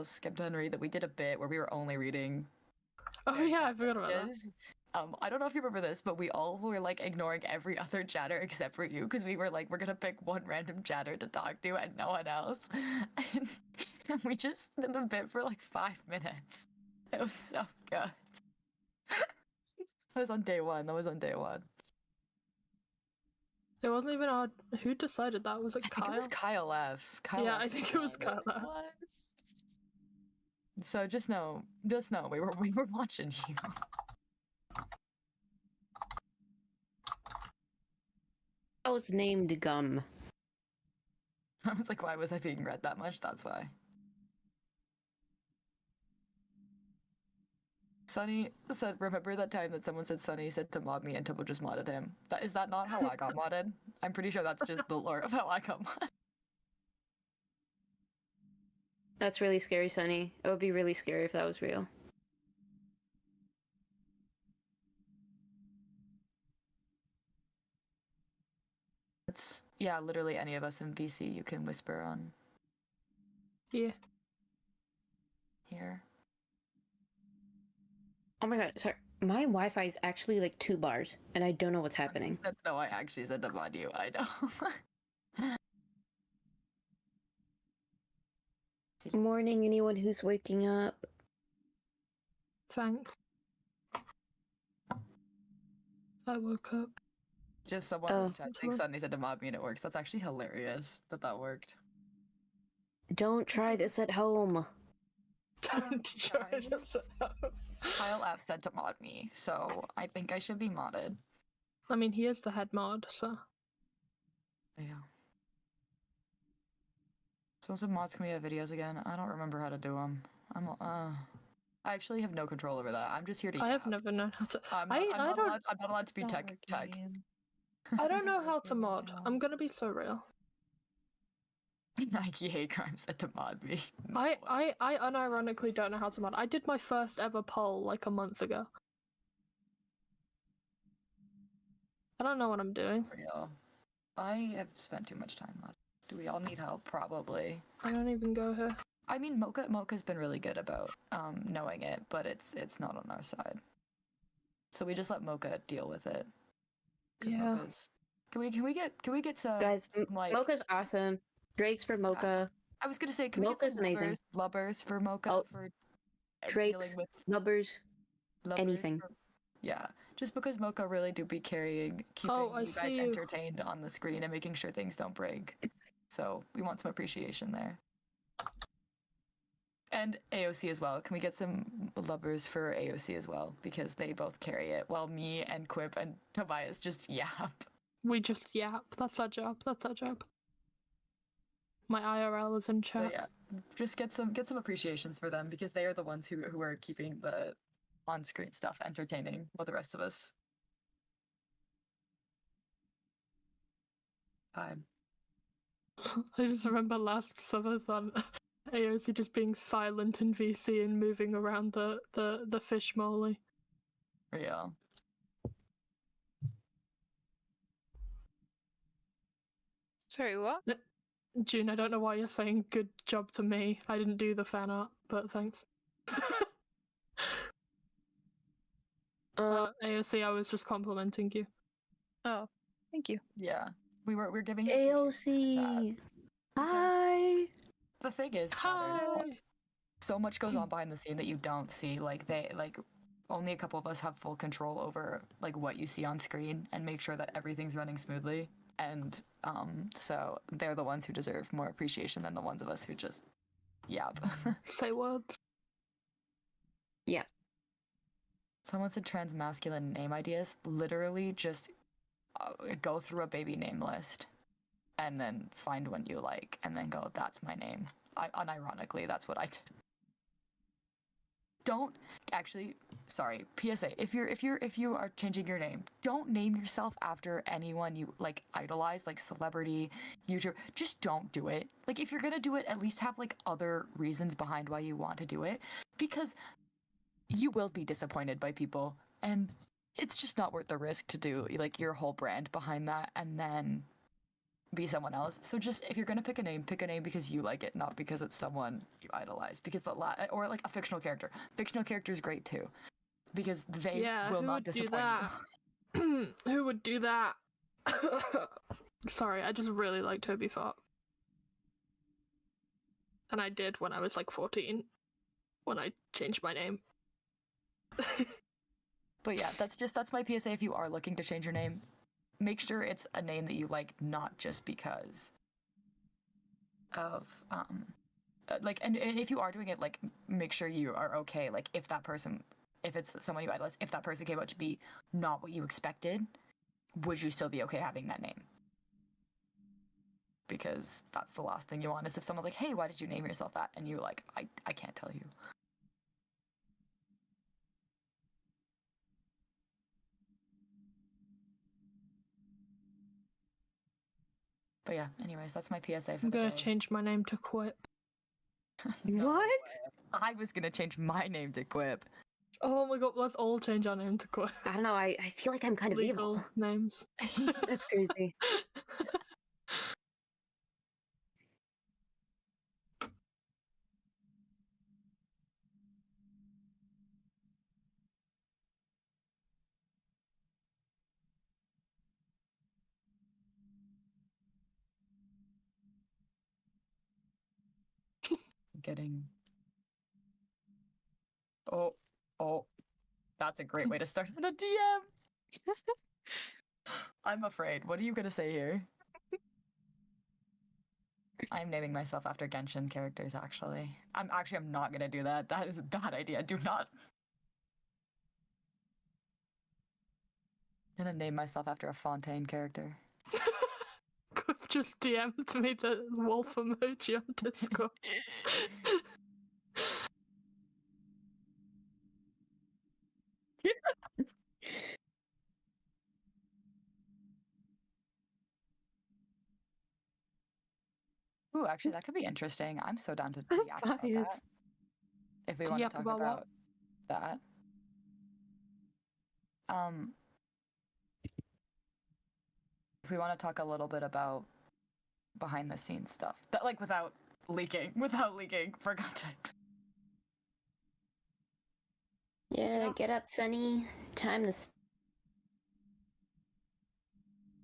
Skip Henry that we did a bit where we were only reading? Oh their yeah, I chat forgot about that. messages? I don't know if you remember this, but we all were like ignoring every other chatter except for you because we were like, we're gonna pick one random chatter to talk to and no one else. And we just did the bit for like 5 minutes. It was so good. That was on day one. It wasn't even our. Who decided that? Was it I Kyle? think it was Kyle F. Yeah, I think it was Kyle F. So just know, we were watching you. I was named Gum. I was like, why was I being read that much? That's why. Sunny said, remember that time that someone said Sunny said to mod me and Tubbo just modded him? Is that not how I got modded? I'm pretty sure that's just the lore of how I got modded. That's really scary, Sunny. It would be really scary if that was real. It's, yeah, literally any of us in VC you can whisper on Yeah. here. Oh my god, sorry. My Wi-Fi is actually like 2 bars, and I don't know what's happening. No, I actually said to mod you. I know. Morning, anyone who's waking up. Thanks. I woke up. Just someone Oh. in chat saying Sunny said to mod me and it works. That's actually hilarious that worked. Don't try this at home. Don't try this out. Kyle F said to mod me, so I think I should be modded. I mean, he is the head mod, so. Yeah. So some mods, can we have videos again? I don't remember how to do them. I actually have no control over that. I'm just here to I have yap. never known how to. I'm I not don't. allowed to be Not tech. working. I don't know how to Working mod. now. I'm gonna be so real. Nike hate crime said to mod me. I unironically don't know how to mod. I did my first ever poll like a month ago. I don't know what I'm doing. Real. I have spent too much time mod. Do we all need help? Probably. I don't even go here. I mean, Mocha's been really good about knowing it, but it's not on our side. So we just let Mocha deal with it. 'Cause Yeah. Mocha's... Can we get some Guys, some, like Mocha's awesome. Drake's for Mocha. I was gonna say, can we get Mocha's some amazing. lubbers for Mocha Oh, for Drake's, dealing with Lubbers, lubbers anything. yeah, just because Mocha really do be keeping Oh, I you guys see you. entertained on the screen and making sure things don't break. So we want some appreciation there. And AOC as well. Can we get some lubbers for AOC as well? Because they both carry it, while me and Quip and Tobias just yap. We just yap. That's our job. That's our job. My IRL is in So chat. yeah, just get some appreciations for them because they are the ones who are keeping the on-screen stuff entertaining while the rest of us vibe. I just remember last Subathon, AOC just being silent in VC and moving around the fish molly. Yeah. Sorry, what? June, I don't know why you're saying good job to me. I didn't do the fan art, but thanks. AOC, I was just complimenting you. Oh, thank you. Yeah. We're giving you appreciation for AOC. that. Hi. The thing is, chatters, Hi! so much goes on behind the scene that you don't see. Like only a couple of us have full control over like what you see on screen and make sure that everything's running smoothly. And so they're the ones who deserve more appreciation than the ones of us who just yap. Say words. Yeah. Someone said transmasculine name ideas. Literally just go through a baby name list and then find one you like and then go, that's my name. Unironically, that's what I did. Don't actually, sorry, PSA, if you are changing your name, don't name yourself after anyone you like idolize, like celebrity, YouTuber. Just don't do it. Like if you're gonna do it, at least have like other reasons behind why you want to do it, because you will be disappointed by people and it's just not worth the risk to do like your whole brand behind that and then be someone else. So just if you're gonna pick a name because you like it, not because it's someone you idolize. Because or like a fictional character. Fictional character is great too, because they will who not would do disappoint that? you. Who would do that? Sorry, I just really like Toby Fox. And I did when I was like 14, when I changed my name. But yeah, that's my PSA. If you are looking to change your name, make sure it's a name that you like, not just because of like, and if you are doing it, like, make sure you are okay. Like, if it's someone you idolize, if that person came out to be not what you expected, would you still be okay having that name? Because that's the last thing you want, is if someone's like, hey, why did you name yourself that? And you're like, I can't tell you. But yeah, anyways, that's my PSA for I'm the gonna day. change my name to Quip. No What? way. I was gonna change my name to Quip. Oh my god, let's all change our name to Quip. I don't know. I feel like I'm kind of Legal evil. names. That's crazy. Getting. Oh, that's a great way to start in a DM. I'm afraid. What are you gonna say here? I'm naming myself after Genshin characters, actually. I'm not gonna do that. That is a bad idea. Do not. I'm gonna name myself after a Fontaine character. Quip just DM'd me the wolf emoji on Discord. Ooh, actually, that could be interesting. I'm so down to yap about that. Bias. If we To want to yap talk about what? about that. If we want to talk a little bit about behind the scenes stuff, that like without leaking for context. Yeah, get up, Sunny. Time to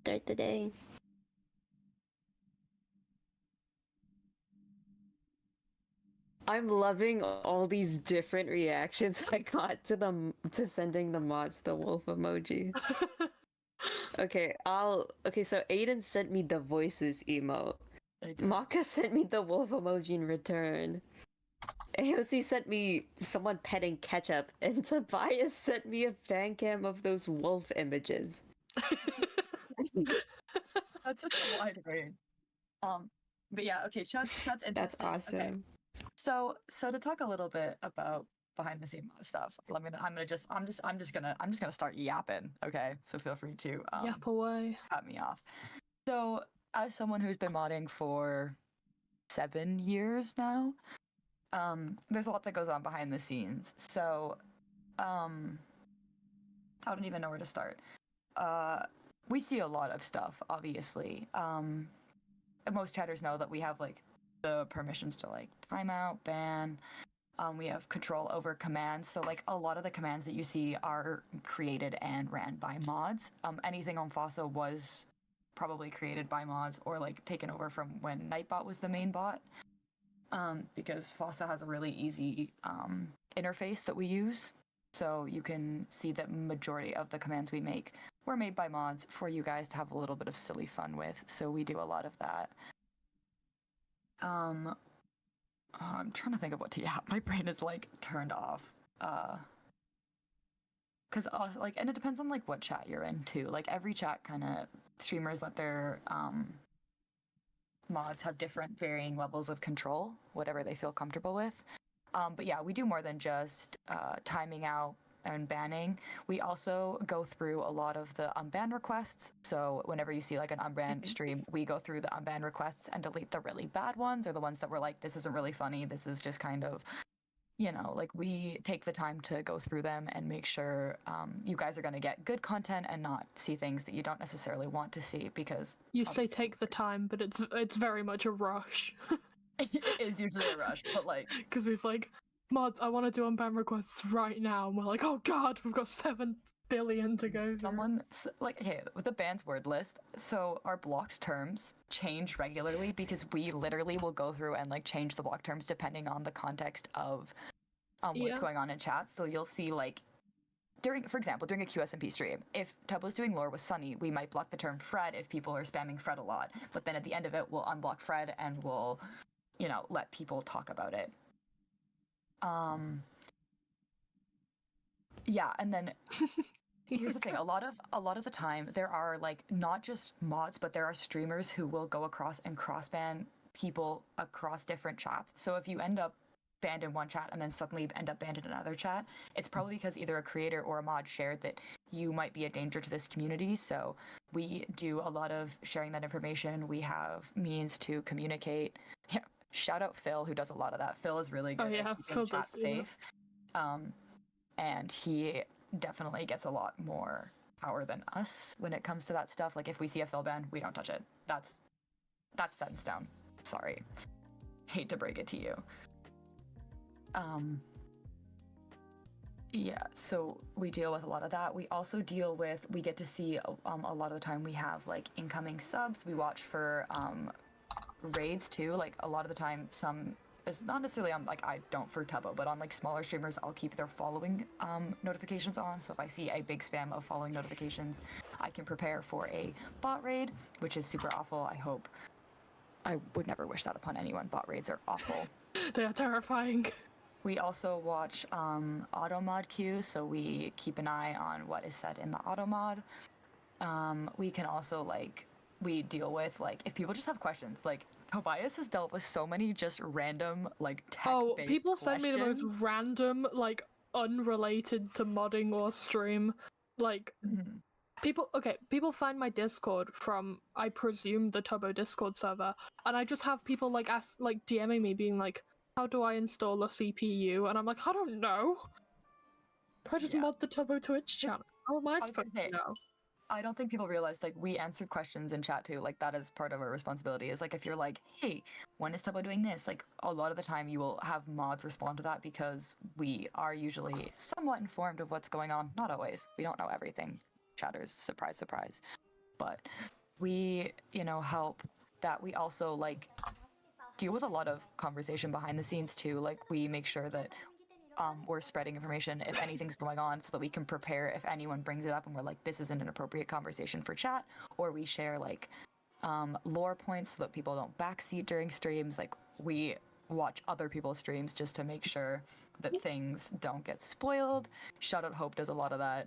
start the day. I'm loving all these different reactions I got to sending the mods the wolf emoji. Okay, so Aiden sent me the voices emote. Maka sent me the wolf emoji in return. AOC sent me someone petting ketchup, and Tobias sent me a fan cam of those wolf images. That's such a wide range. But yeah, okay, chat's interesting. That's awesome. Okay. So to talk a little bit about behind the scene stuff, I'm just gonna start yapping. Okay, so feel free to Yap away. cut me off. So as someone who's been modding for 7 years now, there's a lot that goes on behind the scenes. So I don't even know where to start. We see a lot of stuff, obviously. Most chatters know that we have like the permissions to like timeout, ban. We have control over commands. So like a lot of the commands that you see are created and ran by mods. Anything on FOSSA was probably created by mods or like taken over from when Nightbot was the main bot. Because FOSSA has a really easy interface that we use. So you can see that majority of the commands we make were made by mods for you guys to have a little bit of silly fun with. So we do a lot of that. I'm trying to think of what to yap. My brain is like turned off. Cause like, and it depends on like what chat you're in too. Like every chat kind of streamers let their mods have different varying levels of control, whatever they feel comfortable with. But yeah, we do more than just timing out and banning. We also go through a lot of the unban requests. So whenever you see like an unban stream, we go through the unban requests and delete the really bad ones or the ones that were like, this isn't really funny. This is just kind of, you know, like we take the time to go through them and make sure you guys are going to get good content and not see things that you don't necessarily want to see because You say take the time, but it's very much a rush. it is usually a rush, but like, Because it's like, mods, I want to do unban requests right now. And we're like, oh god, we've got 7 billion to go through. someone like, hey, with the band's word list, so our blocked terms change regularly because we literally will go through and like change the block terms depending on the context of what's going on in chat. So you'll see like for example, during a QSMP stream, if Tubbo's doing lore with Sunny, we might block the term Fred if people are spamming Fred a lot. But then at the end of it, we'll unblock Fred and we'll, you know, let people talk about it. Yeah, and then here's the thing, a lot of the time there are like not just mods, but there are streamers who will go across and cross-ban people across different chats. So if you end up banned in one chat and then suddenly end up banned in another chat, it's probably because either a creator or a mod shared that you might be a danger to this community. So we do a lot of sharing that information. We have means to communicate. Yeah, shout out Phil, who does a lot of that. Phil is really good at keeping Phil chat does do that. safe. And he definitely gets a lot more power than us when it comes to that stuff. Like if we see a Phil ban, we don't touch it. That's set in stone. Sorry. Hate to break it to you. Yeah, so we deal with a lot of that. We also deal with, we get to see a lot of the time we have like incoming subs. We watch for raids too. Like a lot of the time, it's not necessarily on like I don't for Tubbo, but on like smaller streamers, I'll keep their following notifications on. So if I see a big spam of following notifications, I can prepare for a bot raid, which is super awful. I would never wish that upon anyone. Bot raids are awful. They are terrifying. We also watch auto mod queues, so we keep an eye on what is said in the auto mod. We can also we deal with if people just have questions. Like Tobias has dealt with so many just random tech-based people send me the most questions. random, unrelated to modding or stream. People find my Discord from, I presume, the Tubbo Discord server, and I just have people DMing me being like, how do I install a CPU? And I'm like, I don't know. I just mod the Tubbo Twitch channel. How am I supposed to know? I don't think people realize we answer questions in chat too. That is part of our responsibility. Is if you're like, hey, when is Tubbo doing this? A lot of the time you will have mods respond to that because we are usually somewhat informed of what's going on. Not always. We don't know everything. Chatters, surprise, surprise. But we, help that. We also deal with a lot of conversation behind the scenes too. We make sure that we're spreading information if anything's going on so that we can prepare if anyone brings it up and we're like, this isn't an appropriate conversation for chat, or we share lore points so that people don't backseat during streams. We watch other people's streams just to make sure that things don't get spoiled. Shout out Hope does a lot of that.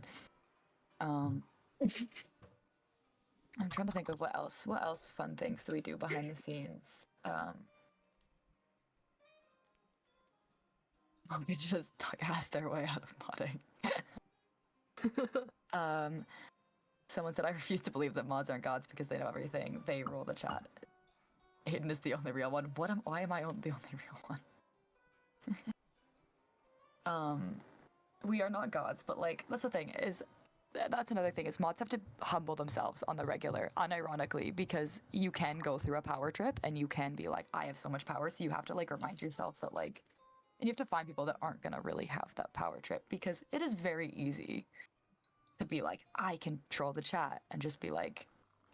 I'm trying to think of what else fun things do we do behind the scenes. We just ask their way out of modding. Someone said, I refuse to believe that mods aren't gods because they know everything. They rule the chat. Hayden is the only real one. Why am I the only real one? We are not gods, but that's the thing that's another thing is mods have to humble themselves on the regular, unironically, because you can go through a power trip and you can be like, I have so much power, so you have to remind yourself that and you have to find people that aren't gonna really have that power trip, because it is very easy to be like, I control the chat and just be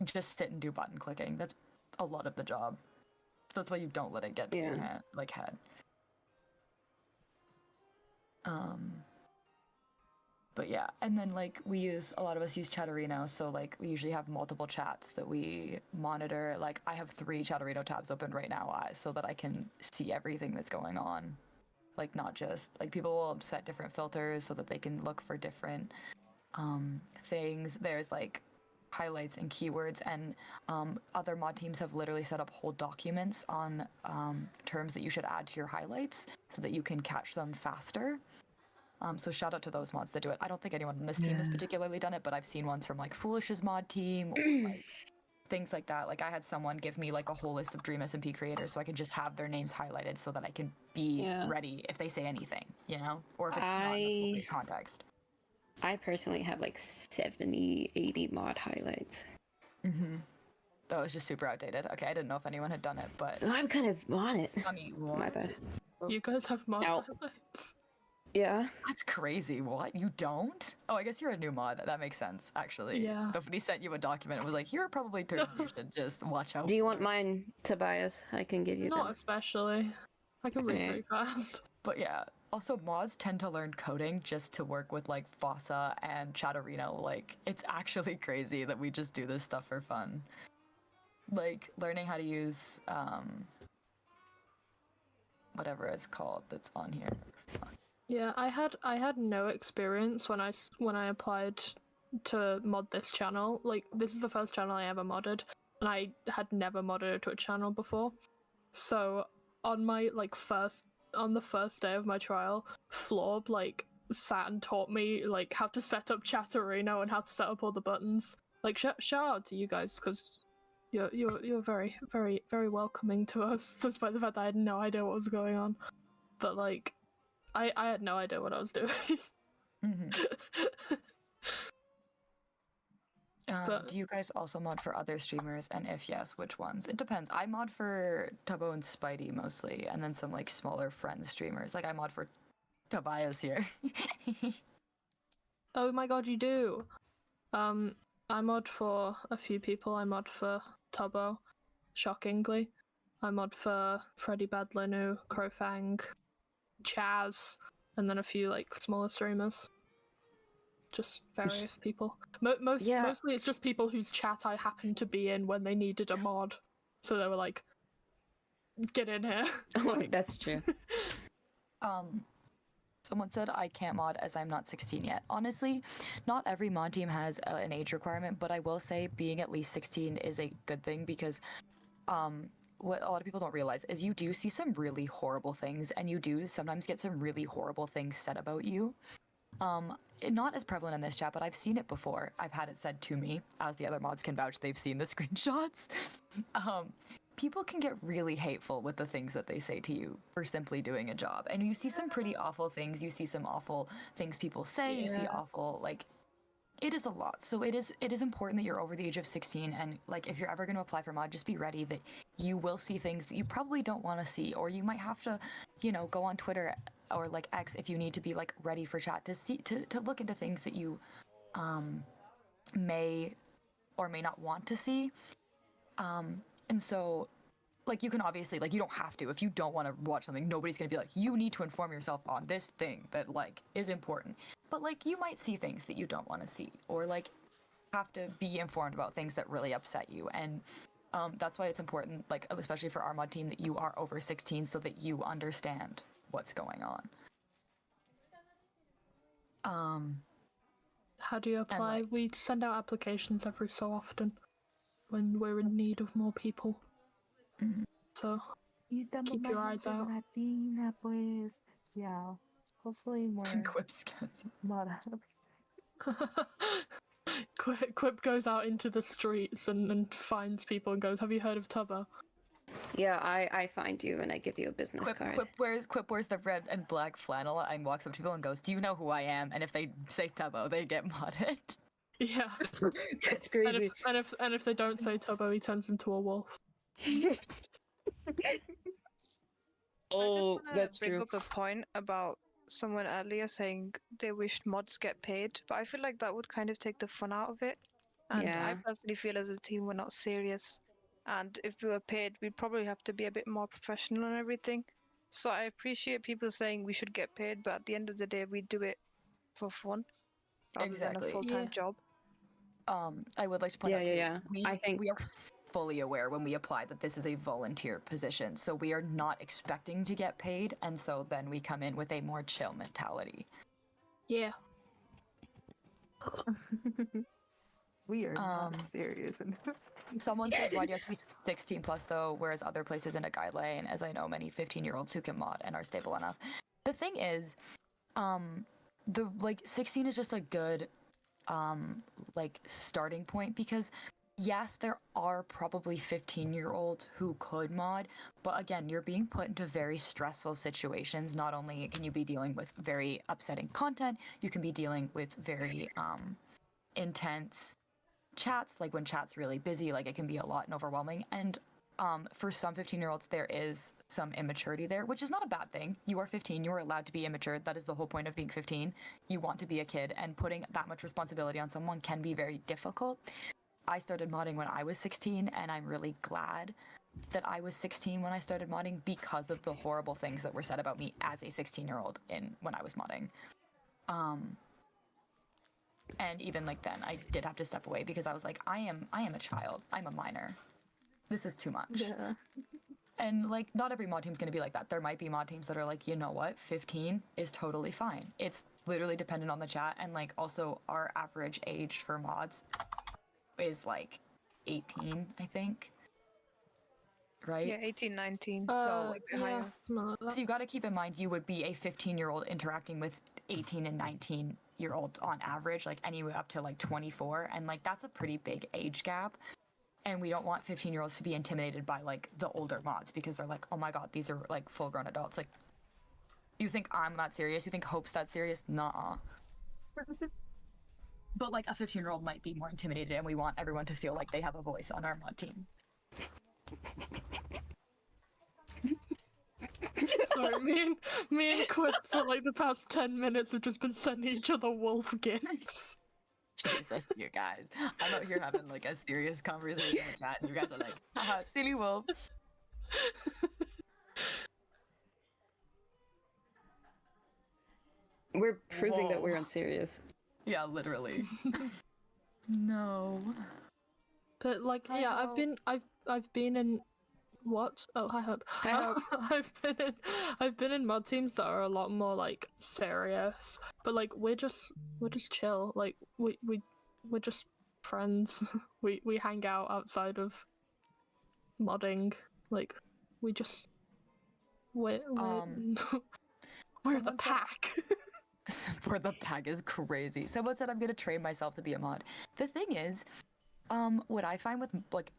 just sit and do button clicking. That's a lot of the job. That's why you don't let it get to your head. But yeah, and then a lot of us use Chatterino, so we usually have multiple chats that we monitor. I have 3 Chatterino tabs open right now, so that I can see everything that's going on. Not just people will set different filters so that they can look for different things. There's highlights and keywords, and other mod teams have literally set up whole documents on terms that you should add to your highlights so that you can catch them faster. So shout out to those mods that do it. I don't think anyone on this team has particularly done it, but I've seen ones from Foolish's mod team or things like that. I had someone give me a whole list of Dream SMP creators so I can just have their names highlighted so that I can be ready if they say anything, or if it's not in the appropriate context. I personally have 70, 80 mod highlights. That was just super outdated. Okay, I didn't know if anyone had done it, but I'm kind of on it. I mean, My bad. You guys have mod highlights? Yeah. That's crazy. What? You don't? Oh, I guess you're a new mod. That makes sense, actually. Yeah. But when he sent you a document, it was here are probably terms you should just watch out. Do you want mine, Tobias? I can give you Not them. especially. I can read pretty fast. But yeah, also mods tend to learn coding just to work with Fossa and Chatterino. It's actually crazy that we just do this stuff for fun. Learning how to use whatever it's called that's on here. Yeah, I had no experience when I applied to mod this channel. This is the first channel I ever modded, and I had never modded a Twitch channel before. So on my on the first day of my trial, Florb sat and taught me like how to set up Chatterino and how to set up all the buttons. Like shout out to you guys because you're very very very welcoming to us, despite the fact that I had no idea what was going on. But like, I had no idea what I was doing. Do you guys also mod for other streamers? And if yes, which ones? It depends. I mod for Tubbo and Spidey mostly, and then some like smaller friend streamers. Like I mod for Tobias here. Oh my god, you do. I mod for a few people. I mod for Tubbo, shockingly. I mod for Freddy Badlinu, Crowfang, Chaz, and then a few like smaller streamers. Just various people. Mostly it's just people whose chat I happened to be in when they needed a mod. So they were like, get in here. Oh, that's true. Someone said I can't mod as I'm not 16 yet. Honestly, not every mod team has an age requirement, but I will say being at least 16 is a good thing because what a lot of people don't realize is you do see some really horrible things, and you do sometimes get some really horrible things said about you. Not as prevalent in this chat, but I've seen it before. I've had it said to me, as the other mods can vouch, they've seen the screenshots. People can get really hateful with the things that they say to you for simply doing a job. And you see some pretty awful things. You see some awful things people say. Yeah. You see awful, like, it is a lot. So it is important that you're over the age of 16. And, like, if you're ever going to apply for mod, just be ready that you will see things that you probably don't want to see. Or you might have to, you know, go on Twitter or, like, X if you need to be, like, ready for chat to see, to look into things that you may or may not want to see. And so, like, you can obviously, like, you don't have to. If you don't want to watch something, nobody's going to be like, you need to inform yourself on this thing that, like, is important. But, like, you might see things that you don't want to see. Or, like, have to be informed about things that really upset you. And that's why it's important, like, especially for our mod team, that you are over 16 so that you understand what's going on. How do you apply? like, we send out applications every so often when we're in need of more people. So keep your eyes out. Latina, pues. Yeah, hopefully more mod apps. Quip goes out into the streets and finds people and goes, have you heard of Tubbo? Yeah, I find you and I give you a business card. Quip wears the red and black flannel and walks up to people and goes, do you know who I am? And if they say Tubbo, they get modded. Yeah. That's crazy. And if they don't say Tubbo, he turns into a wolf. Oh, that's bring true. up a point about someone earlier saying they wished mods get paid, but I feel like that would kind of take the fun out of it. And Yeah. I personally feel as a team we're not serious, and if we were paid, we'd probably have to be a bit more professional and everything. So I appreciate people saying we should get paid, but at the end of the day, we do it for fun rather than a full-time job. I would like to point out too, I think we are fully aware when we apply that this is a volunteer position, so we are not expecting to get paid, and so then we come in with a more chill mentality. Yeah. We are not serious in this. Someone says, why do you have to be 16 plus though, whereas other places in a guideline, as I know many 15-year-olds who can mod and are stable enough. The thing is, 16 is just a good starting point, because yes, there are probably 15-year-olds who could mod, but again, you're being put into very stressful situations. Not only can you be dealing with very upsetting content, you can be dealing with very intense chats, like when chat's really busy, like it can be a lot and overwhelming. And for some 15-year-olds, there is some immaturity there, which is not a bad thing. You are 15, you are allowed to be immature. That is the whole point of being 15. You want to be a kid, and putting that much responsibility on someone can be very difficult. I started modding when I was 16, and I'm really glad that I was 16 when I started modding, because of the horrible things that were said about me as a 16-year-old when I was modding. And even like then, I did have to step away because I was like, I am a child. I'm a minor. This is too much. Yeah. And like, not every mod team's gonna be like that. There might be mod teams that are like, you know what, 15 is totally fine. It's literally dependent on the chat, and like also our average age for mods is like 18, I think, right? Yeah, 18, 19. So, a bit yeah, higher. something like that. So you got to keep in mind you would be a 15-year-old interacting with 18 and 19-year-olds on average, like anywhere up to like 24, and like that's a pretty big age gap. And we don't want 15-year-olds to be intimidated by like the older mods because they're like, oh my god, these are like full-grown adults. Like, you think I'm that serious? You think Hope's that serious? Nuh-uh. But like a 15-year-old might be more intimidated, and we want everyone to feel like they have a voice on our mod team. Sorry, me and Quip for like the past 10 minutes have just been sending each other wolf gifts. Jesus, you guys. I'm out here having like a serious conversation in chat, and you guys are like, haha, silly wolf. We're proving that Whoa. we're unserious. Yeah, literally. No. But like, Hi, yeah, Hope. I've been in what? Oh, hi Hope. Hi, Hope. I've been in mod teams that are a lot more like serious, but like we're just chill. Like we're just friends. we hang out outside of modding. Like we just we're we're the Someone said- pack. For the pack is crazy. Someone said I'm gonna train myself to be a mod. The thing is, what I find with like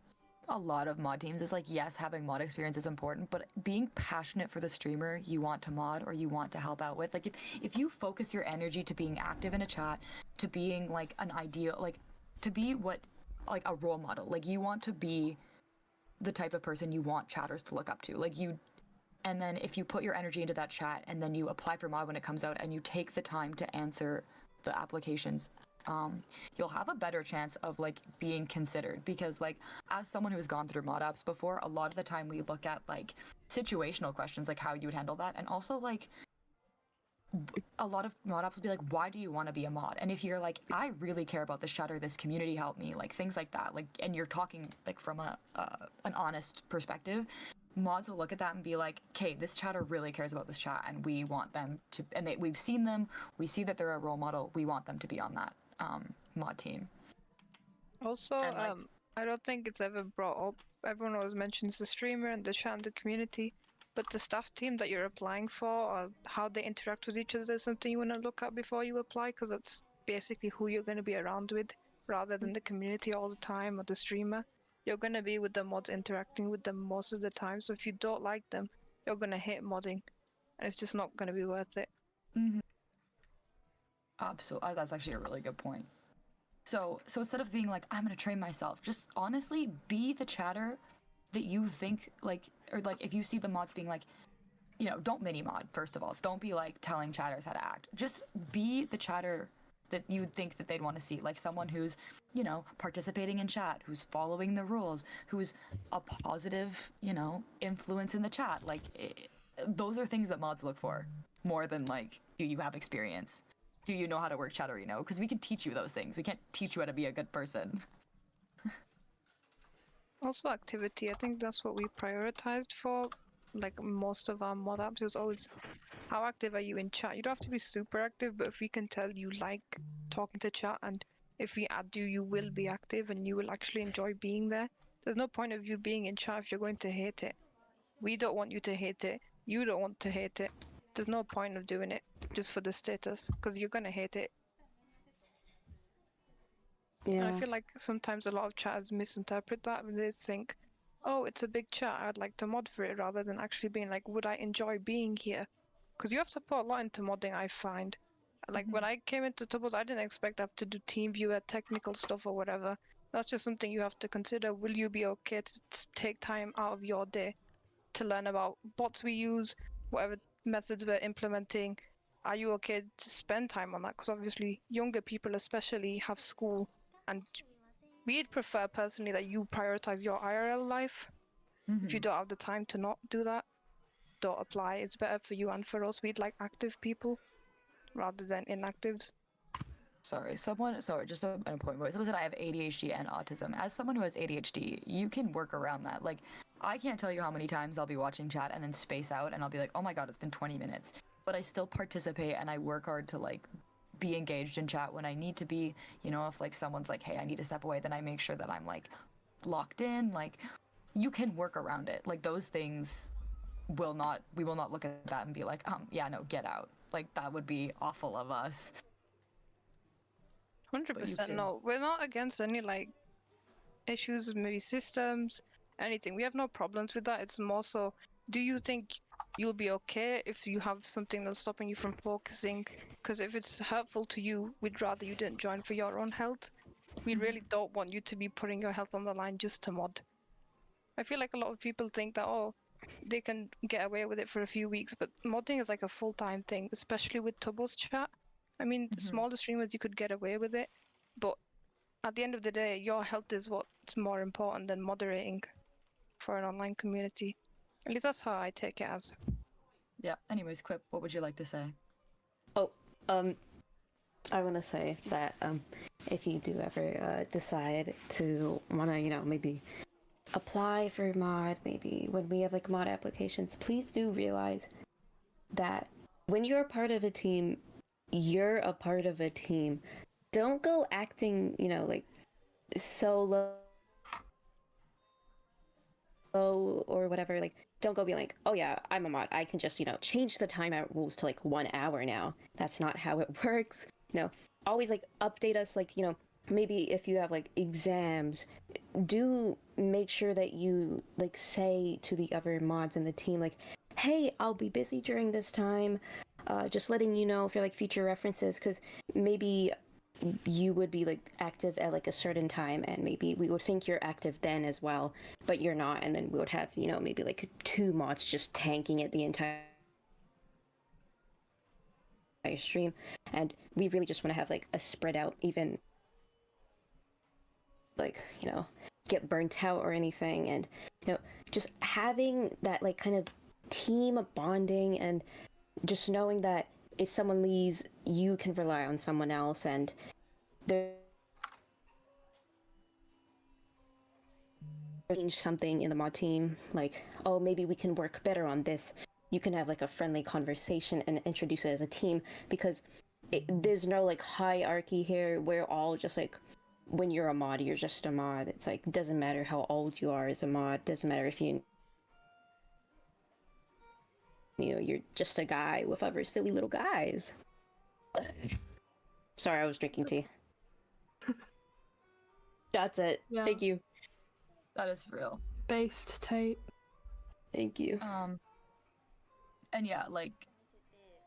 a lot of mod teams is like, yes, having mod experience is important, but being passionate for the streamer you want to mod or you want to help out with, like if you focus your energy to being active in a chat, to being like an ideal, like to be what, like a role model, like you want to be the type of person you want chatters to look up to, like you. And then if you put your energy into that chat and then you apply for mod when it comes out and you take the time to answer the applications, you'll have a better chance of like being considered, because like as someone who's gone through mod apps before, a lot of the time we look at like situational questions, like how you would handle that, and also like a lot of mod apps will be like, why do you want to be a mod? And if you're like, I really care about this chat or this community helped me, like things like that, like, and you're talking like from an honest perspective, mods will look at that and be like, okay, this chatter really cares about this chat and we want them to, and we've seen them, we see that they're a role model, we want them to be on that mod team. Also, And, like- I don't think it's ever brought up. Everyone always mentions the streamer and the chat and the community, but the staff team that you're applying for, or how they interact with each other, is something you want to look at before you apply, because that's basically who you're going to be around with, rather than the community all the time or the streamer. You're going to be with the mods, interacting with them most of the time, so if you don't like them, you're going to hate modding, and it's just not going to be worth it. Mm-hmm. Absolutely, that's actually a really good point. So instead of being like, I'm gonna train myself, just honestly be the chatter that you think like, or like if you see the mods being like, you know, don't mini mod, first of all, don't be like telling chatters how to act. Just be the chatter that you would think that they'd want to see, like someone who's, you know, participating in chat, who's following the rules, who's a positive, you know, influence in the chat. Like those are things that mods look for more than like, do you have experience? Do you know how to work chat arena? Because we can teach you those things. We can't teach you how to be a good person. Also activity, I think that's what we prioritized for like most of our mod apps. It was always, how active are you in chat? You don't have to be super active, but if we can tell you like talking to chat, and if we add you, you will be active and you will actually enjoy being there. There's no point of you being in chat if you're going to hate it. We don't want you to hate it. You don't want to hate it. There's no point of doing it just for the status, because you're gonna hate it. And I Yeah. feel like sometimes a lot of chatters misinterpret that, and they think, oh, it's a big chat, I'd like to mod for it, rather than actually being like, would I enjoy being here? Because you have to put a lot into modding, I find. Like when I came into Tubbos, I didn't expect to have to do team viewer, technical stuff or whatever. That's just something you have to consider. Will you be okay to take time out of your day to learn about bots we use, whatever methods we're implementing? Are you okay to spend time on that? Because obviously younger people especially have school, and we'd prefer personally that you prioritize your IRL life. If you don't have the time to not do that, don't apply. It's better for you and for us. We'd like active people rather than inactives. Sorry, just an point. Someone said I have ADHD and autism. As someone who has ADHD, you can work around that. Like, I can't tell you how many times I'll be watching chat and then space out and I'll be like, oh my god, it's been 20 minutes. But I still participate and I work hard to like be engaged in chat when I need to be. You know, if like someone's like, hey, I need to step away, then I make sure that I'm like locked in. Like, you can work around it. Like those things we will not look at that and be like, yeah, no, get out. Like that would be awful of us. 100% no. We're not against any like issues with maybe systems, anything. We have no problems with that. It's more so, do you think you'll be okay if you have something that's stopping you from focusing? Because if it's hurtful to you, we'd rather you didn't join for your own health. We really don't want you to be putting your health on the line just to mod. I feel like a lot of people think that, oh, they can get away with it for a few weeks, but modding is like a full-time thing, especially with Tubbo's chat. I mean, smaller streamers, you could get away with it, but at the end of the day, your health is what's more important than moderating for an online community. At least that's how I take it as. Yeah. Anyways, Quip, what would you like to say? Oh, I want to say that if you do ever decide to want to, maybe apply for mod, maybe when we have like mod applications, please do realize that when you're a part of a team, you're a part of a team. Don't go acting, like solo or whatever. Like, don't go be like, oh yeah, I'm a mod. I can just, change the timeout rules to like 1 hour now. That's not how it works. Always like update us, like, maybe if you have like exams, do make sure that you like say to the other mods in the team, like, hey, I'll be busy during this time. Just letting you know for like future references, because maybe you would be like active at like a certain time and maybe we would think you're active then as well, but you're not, and then we would have, maybe like 2 mods just tanking it the entire stream, and we really just want to have like a spread out, even like, get burnt out or anything, and just having that like kind of team bonding, and just knowing that if someone leaves, you can rely on someone else, and there's something in the mod team, like, oh, maybe we can work better on this. You can have like a friendly conversation and introduce it as a team, because there's no like hierarchy here. We're all just like, when you're a mod, you're just a mod. It's like, doesn't matter how old you are as a mod, doesn't matter if you're just a guy with other silly little guys. Sorry, I was drinking tea. That's it. Yeah. Thank you. That is real. Based tape. Thank you. And yeah, like,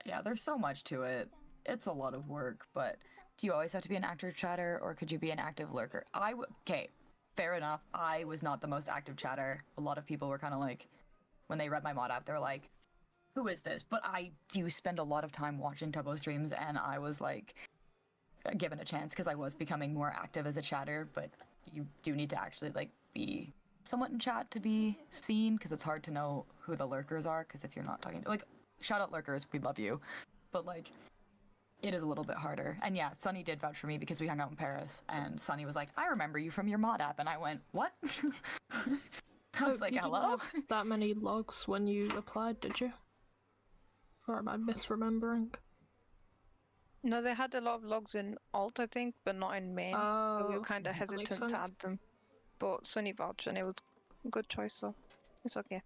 yeah, there's so much to it. It's a lot of work, but do you always have to be an active chatter, or could you be an active lurker? Okay, fair enough. I was not the most active chatter. A lot of people were kind of like, when they read my mod app, they were like, who is this? But I do spend a lot of time watching Tubbo streams, and I was like, given a chance, because I was becoming more active as a chatter, but you do need to actually like be somewhat in chat to be seen, because it's hard to know who the lurkers are, because if you're not talking to, like, shout out lurkers, we love you, but like, it is a little bit harder. And yeah, Sunny did vouch for me because we hung out in Paris, and Sunny was like, I remember you from your mod app, and I went, what? I was like, you hello? didn't have that many logs when you applied, did you? Or am I misremembering? No, they had a lot of logs in alt, I think, but not in main. So we were Oh, kind of that makes hesitant to sense. add them. But Sunny vouched, and it was a good choice, so it's okay.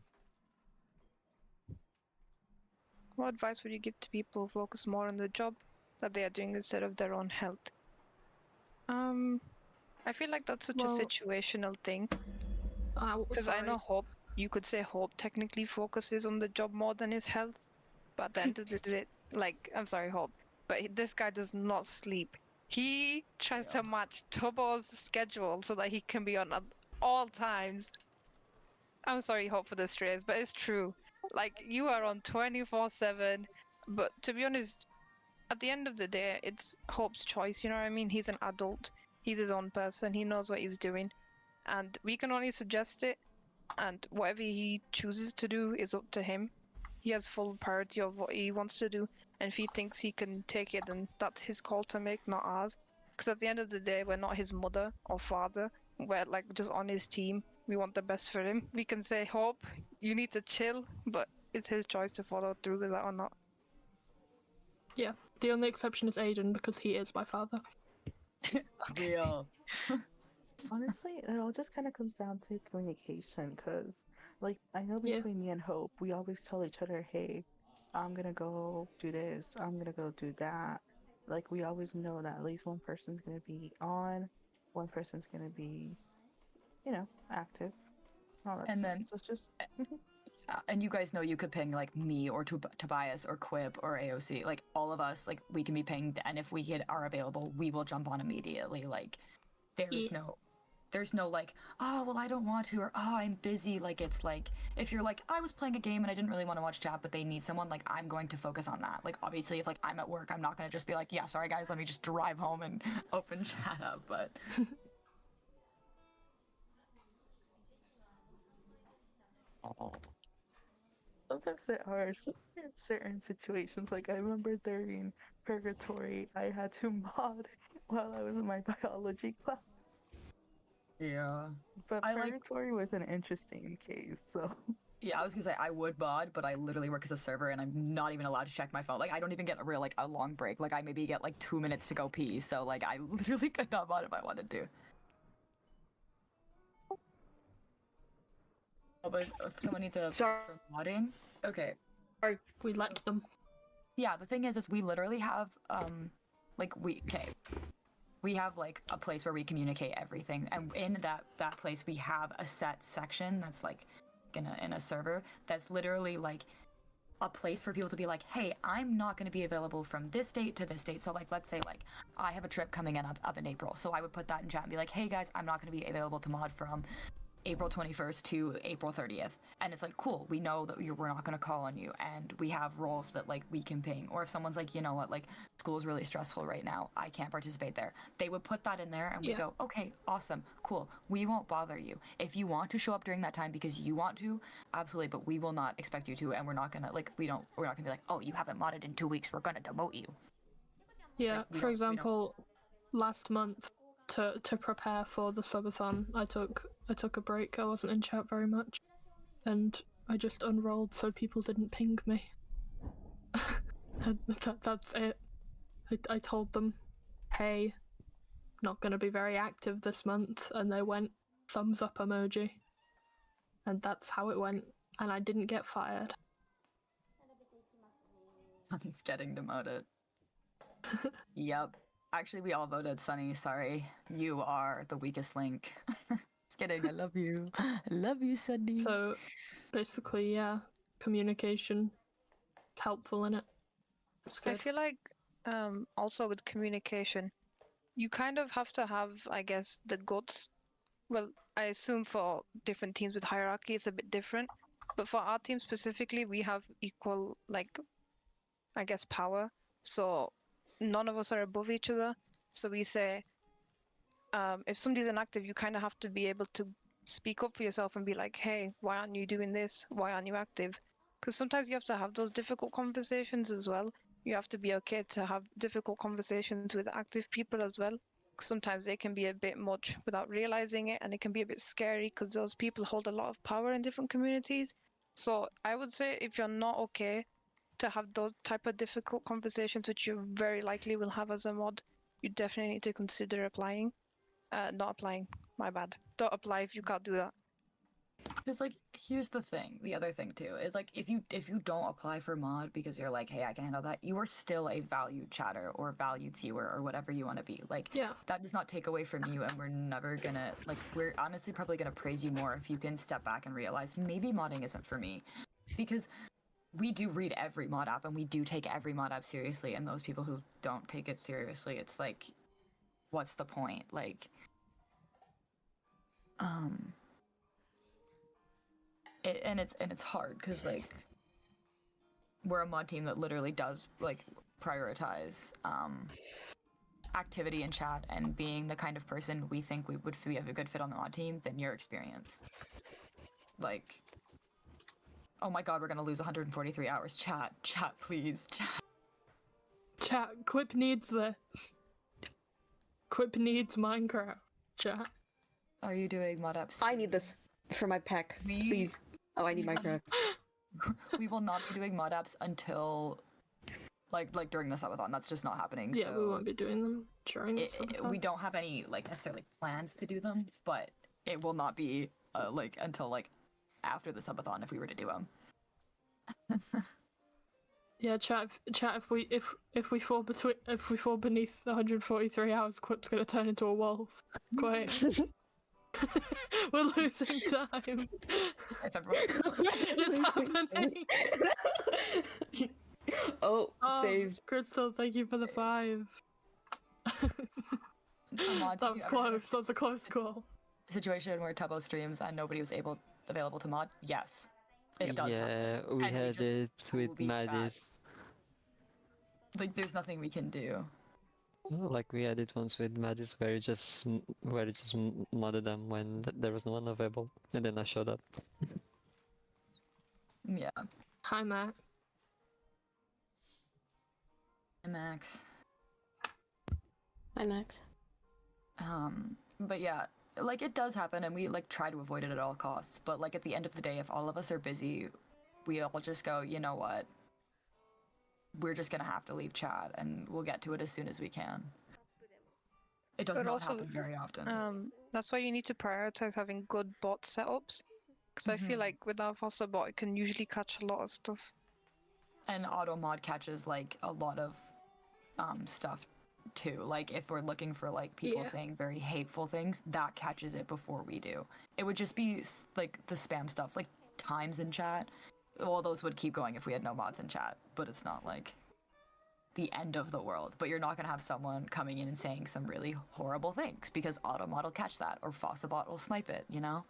What advice would you give to people who focus more on the job that they are doing instead of their own health? I feel like that's such a Well, situational thing. Because I know Hope, you could say Hope technically focuses on the job more than his health, but at the end of the day, like, I'm sorry, Hope, but this guy does not sleep. He tries to match Tubbo's schedule so that he can be on at all times. I'm sorry, Hope, for the stress, but it's true. Like, you are on 24/7, but to be honest, at the end of the day, it's Hope's choice, you know what I mean? He's an adult, he's his own person, he knows what he's doing, and we can only suggest it, and whatever he chooses to do is up to him. He has full priority of what he wants to do, and if he thinks he can take it, then that's his call to make, not ours. Because at the end of the day, we're not his mother or father. We're like just on his team. We want the best for him. We can say, Hope, you need to chill, but it's his choice to follow through with that or not. Yeah, the only exception is Aiden, because he is my father. Real. Honestly, it all just kind of comes down to communication, because, like, I know Yeah. between me and Hope, we always tell each other, hey, I'm gonna go do this, I'm gonna go do that. Like, we always know that at least one person's gonna be on, one person's gonna be, active, all that And stuff. then, So it's just, and you guys know you could ping like me or Tobias or Quip or AOC, like all of us, like we can be pinged, and if we are available, we will jump on immediately. Like, there's no like, oh well I don't want to, or oh I'm busy. Like, it's like if you're like, I was playing a game and I didn't really want to watch chat, but they need someone, like I'm going to focus on that. Like, obviously if like I'm at work, I'm not going to just be like, yeah sorry guys, let me just drive home and open chat up. But sometimes there are certain situations. Like, I remember during Purgatory, I had to mod while I was in my biology class. yeah, But I like- Purgatory was an interesting case, so. yeah, I was gonna say I would mod, but I literally work as a server and I'm not even allowed to check my phone. Like, I don't even get a long break. Like, I maybe get like 2 minutes to go pee, so like I literally could not mod if I wanted to. Oh, but if someone needs a Sorry. for modding, okay. We let them. Yeah, the thing is we literally have we have like a place where we communicate everything, and in that place we have a set section that's like in a server that's literally like a place for people to be like, hey, I'm not going to be available from this date to this date. So like, let's say like I have a trip coming in up in April, so I would put that in chat and be like, hey guys, I'm not going to be available to mod from April 21st to April 30th. And it's like, cool, we know that we're not going to call on you, and we have roles that like we can ping. Or if someone's like, you know what, like school's really stressful right now, I can't participate there, they would put that in there, and we go, okay, awesome, cool, we won't bother you. If you want to show up during that time because you want to, absolutely, but we will not expect you to, and we're not gonna like, we're not gonna be like, oh, you haven't modded in 2 weeks, we're gonna demote you. Yeah, Like, for example, last month to prepare for the subathon, I took a break. I wasn't in chat very much, and I just unrolled so people didn't ping me. That's it. I told them, hey, not gonna be very active this month, and they went thumbs up emoji, and that's how it went, and I didn't get fired. Sunny's getting demoted. Yep. Actually, we all voted Sunny. Sorry. You are the weakest link. Just kidding. I love you. I love you, Sunny. So, basically, yeah, communication. It's helpful in it. It's good. I feel like also with communication, you kind of have to have, I guess, the guts. Well, I assume for different teams with hierarchy, it's a bit different. But for our team specifically, we have equal, like, I guess, power. So none of us are above each other. So we say, if somebody's inactive, you kind of have to be able to speak up for yourself and be like, hey, why aren't you doing this? Why aren't you active? Because sometimes you have to have those difficult conversations as well. You have to be okay to have difficult conversations with active people as well. 'Cause sometimes they can be a bit much without realizing it, and it can be a bit scary because those people hold a lot of power in different communities. So I would say if you're not okay to have those type of difficult conversations, which you very likely will have as a mod, you definitely need to consider applying. Not applying, my bad. Don't apply if you can't do that. Because like, here's the thing. The other thing too is like, if you don't apply for mod because you're like, hey, I can handle that, you are still a valued chatter or valued viewer or whatever you want to be. Like, that does not take away from you, and we're never gonna like. We're honestly probably gonna praise you more if you can step back and realize maybe modding isn't for me, because we do read every mod app and we do take every mod app seriously. And those people who don't take it seriously, it's like, what's the point? Like, it's hard because like we're a mod team that literally does like prioritize activity in chat and being the kind of person we think we would be a good fit on the mod team than your experience. Like, oh my god, we're gonna lose 143 hours. Chat, please, Chat, Quip needs this. Quip needs Minecraft. Chat. Are you doing mod apps? I need this for my pack, please. Oh, I need Minecraft. We will not be doing mod apps until Like during the subathon. That's just not happening. Yeah, so we won't be doing them during the subathon. we don't have any like necessarily plans to do them, but it will not be like until like after the subathon if we were to do them. Yeah, chat. If we fall beneath 143 hours, Quip's gonna turn into a wolf. Quick. We're losing time. If everyone... It's happening. Oh, saved. Crystal, thank you for the 5. Mod, That was close. That was a close call. Situation where Tubbo streams and nobody was available to mod? Yes. It does happen. Yeah, we And had just it with totally chat. Maddie's. Like, there's nothing we can do. Like we had it once with Maddie's where it just modded them when there was no one available, and then I showed up. Yeah. Hi, Matt. Hi, Max. Hi, Max. But yeah, like it does happen and we like try to avoid it at all costs, but like at the end of the day, if all of us are busy, we all just go, you know what? We're just gonna have to leave chat and we'll get to it as soon as we can. It does But not also, happen very often. That's why you need to prioritize having good bot setups. Because I feel like with our foster bot, it can usually catch a lot of stuff. And auto mod catches like a lot of stuff too. Like if we're looking for like people saying very hateful things, that catches it before we do. It would just be like the spam stuff, like times in chat. Well, those would keep going if we had no mods in chat, but it's not like the end of the world. But you're not gonna have someone coming in and saying some really horrible things because automod will catch that or Fossabot will snipe it, you know?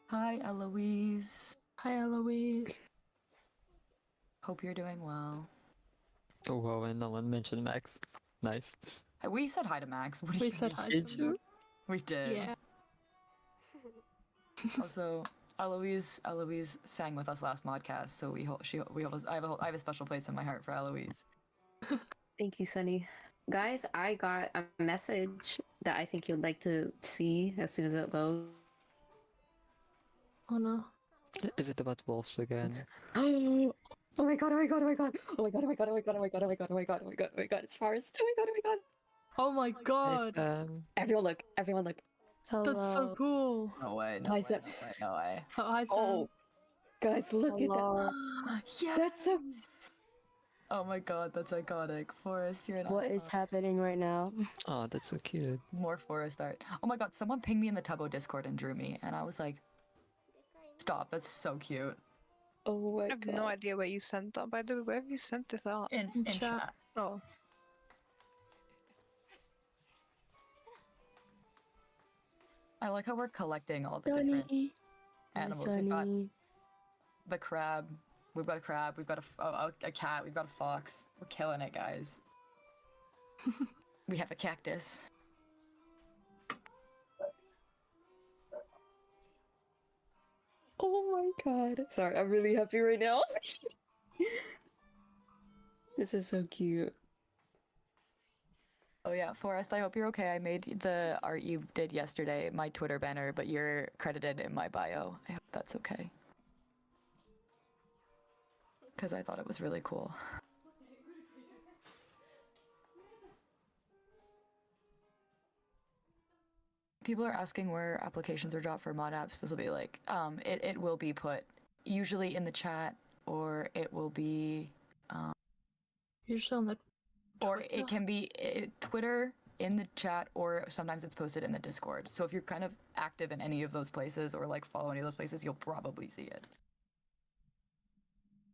Hi, Eloise. Hi, Eloise. Hope you're doing well. Oh wow, and no one mentioned Max. Nice. We said hi to Max. What do We you said mean? hi. Did to you? We did. Yeah. Also, Eloise sang with us last Modcast, so I have a special place in my heart for Eloise. Thank you, Sunny. Guys, I got a message that I think you'd like to see as soon as it loads. Oh no. Is it about wolves again? Oh my god, oh my god, oh my god, oh my god, oh my god, oh my god, oh my god, oh my god, oh my god, oh my god, oh my god, it's Forest, oh my god, oh my god. Oh my god. Yes, Everyone look, everyone look. That's so cool. No way, Hi, Sam. no way. Hi, Sam. Oh, guys, look at that. Yeah. That's so... Oh my god, that's iconic. Forest, you're an What is happening right now? Oh, that's so cute. More Forest art. Oh my god, someone pinged me in the Tubbo Discord and drew me, and I was like, stop, that's so cute. Oh my I have god. no idea where you sent that. By the way, where have you sent this art? In chat. chat. Oh. I like how we're collecting all the different animals. We've got the crab. We've got a crab. We've got a cat. We've got a fox. We're killing it, guys. We have a cactus. Oh my god. Sorry, I'm really happy right now. This is so cute. Oh yeah, Forrest, I hope you're okay. I made the art you did yesterday my Twitter banner, but you're credited in my bio. I hope that's okay. Because I thought it was really cool. People are asking where applications are dropped for mod apps. This will be like, it will be put usually in the chat, or it will be, Usually on the or Twitter. it can be Twitter in the chat, or sometimes it's posted in the Discord. So if you're kind of active in any of those places, or like follow any of those places, you'll probably see it.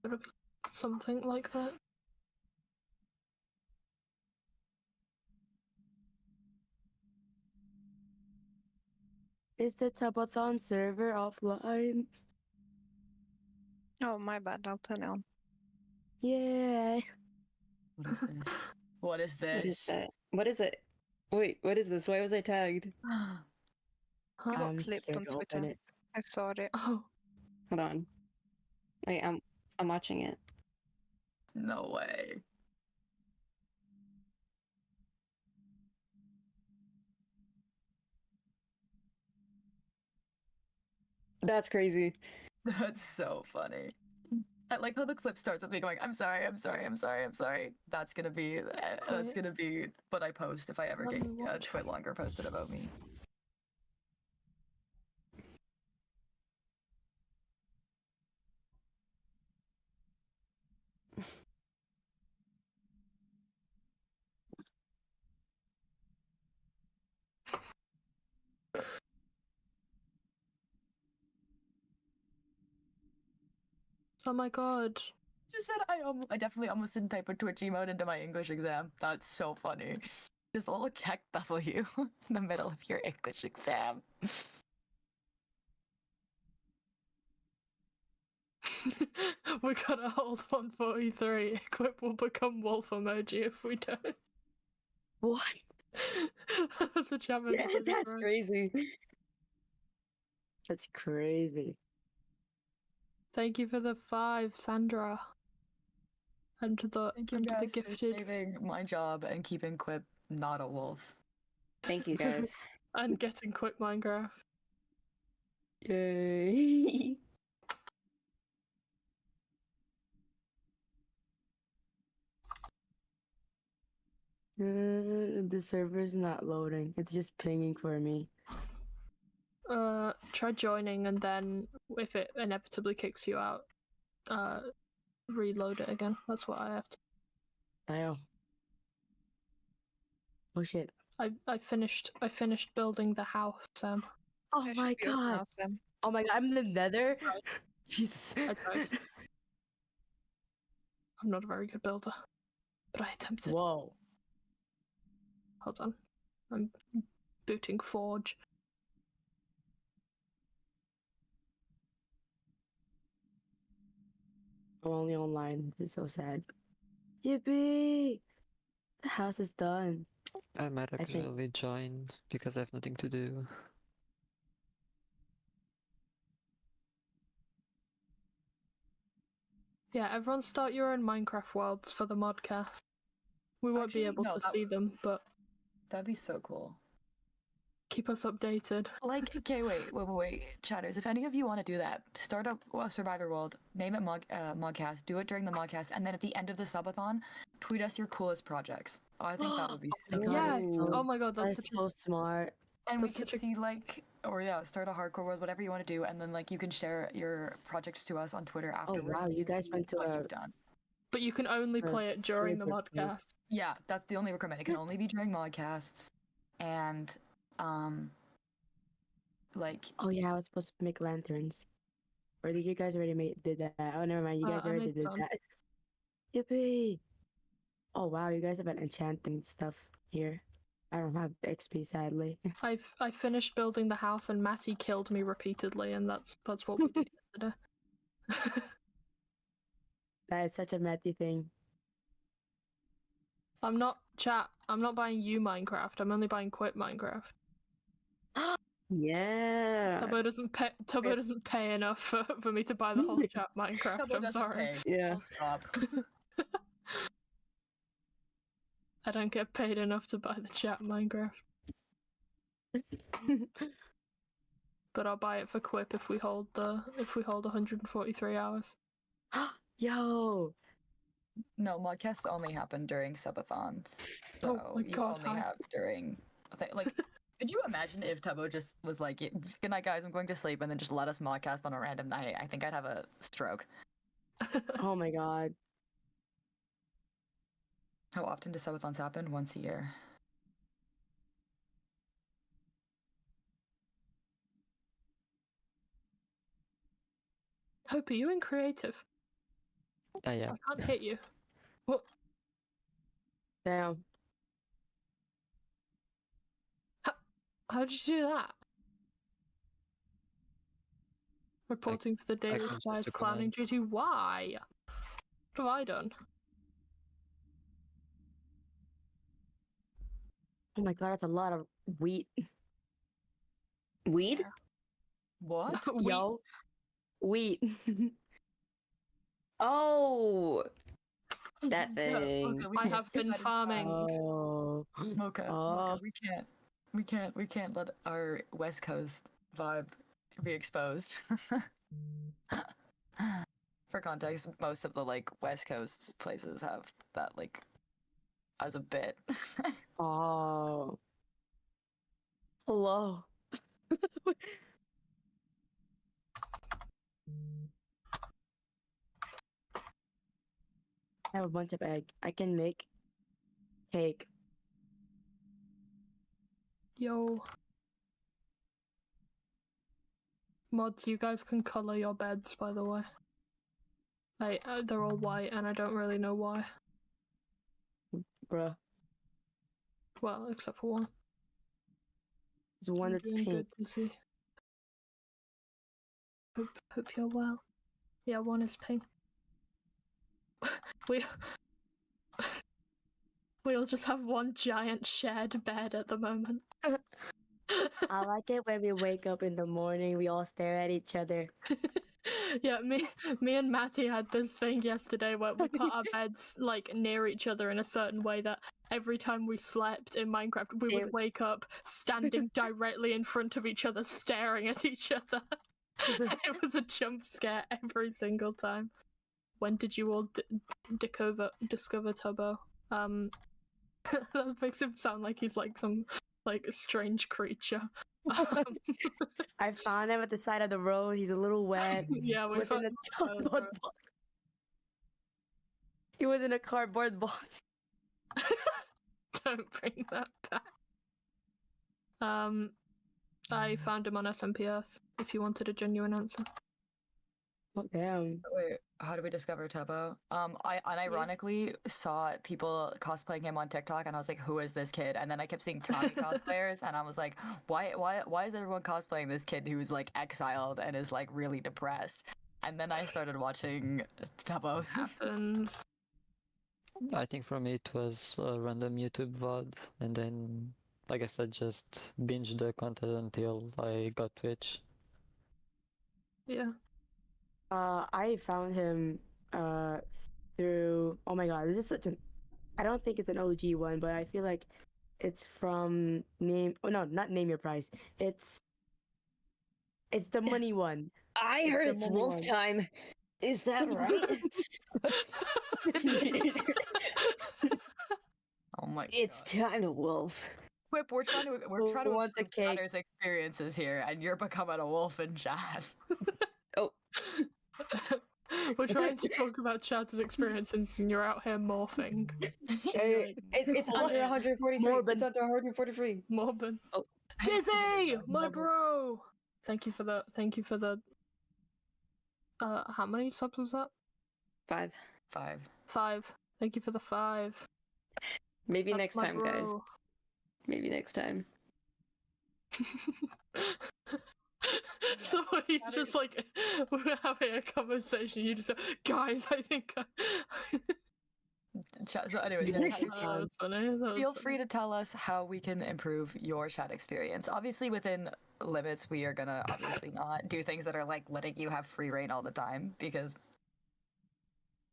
It'll be something like that. Is the Tubbathon server offline? Oh, my bad. I'll turn it on. Yeah. What is this? What is What is this? that? What is it? Wait, what is this? Why was I tagged? You Huh? got I'm clipped scared on to open Twitter. it. I saw it. Oh, Hold on. Wait, I'm watching it. No way. That's crazy. That's so funny. I like how the clip starts with me going, "I'm sorry, I'm sorry, I'm sorry, I'm sorry." That's gonna be what I post if I ever Let get me a watch. twit longer posted about me. Oh my god. Just said I definitely almost didn't type a Twitch emote into my English exam. That's so funny. Just a little keck W in the middle of your English exam. We gotta hold 143. Equip will become wolf emoji if we don't. What? That's a chat message. That's right? crazy. That's crazy. Thank you for the 5, Sandra. And to the Thank you and to the guys for gifted saving my job and keeping Quip not a wolf. Thank you guys. and getting quick Minecraft. Yay. The server's not loading. It's just pinging for me. Try joining and then if it inevitably kicks you out, reload it again. That's what I have to. I know. Oh shit. I finished building the house, Sam. Oh I my should be open god. now, Sam. Oh my god, I'm in the nether. Right. Jesus. I tried. I'm not a very good builder, but I attempted. Whoa. Hold on. I'm booting Forge. I'm only online. This is so sad. Yippee! The house is done. I might think- actually join because I have nothing to do. Yeah, everyone start your own Minecraft worlds for the modcast. We won't be Actually, able no, to see them, but That'd be so cool. keep us updated. Like, okay, wait, chatters. If any of you want to do that, start up a Survivor World, name it Modcast, do it during the Modcast, and then at the end of the subathon, tweet us your coolest projects. Oh, I think that would be so cool. Yes! Oh my god, that's That's such so smart. And we that's could such a- see like, or yeah, start a hardcore world, whatever you want to do, and then like you can share your projects to us on Twitter afterwards. wow, and we you can guys see went to what a- you've done. But you can only play it during the really good place. modcast. Yeah, that's the only requirement. It can only be during modcasts, and like Oh yeah, I was supposed to make lanterns. Or did you guys already did that? Oh, never mind. You guys I already made did some. that. Yippee! Oh wow, you guys have been enchanting stuff here. I don't have XP sadly. I finished building the house and Matty killed me repeatedly, and that's what we did yesterday. That is such a Matty thing. I'm not buying you Minecraft. I'm only buying Quit Minecraft. Yeah. Tubbo doesn't pay enough for me to buy the whole chat Minecraft. Tubbo I'm doesn't sorry. pay. Yeah. Full stop. I don't get paid enough to buy the chat Minecraft. But I'll buy it for Quip if we hold 143 hours. Yo. No, modcasts only happen during subathons. Oh So my you God, only hi. have during like could you imagine if Tubbo just was like, "Good night guys, I'm going to sleep," and then just let us modcast on a random night? I think I'd have a stroke. Oh my god. How often do subathons happen? Once a year. Hope, are you in creative? Yeah. I can't hit you. What? Damn. How did you do that? Reporting for the day I can requires just do clowning command. duty. Why? What have I done? Oh my god, that's a lot of wheat. Weed? What? Yo. Wheat. Oh. That thing. I have been farming. Oh. Mocha, Oh. we can't let our West Coast vibe be exposed. For context, most of the like West Coast places have that like as a bit. Oh. Hello. I have a bunch of egg. I can make cake. Yo. Mods, you guys can color your beds, by the way. They're all white, and I don't really know why. Bruh. Well, except for one. There's one I'm that's doing pink. good, Izzy. Hope you're well. Yeah, one is pink. we we all just have one giant shared bed at the moment. I like it when we wake up in the morning, we all stare at each other. Yeah, me and Matty had this thing yesterday where we put our beds like near each other in a certain way that every time we slept in Minecraft, we would wake up standing directly in front of each other, staring at each other. And it was a jump scare every single time. When did you all discover Tubbo? That makes him sound like he's like some like strange creature. I found him at the side of the road. He's a little wet. Yeah, we found him a cardboard box. He was in a cardboard box. Don't bring that back. I found him on SMPS. If you wanted a genuine answer. Oh damn. Wait, how do we discover Tubbo? I unironically saw people cosplaying him on TikTok, and I was like, "Who is this kid?" And then I kept seeing Tommy cosplayers, and I was like, "Why is everyone cosplaying this kid who's like exiled and is like really depressed?" And then I started watching Tubbo. Happens. I think for me it was a random YouTube VOD, and then, like I said, just binge the content until I got Twitch. Yeah. I found him through, oh my god, this is such an, I don't think it's an OG one, but I feel like it's from not Name Your Price. It's the money one. I heard it's wolf one. time. Is that right? Oh my It's god. time to wolf. Whip, we're trying to Who wants a improve cake? Chatter's experiences here, and you're becoming a wolf in chat. Oh. We're trying to talk about Chatter's experiences and you're out here morphing. It's under 143. Morbid. It's under 143. Morbid. Oh. Dizzy! My bro! Thank you for the how many subs was that? 5. 5. Thank you for the 5. Maybe That's next my time, guys. bro. Maybe next time. So you just like we're having a conversation. You just go, guys, I think. So, anyways, yeah, That was funny. That was feel funny. free to tell us how we can improve your chat experience. Obviously, within limits, we are gonna obviously not do things that are like letting you have free reign all the time because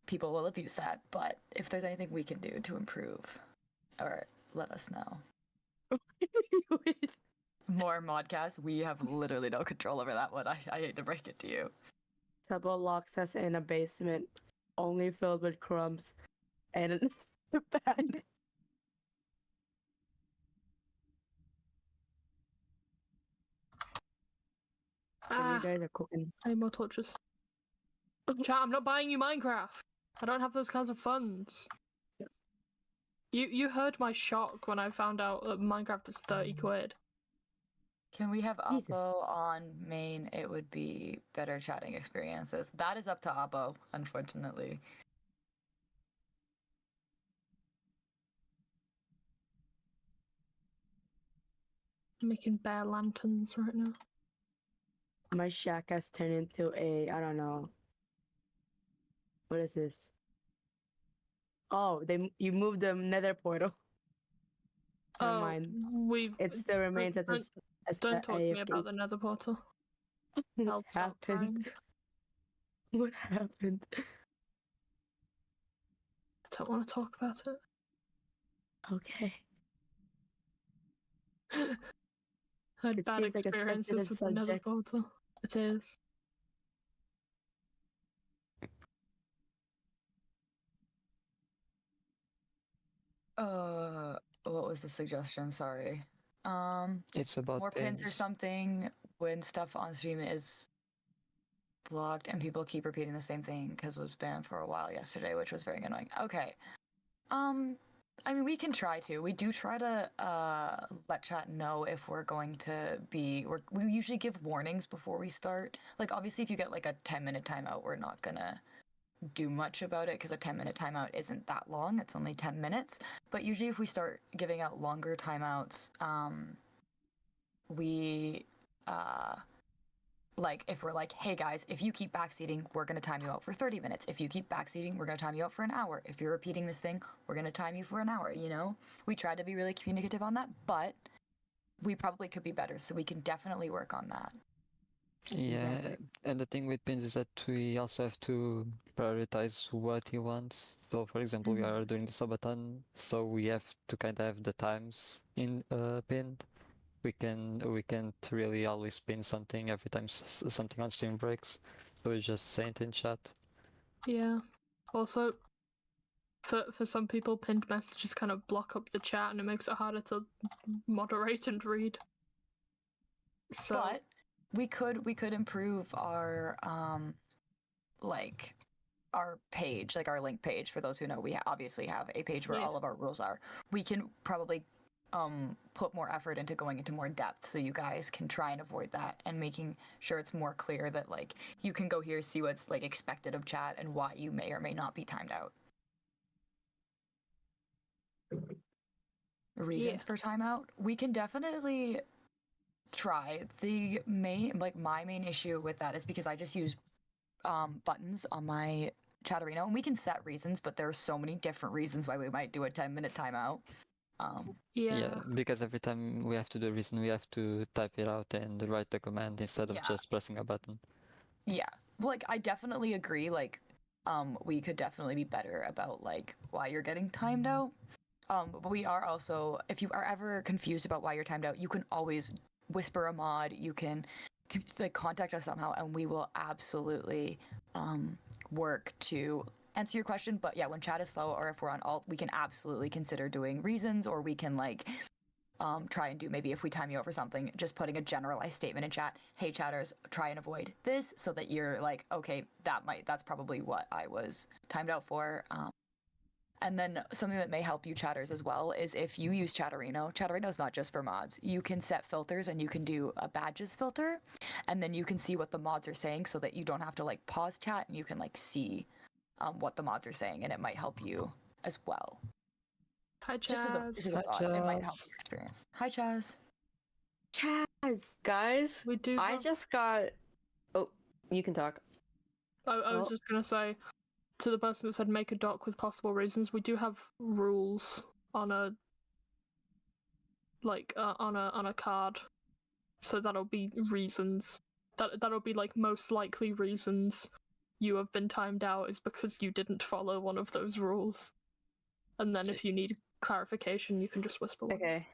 people will abuse that. But if there's anything we can do to improve, or let us know. More Modcast, we have literally no control over that one. I hate to break it to you. Tubbo locks us in a basement, only filled with crumbs, and a bag. You guys are cooking. I need more torches. Chat, I'm not buying you Minecraft. I don't have those kinds of funds. You heard my shock when I found out that Minecraft is 30 quid. Can we have Jesus. Oppo on main? It would be better chatting experiences. That is up to Oppo, unfortunately. I'm making bear lanterns right now. My shack has turned into a, I don't know. What is this? Oh, you moved the nether portal. Never mind. It still remains as Don't talk to me AFK. about the nether portal. What I'll stop happened? crying. What happened? I don't want to talk about it. Okay. I had It bad seems like a experiences sensitive with the nether subject. portal. It is. What was the suggestion? Sorry. It's about More pins or pins. something when stuff on stream is blocked and people keep repeating the same thing because it was banned for a while yesterday, which was very annoying. Okay. I mean, we can try to. We do try to let chat know if we're going to be. We usually give warnings before we start. Like, obviously, if you get like a 10-minute timeout, we're not gonna do much about it because a 10-minute timeout isn't that long. It's only 10 minutes. But usually, if we start giving out longer timeouts, we like if we're like, hey guys, if you keep backseating, we're going to time you out for 30 minutes. If you keep backseating, we're going to time you out for an hour. If you're repeating this thing, we're going to time you for an hour, you know? We try to be really communicative on that, but we probably could be better, so we can definitely work on that. Yeah, and the thing with pins is that we also have to prioritize what he wants. So, for example, we are doing the Subathon, so we have to kind of have the times in pinned. We can't really always pin something every time something on stream breaks. So we just say it in chat. Yeah. Also, for some people, pinned messages kind of block up the chat, and it makes it harder to moderate and read. So, but we could improve our like our page, like our link page. For those who know, we obviously have a page where all of our rules are. We can probably put more effort into going into more depth, so you guys can try and avoid that, and making sure it's more clear that like you can go here, see what's like expected of chat and why you may or may not be timed out. Reasons for timeout, we can definitely try. The main, like my main issue with that is because I just use buttons on my Chatterino, and we can set reasons, but there are so many different reasons why we might do a 10-minute timeout. Yeah, because every time we have to do a reason, we have to type it out and write the command instead of just pressing a button. Yeah, like I definitely agree. Like, we could definitely be better about like why you're getting timed out. But we are also, if you are ever confused about why you're timed out, you can always whisper a mod. You can like contact us somehow, and we will absolutely work to answer your question. But yeah, when chat is slow or if we're on alt, we can absolutely consider doing reasons, or we can like try and do, maybe if we time you out for something, just putting a generalized statement in chat. Hey chatters, try and avoid this, so that you're like, okay, that's probably what I was timed out for. And then something that may help you chatters as well is if you use Chatterino. Chatterino is not just for mods. You can set filters, and you can do a badges filter, and then you can see what the mods are saying, so that you don't have to like pause chat, and you can like see what the mods are saying, and it might help you as well. Hi, Chaz. Just as a thought, it might help your experience. Hi, Chaz. Chaz, guys, we do. I just got. Oh, you can talk. I was just gonna say, to the person that said make a doc with possible reasons, we do have rules on a on a card, so that'll be reasons. That'll be like most likely reasons you have been timed out is because you didn't follow one of those rules. And then if you need clarification, you can just whisper one. Okay.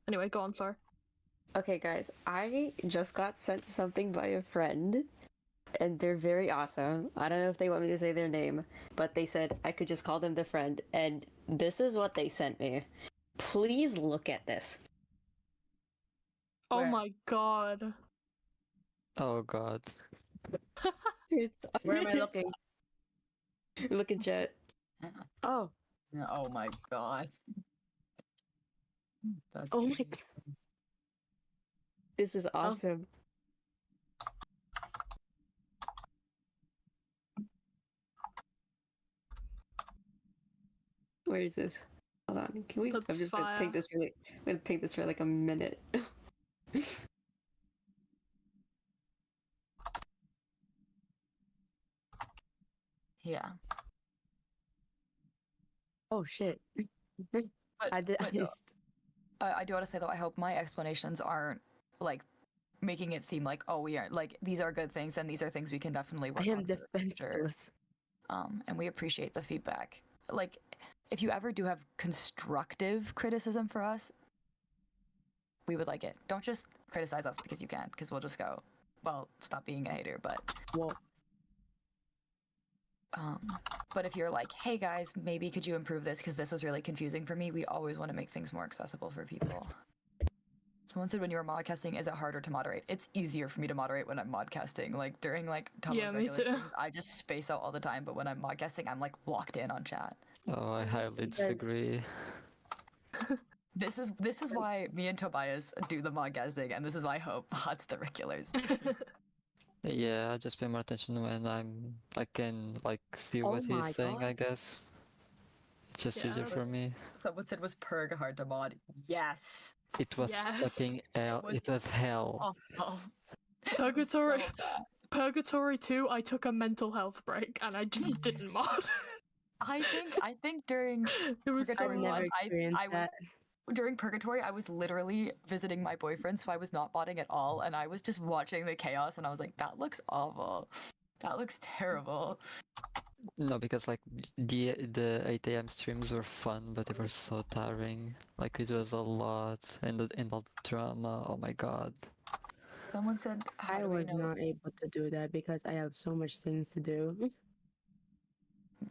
Anyway, go on, sorry. Okay, guys, I just got sent something by a friend, and they're very awesome. I don't know if they want me to say their name, but they said I could just call them the friend, and this is what they sent me. Please look at this. Oh my god. Oh god. Where am I looking? Look in chat. Oh. Oh my god. That's oh my god. This is awesome. Where is this? Hold on. Can we? That's I'm just gonna paint this really. I'm gonna paint this for like a minute. Yeah. Oh shit. But, I do want to say though, I hope my explanations aren't like making it seem like, oh, we are like, these are good things and these are things we can definitely work on. I am defenseless. And we appreciate the feedback. Like, if you ever do have constructive criticism for us, we would like it. Don't just criticize us because you can, because we'll just go, well, stop being a hater, but Well, but if you're like, hey guys, maybe could you improve this because this was really confusing for me, we always want to make things more accessible for people. Someone said when you were modcasting, is it harder to moderate? It's easier for me to moderate when I'm modcasting. Like during like Tubbo's Yeah, me regular too. streams, I just space out all the time, but when I'm modcasting, I'm like locked in on chat. Oh, I highly disagree. This is why me and Tobias do the modcasting, and this is why I hope VODs the regulars. Yeah, I just pay more attention when I can like see what my he's saying, I God. guess. It's just Yeah, easier for me. Someone said was Purg hard to mod. Yes. It was Yes. fucking hell. was- It was hell. Oh. Purgatory. Purgatory 2, I took a mental health break and I just didn't mod. I think during It was so Purgatory I've never one, experienced I was that. during Purgatory, I was literally visiting my boyfriend, so I was not modding at all, and I was just watching the chaos, and I was like, that looks awful. That looks terrible. No, because like the 8 a.m. streams were fun, but they were so tiring. Like it was a lot, and all the drama. Oh my god. Someone said, how I do we was know? not able to do that because I have so much things to do.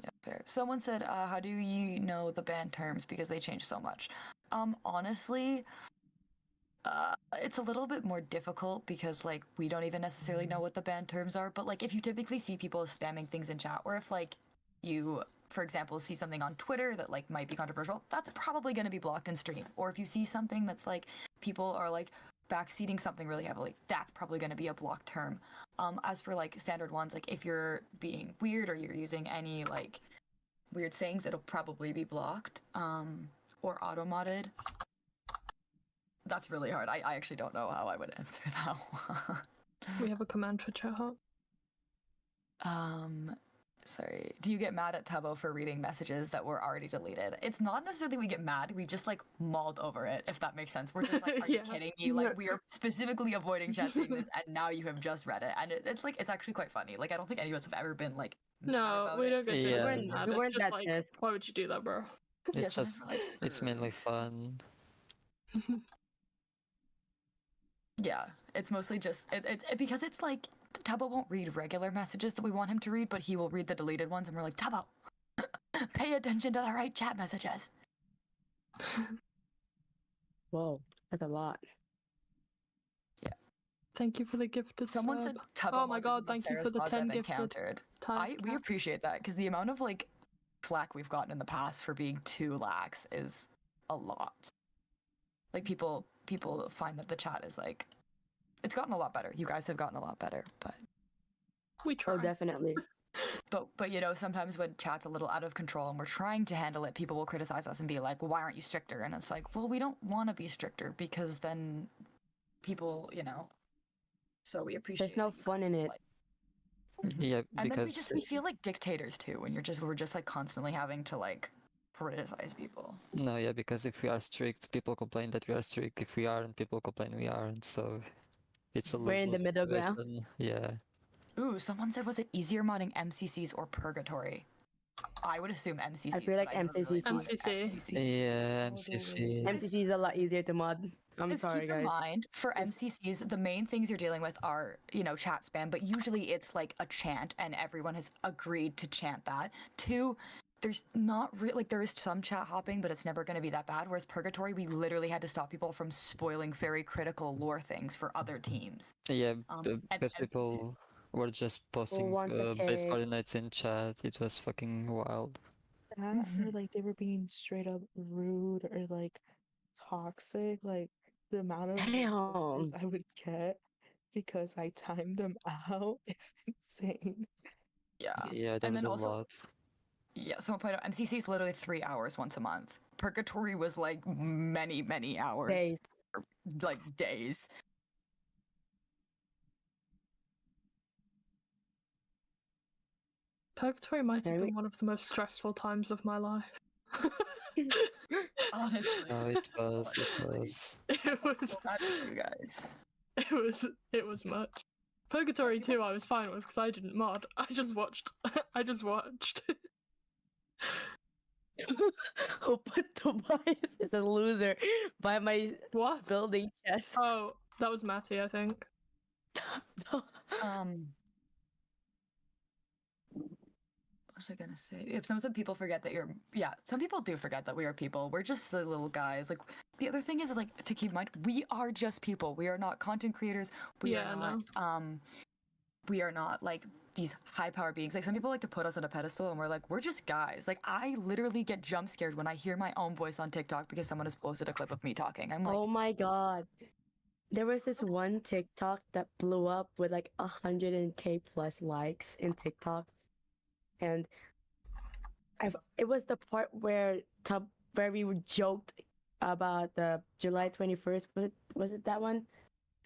Yeah, fair. Someone said, how do you know the band terms because they change so much? Honestly, it's a little bit more difficult because like we don't even necessarily know what the band terms are. But like if you typically see people spamming things in chat, or if like you, for example, see something on Twitter that like might be controversial, that's probably going to be blocked in stream. Or if you see something that's like people are like backseating something really heavily, that's probably going to be a blocked term. As for like standard ones, like if you're being weird or you're using any like weird sayings, it'll probably be blocked or auto-modded. That's really hard. I actually don't know how I would answer that one. We have a command for chat hop. Sorry. Do you get mad at Tubbo for reading messages that were already deleted? It's not necessarily we get mad. We just like mauled over it, if that makes sense. We're just like, are Yeah. you kidding me? Like we are specifically avoiding chat seeing this, and now you have just read it, and it's like it's actually quite funny. Like I don't think any of us have ever been like. mad No, about we it. don't get Yeah. to We mad. weren't It's just that like, pissed. why would you do that, bro? Yeah, It's just sometimes we're like, it's mainly fun. yeah, it's mostly just because it's like Tubbo won't read regular messages that we want him to read, but he will read the deleted ones, and we're like, Tubbo, pay attention to the right chat messages. Whoa, that's a lot. Thank you for the gifted Someone sub. said Tubbo Oh my mods is god, one of thank you for the fairest mods 10 I've gifted. encountered. Type We cat. appreciate that because the amount of like flack we've gotten in the past for being too lax is a lot. Like people find that the chat is like, it's gotten a lot better. You guys have gotten a lot better, but We try. Oh, definitely. but you know, sometimes when chat's a little out of control and we're trying to handle it, people will criticize us and be like, well, why aren't you stricter? And it's like, well, we don't want to be stricter because then people, you know. So we appreciate. There's no that you fun guys in are, it. like- Yeah, And then because we feel like dictators too when we're just like constantly having to like criticize people. no, yeah, because if we are strict, people complain that we are strict. If we aren't, people complain we aren't. So it's a We're in the lose-lose middle ground. situation. Yeah. Ooh, someone said, was it easier modding MCCs or Purgatory? I would assume MCCs. I feel like but never really MCCs. modded MCC. MCCs. Yeah, All the MCC. way. MCC is a lot easier to mod. I'm Just sorry, keep in guys. mind, for MCCs, the main things you're dealing with are, you know, chat spam, but usually it's like a chant and everyone has agreed to chant that. Two, there's not really, like, there is some chat hopping, but it's never going to be that bad. Whereas Purgatory, we literally had to stop people from spoiling very critical lore things for other teams. Yeah, and because MCC people were just posting want the base cake. coordinates in chat. It was fucking wild. That or like they were being straight up rude or like toxic. Like the amount of messages Damn. I would get because I timed them out is insane. Yeah. Yeah, there And was then a also, lot. yeah, someone pointed out, MCC is literally 3 hours once a month. Purgatory was like many, many hours. Days. Like days. Purgatory might have Very- been one of the most stressful times of my life. Honestly. No, it was. It was. It was Not for you guys. it was much. Purgatory 2 I was fine with because I didn't mod. I just watched. I just watched. Who put Tobias as a loser by my What? building chest? Oh, that was Matty, I think. What was I gonna say? If some people forget that some people do forget that we are people. We're just the little guys. Like the other thing is like to keep in mind, we are just people. We are not content creators. We are not we are not like these high power beings. Like some people like to put us on a pedestal and we're like, we're just guys. Like I literally get jump scared when I hear my own voice on TikTok because someone has posted a clip of me talking. I'm like, oh my god. There was this one TikTok that blew up with like 100k plus likes in TikTok. And it was the part where we joked about the July 21st. Was it that one?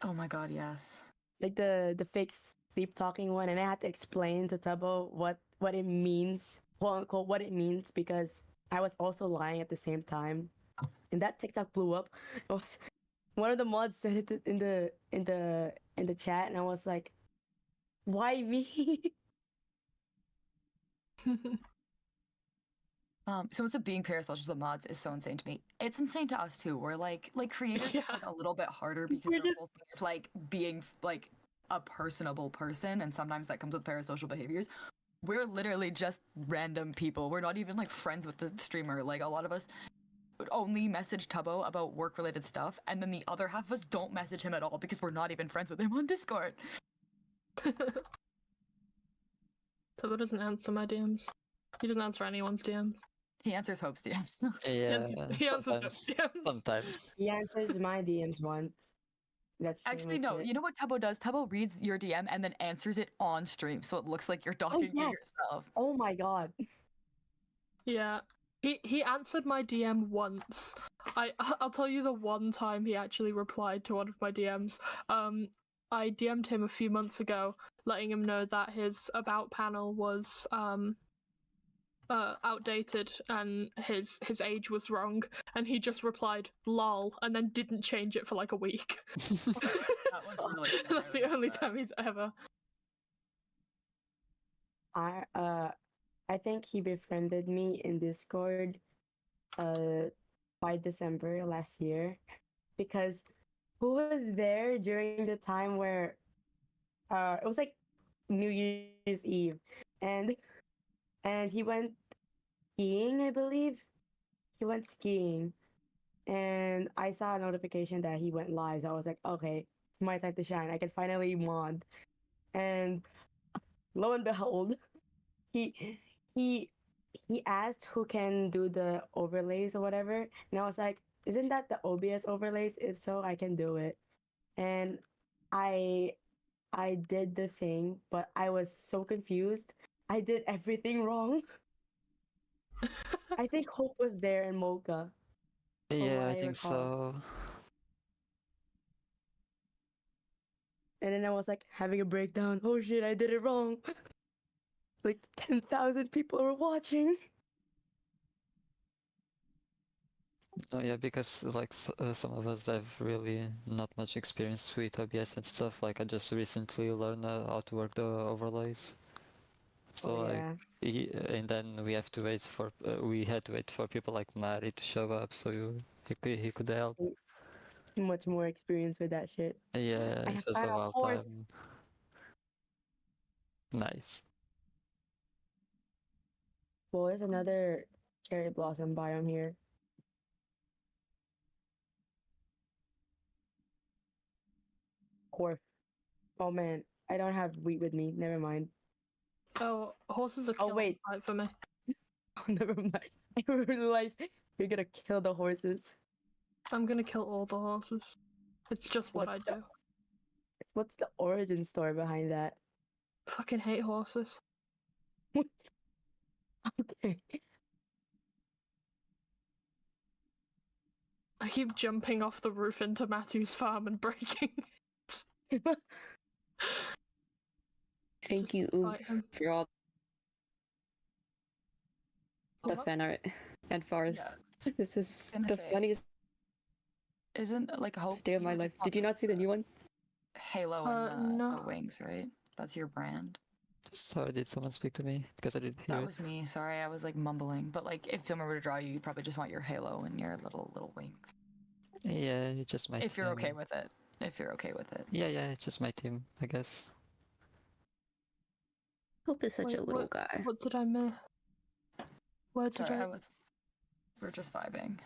oh my god, yes. Like the fake sleep talking one, and I had to explain to Tubbo what it means, quote unquote, what it means, because I was also lying at the same time. And that TikTok blew up. It was one of the mods said it in the chat, and I was like, why me? Someone said being parasocial to the mods is so insane to me. It's insane to us too. We're like creators. It's like a little bit harder because the whole thing is like being like a personable person, and sometimes that comes with parasocial behaviors. We're literally just random people. We're not even like friends with the streamer. Like a lot of us would only message Tubbo about work-related stuff, and then the other half of us don't message him at all because we're not even friends with him on Discord. Tubbo doesn't answer my DMs. He doesn't answer anyone's DMs. He answers Hope's DMs. Yeah, He answers sometimes. DMs. Sometimes. He answers my DMs once. That's Actually, no. You know what Tubbo does? Tubbo reads your DM and then answers it on stream, so it looks like you're talking to yourself. Oh my god. Yeah. He answered my DM once. I'll tell you the one time he actually replied to one of my DMs. I DM'd him a few months ago, letting him know that his about panel was outdated and his age was wrong, and he just replied lol and then didn't change it for like a week. That was really good. That's the only time he's ever. I think he befriended me in Discord by December last year, because who was there during the time where it was like New Year's Eve, and he went skiing, I believe. He went skiing, and I saw a notification that he went live, so I was like, okay, it's my time to shine. I can finally mod. And lo and behold, he asked who can do the overlays or whatever, and I was like, isn't that the OBS overlays? If so, I can do it. And I did the thing, but I was so confused. I did everything wrong. I think Hope was there in Mocha. Yeah, I think so. And then I was like having a breakdown. Oh shit, I did it wrong. Like 10,000 people were watching. Oh yeah, because like some of us have really not much experience with OBS and stuff. Like I just recently learned how to work the overlays. So and then we have to wait for we had to wait for people like Mari to show up so he could help. Much more experience with that shit. Yeah, it was a wild time. Nice. Well, there's another cherry blossom biome here. Horse. Oh man, I don't have wheat with me. Never mind. Oh, horses are killing fight for me. Oh, never mind. I realized you're gonna kill the horses. I'm gonna kill all the horses. It's just what I do. What's the origin story behind that? Fucking hate horses. Okay. I keep jumping off the roof into Matthew's farm and breaking it. Thank you, for all the fan art and Forest. Yeah. This is the funniest like Hope day of my life. Did you not see the new one? Halo and the wings, right? That's your brand. Sorry, did someone speak to me? Because I didn't hear That it. was me. Sorry, I was like mumbling. But like, if someone were to draw you, you'd probably just want your halo and your little wings. Yeah, you just might. If you're okay with it. if you're okay with it. Yeah, it's just my team, I guess. Hope is such Wait, a little guy. What did I miss? Where did Sorry, I? we're just vibing.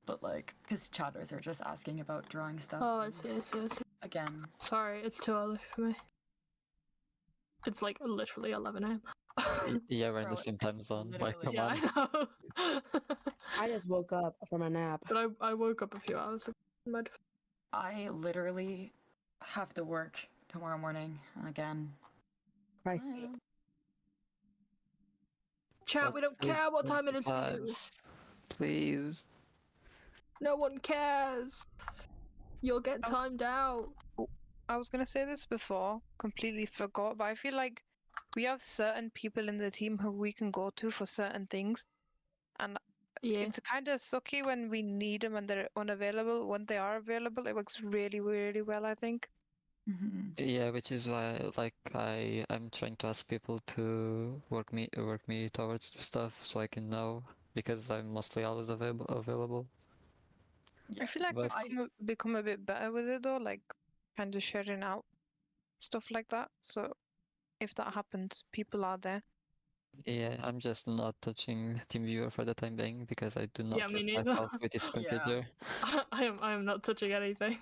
But like, because chatters are just asking about drawing stuff. Oh, I see. Again. Sorry, it's too early for me. It's like literally 11 a.m. Yeah, we're in Bro, the same it's time zone. Like, literally- come Yeah, on. I know. I just woke up from a nap. But I woke up a few hours ago. I literally have to work tomorrow morning again. Christ. Chat, we don't care what time it is for you. Please. No one cares. You'll get timed out. I was gonna say this before, completely forgot, but I feel like we have certain people in the team who we can go to for certain things, and it's kind of sucky when we need them and they're unavailable. When they are available, it works really, really well, I think. Yeah, which is why like I'm trying to ask people to work me towards the stuff so I can know, because I'm mostly always available. I feel like but- we've become a bit better with it though, like kind of sharing out stuff like that. So if that happens, people are there. Yeah, I'm just not touching TeamViewer for the time being because I do not Yeah, me trust neither. myself with this computer. I am not touching anything.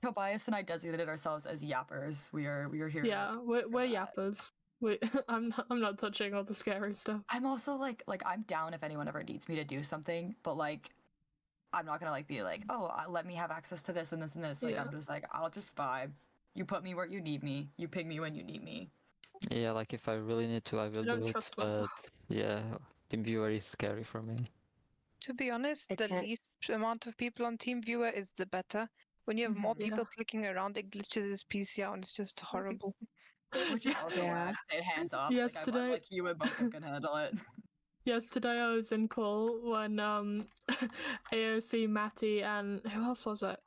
Tobias and I designated ourselves as yappers. We are here. Yeah, we're yappers. I'm not touching all the scary stuff. I'm also like I'm down if anyone ever needs me to do something, but like I'm not gonna like be like, oh, let me have access to this and this and this. Like I'm just like, I'll just vibe. You put me where you need me. You ping me when you need me. Yeah, like if I really need to, I will don't do it. trust But myself. yeah, TeamViewer is scary for me. To be honest, I the can't- least amount of people on TeamViewer is the better. When you have more people clicking around, it glitches his PC out and it's just horrible. Which is also why I Yeah. stayed hands off. Yesterday- Like you and both can handle it. Yesterday I was in call when AOC, Matty, and who else was it?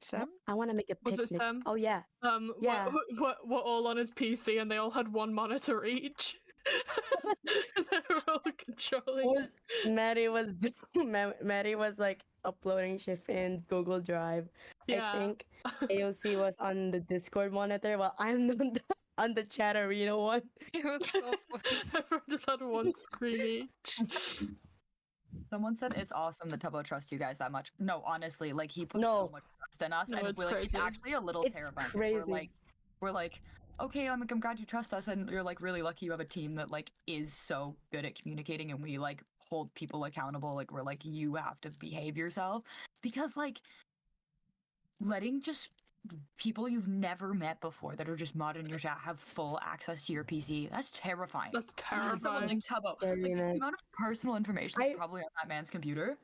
Sam? I want to make a Was picnic. it Sam? Oh yeah. Yeah. Were all on his PC and they all had one monitor each. And they were all controlling. Maddie was like uploading shit in Google Drive. Yeah. I think AOC was on the Discord monitor while I'm on the chat arena one. It was so funny. Everyone just had one screen each. Someone said it's awesome that Tubbo trusts you guys that much. No, honestly, like he puts No. so much trust in us, No, and it's it's crazy. actually a little It's terrifying. 'Cause crazy. We're like, okay, I'm glad you trust us, and you're like really lucky you have a team that like is so good at communicating, and we like hold people accountable. Like we're like, you have to behave yourself, because like letting just people you've never met before that are just modded in your chat have full access to your PC, that's terrifying. That's Even someone like terrifying. Tubbo, like, the amount of personal information is probably on that man's computer.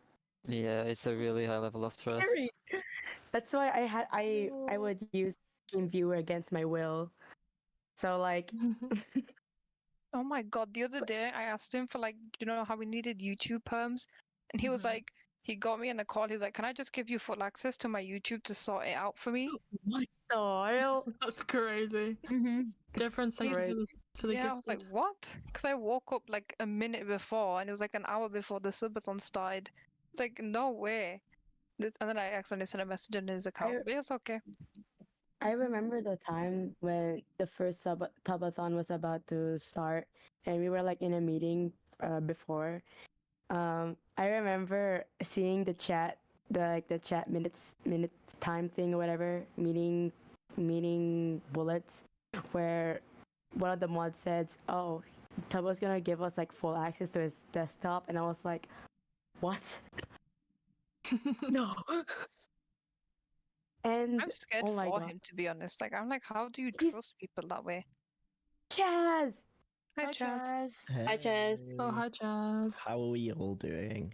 Yeah, it's a really high level of trust. Scary. That's why I would use TeamViewer against my will. So like Oh my god, the other day I asked him for like, you know how we needed YouTube perms? And he was like, he got me in a call, he was like, can I just give you full access to my YouTube to sort it out for me? what the hell? That's crazy. Difference thanks for the Yeah, I was gifted. like, what? Because I woke up like a minute before and it was like an hour before the subathon started. It's like, no way. And then I accidentally sent a message on his account. But it's okay. I remember the time when the first Tubbathon was about to start, and we were like in a meeting before. I remember seeing the chat, the chat minute time thing or whatever, meeting bullets, where one of the mods said, "Oh, Tubbo's gonna give us like full access to his desktop," and I was like, "What? No." And I'm scared oh my for God. him, to be honest. Like, I'm like, how do you trust people that way? Chaz! Hi, Chaz. Hi, Chaz. Oh, hi, Chaz. How are we all doing?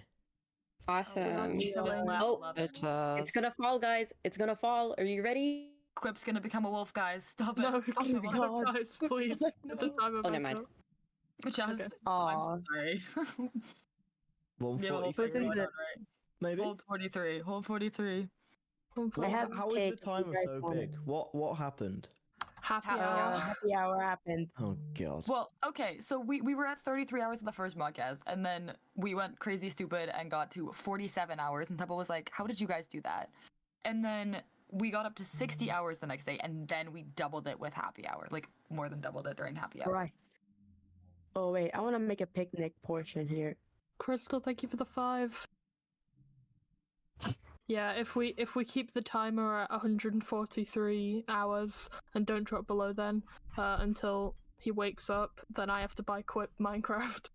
Awesome. chilling. Oh, Hey, Chaz. it's gonna fall, guys. It's gonna fall. Are you ready? Quip's gonna become a wolf, guys. Stop it. No, Stop it. no, guys, please. At the time of Oh, never mind. Chaz, Okay. I'm Aw. sorry. One You have a whole 43, thing going the- on, right? maybe. Hold 43. Hold 43. What, I have how is the cake if you timer guys so want big? it. What happened? Happy Happy hour. hour. Happy hour happened. Oh god. Well, okay, so we were at 33 hours in the first Modcast, and then we went crazy stupid and got to 47 hours, and Tubbo was like, how did you guys do that? And then we got up to 60 hours the next day, and then we doubled it with happy hour, like more than doubled it during happy hour. Right. Oh wait, I want to make a picnic portion here. Crystal, thank you for the 5. Yeah, if we keep the timer at 143 hours and don't drop below then until he wakes up, then I have to buy Quip Minecraft.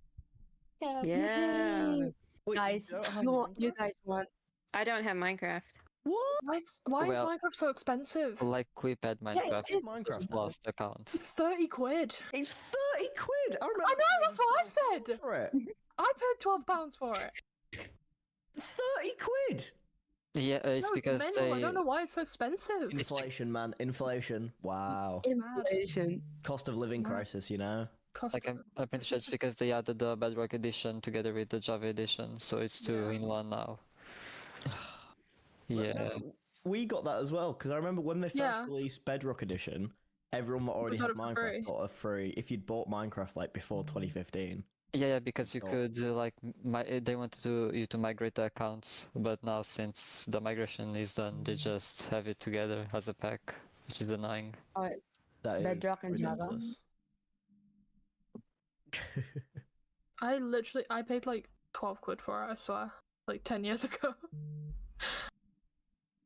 Yeah. Wait, Guys, you don't have you Minecraft? guys want? I don't have Minecraft. What? Why is Well- Minecraft so expensive? Like Quip had Minecraft, it's Minecraft. just lost account. It's 30 quid. It's 30 quid! I remember. I know, paying that's what I £12 said! For it. I paid £12 for it. 30 quid! Yeah, it's No, because it's mental. I they. don't know why it's so expensive. Inflation, man. Inflation. Wow. Inflation. Cost of living Mad. crisis, you know? Cost Like I'm pretty sure it's because they added the Bedrock edition together with the Java edition, so it's two in one now. Yeah. No, we got that as well, because I remember when they first Yeah. released Bedrock Edition, everyone that already got had it for Minecraft free. got a free. If you'd bought Minecraft like before 2015. Yeah, because you Oh. could they wanted you to migrate the accounts, but now since the migration is done, they just have it together as a pack, which is annoying. That is Bedrock and Java. ridiculous. I paid like 12 quid for it, I swear. Like 10 years ago.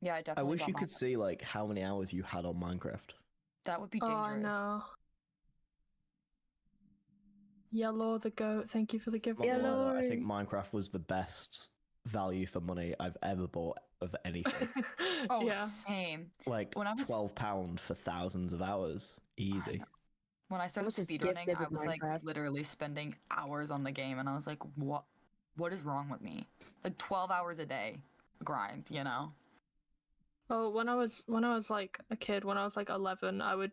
Yeah, I I definitely wish got you could Minecraft. see like how many hours you had on Minecraft. That would be Oh, I dangerous. know. Yellow the goat, thank you for the gift. Not gonna lie, though, I Yellow. think Minecraft was the best value for money I've ever bought of anything. Oh, yeah. same. Like When I was- £12 for thousands of hours, easy. When I started much is speedrunning, gifted I with was like Minecraft? literally spending hours on the game, and I was like, what is wrong with me? Like 12 hours a day grind, you know? Oh, when I was like a kid, when I was like 11, I would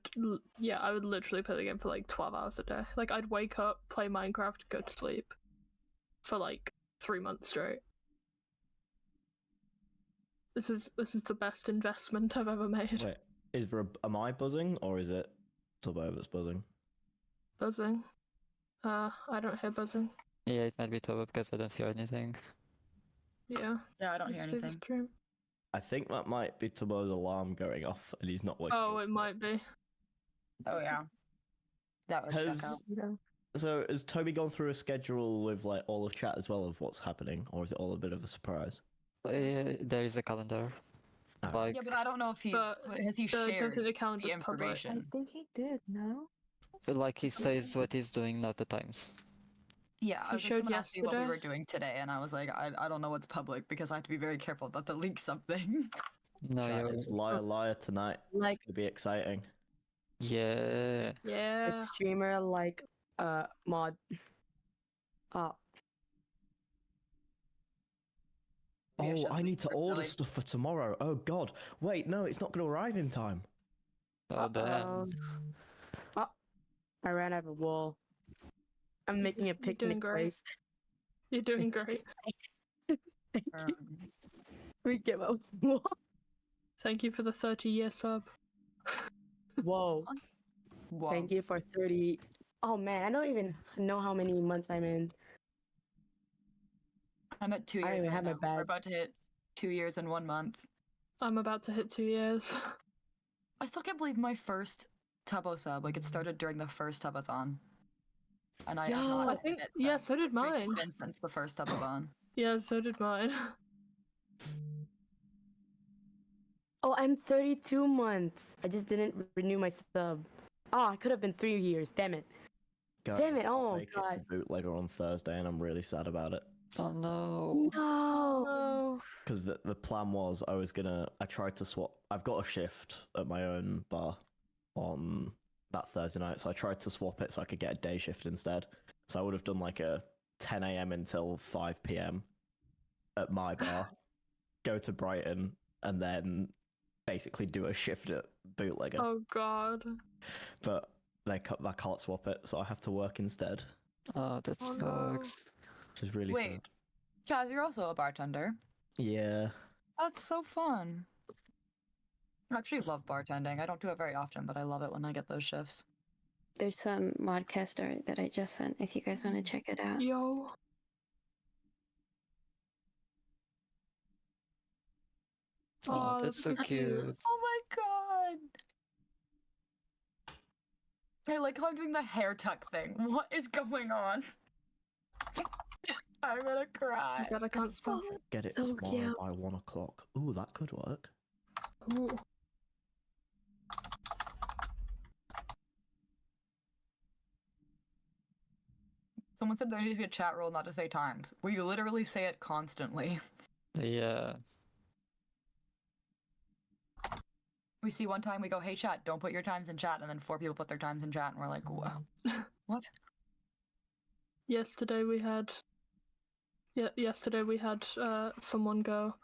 literally play the game for like 12 hours a day. Like I'd wake up, play Minecraft, go to sleep for like 3 months straight. This is the best investment I've ever made. Wait, am I buzzing or is it Tubbo that's buzzing? Buzzing. I don't hear buzzing. Yeah, it might be Tubbo because I don't hear anything. Yeah. Yeah, I don't hear must be the anything. stream. I think that might be Tubbo's alarm going off and he's not waking Oh, up. it might be. Oh yeah. That was Has so has Toby gone through a schedule with like all of chat as well of what's happening, or is it all a bit of a surprise? There is a calendar. Ah. Like, Yeah, but I don't know if But has he I don't shared think the calendar's the public. I information. think he did, no? like he says what he's doing, not the times. Yeah, I He was like, showed someone asked me what we yesterday. were doing today, and I was like, I don't know what's public because I have to be very careful not to leak something. No, Chat, you're... it's Liar tonight. Like It's gonna be exciting. Yeah. Yeah. a streamer like mod. Oh, Maybe I Oh, should I leak need to order personally. stuff for tomorrow. Oh god. Wait, no, it's not gonna arrive in time. Oh, damn. Oh, I ran out of wool. I'm making a You're doing picnic great. place. You're doing great. We give up wool. Thank you for the 30-year sub. Whoa. Whoa. Thank you for 30. Oh man, I don't even know how many months I'm in. I'm at 2 I don't years even right have my now. We're badge. about to hit 2 years and 1 month. I'm about to hit 2 years. I still can't believe my first Tubbo sub. Like it started during the first Tubbathon. And I have Yo, not I hit think- it yeah, since. so did The streak has mine. been since the first Tubbathon. Yeah, so did mine. Oh, I'm 32 months. I just didn't renew my sub. Oh, I could have been 3 years. Damn it. Guys, Damn it, I can't oh, make it God. to bootlegger on Thursday, and I'm really sad about it. Oh no. No. Oh. Because the plan was I tried to swap. I've got a shift at my own bar on that Thursday night, so I tried to swap it so I could get a day shift instead. So I would have done like a 10 a.m. until 5 p.m. at my bar, go to Brighton, and then basically do a shift at bootlegger. Oh god. But I can't swap it, so I have to work instead, Oh, that Oh, no. sucks. which is really Wait. sad. Chaz, you're also a bartender. Yeah. That's so fun. I actually love bartending. I don't do it very often, but I love it when I get those shifts. There's some Modcast art that I just sent if you guys want to check it out. Yo. Oh, that's so cute. Oh my god! I like how I'm doing the hair tuck thing. What is going on? I'm gonna cry. God, I can't spell. Get it So tomorrow cute. by 1 o'clock. Ooh, that could work. Ooh. Someone said there needs to be a chat rule not to say times. We literally say it constantly. Yeah. We see one time, we go, hey chat, don't put your times in chat, and then 4 people put their times in chat, and we're like, wow. What? Yesterday we had someone go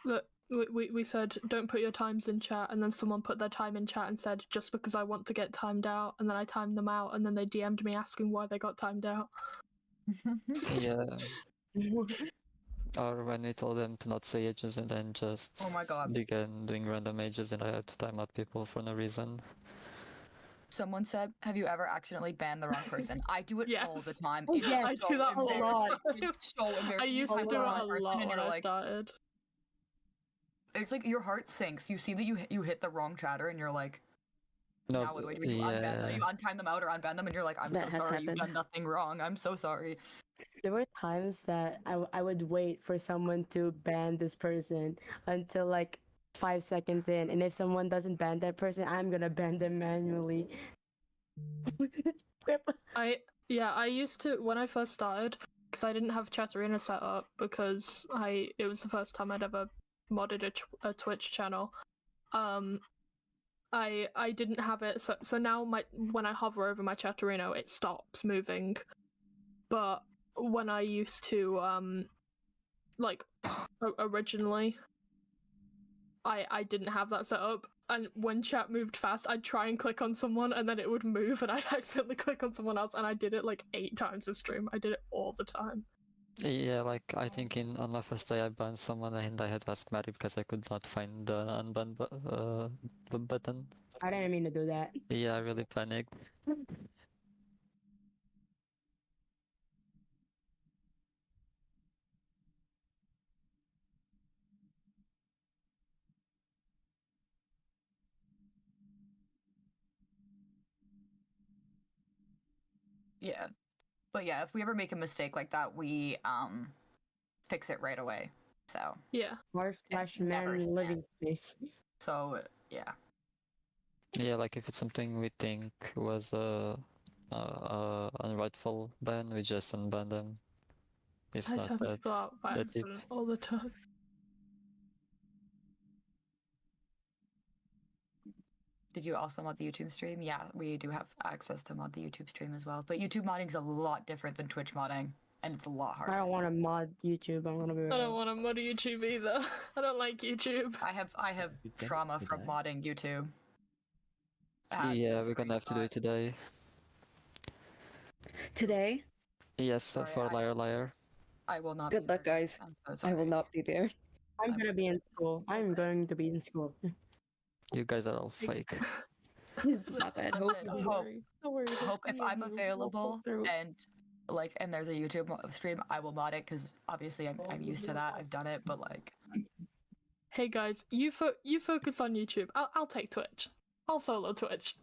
that we said don't put your times in chat, and then someone put their time in chat and said just because I want to get timed out, and then I timed them out, and then they DM'd me asking why they got timed out. Yeah. Or when we told them to not say ages and then just Oh my god. began doing random ages and I had to time out people for no reason. Someone said, have you ever accidentally banned the wrong person? I do it all the Yes. time. Oh, It's yes. I so do that a lot. embarrassing. It's so embarrassing. I used You to type do the it wrong a person lot and when you're I like, started. it's like your heart sinks. You see that you hit the wrong chatter and you're like, No, now what do I do? You unban them. yeah. You untime them out or unban them and you're like, I'm That so has sorry. You've happened. done nothing wrong. I'm so sorry. There were times that I would wait for someone to ban this person until like 5 seconds in, and if someone doesn't ban that person, I'm gonna ban them manually. I used to when I first started, because I didn't have Chatterina set up because it was the first time I'd ever modded a Twitch channel. I didn't have it, so now when I hover over my Chatterino, it stops moving. But when I used to originally, I didn't have that set up, and when chat moved fast, I'd try and click on someone, and then it would move, and I'd accidentally click on someone else, and I did it like 8 times a stream. I did it all the time. Yeah, like I think on my first day I banned someone and I had to ask Maddie because I could not find the unban button. I didn't mean to do that. Yeah, I really panicked. Yeah. But yeah, if we ever make a mistake like that, we fix it right away. So yeah. never r/man living space. So yeah. Yeah, like if it's something we think was unrightful ban, we just unban them. It's I not turn that people out by that deep. accident all the time. Did you also mod the YouTube stream? Yeah, we do have access to mod the YouTube stream as well. But YouTube modding is a lot different than Twitch modding, and it's a lot harder. I don't want to mod YouTube. I'm gonna be real. I don't want to mod YouTube either. I don't like YouTube. I have trauma from modding YouTube. Yeah, we're gonna have to do it today. Today? Yes, Sorry, for Liar Liar. I will not. Good luck, guys. I will not be there. I'm gonna be in school. I'm going to be in school. You guys are all fake. Not bad. Hope Don't worry. if I'm available and there's a YouTube stream, I will mod it because obviously I'm used to that. I've done it, but like. Hey guys, you focus on YouTube. I'll take Twitch. I'll solo Twitch.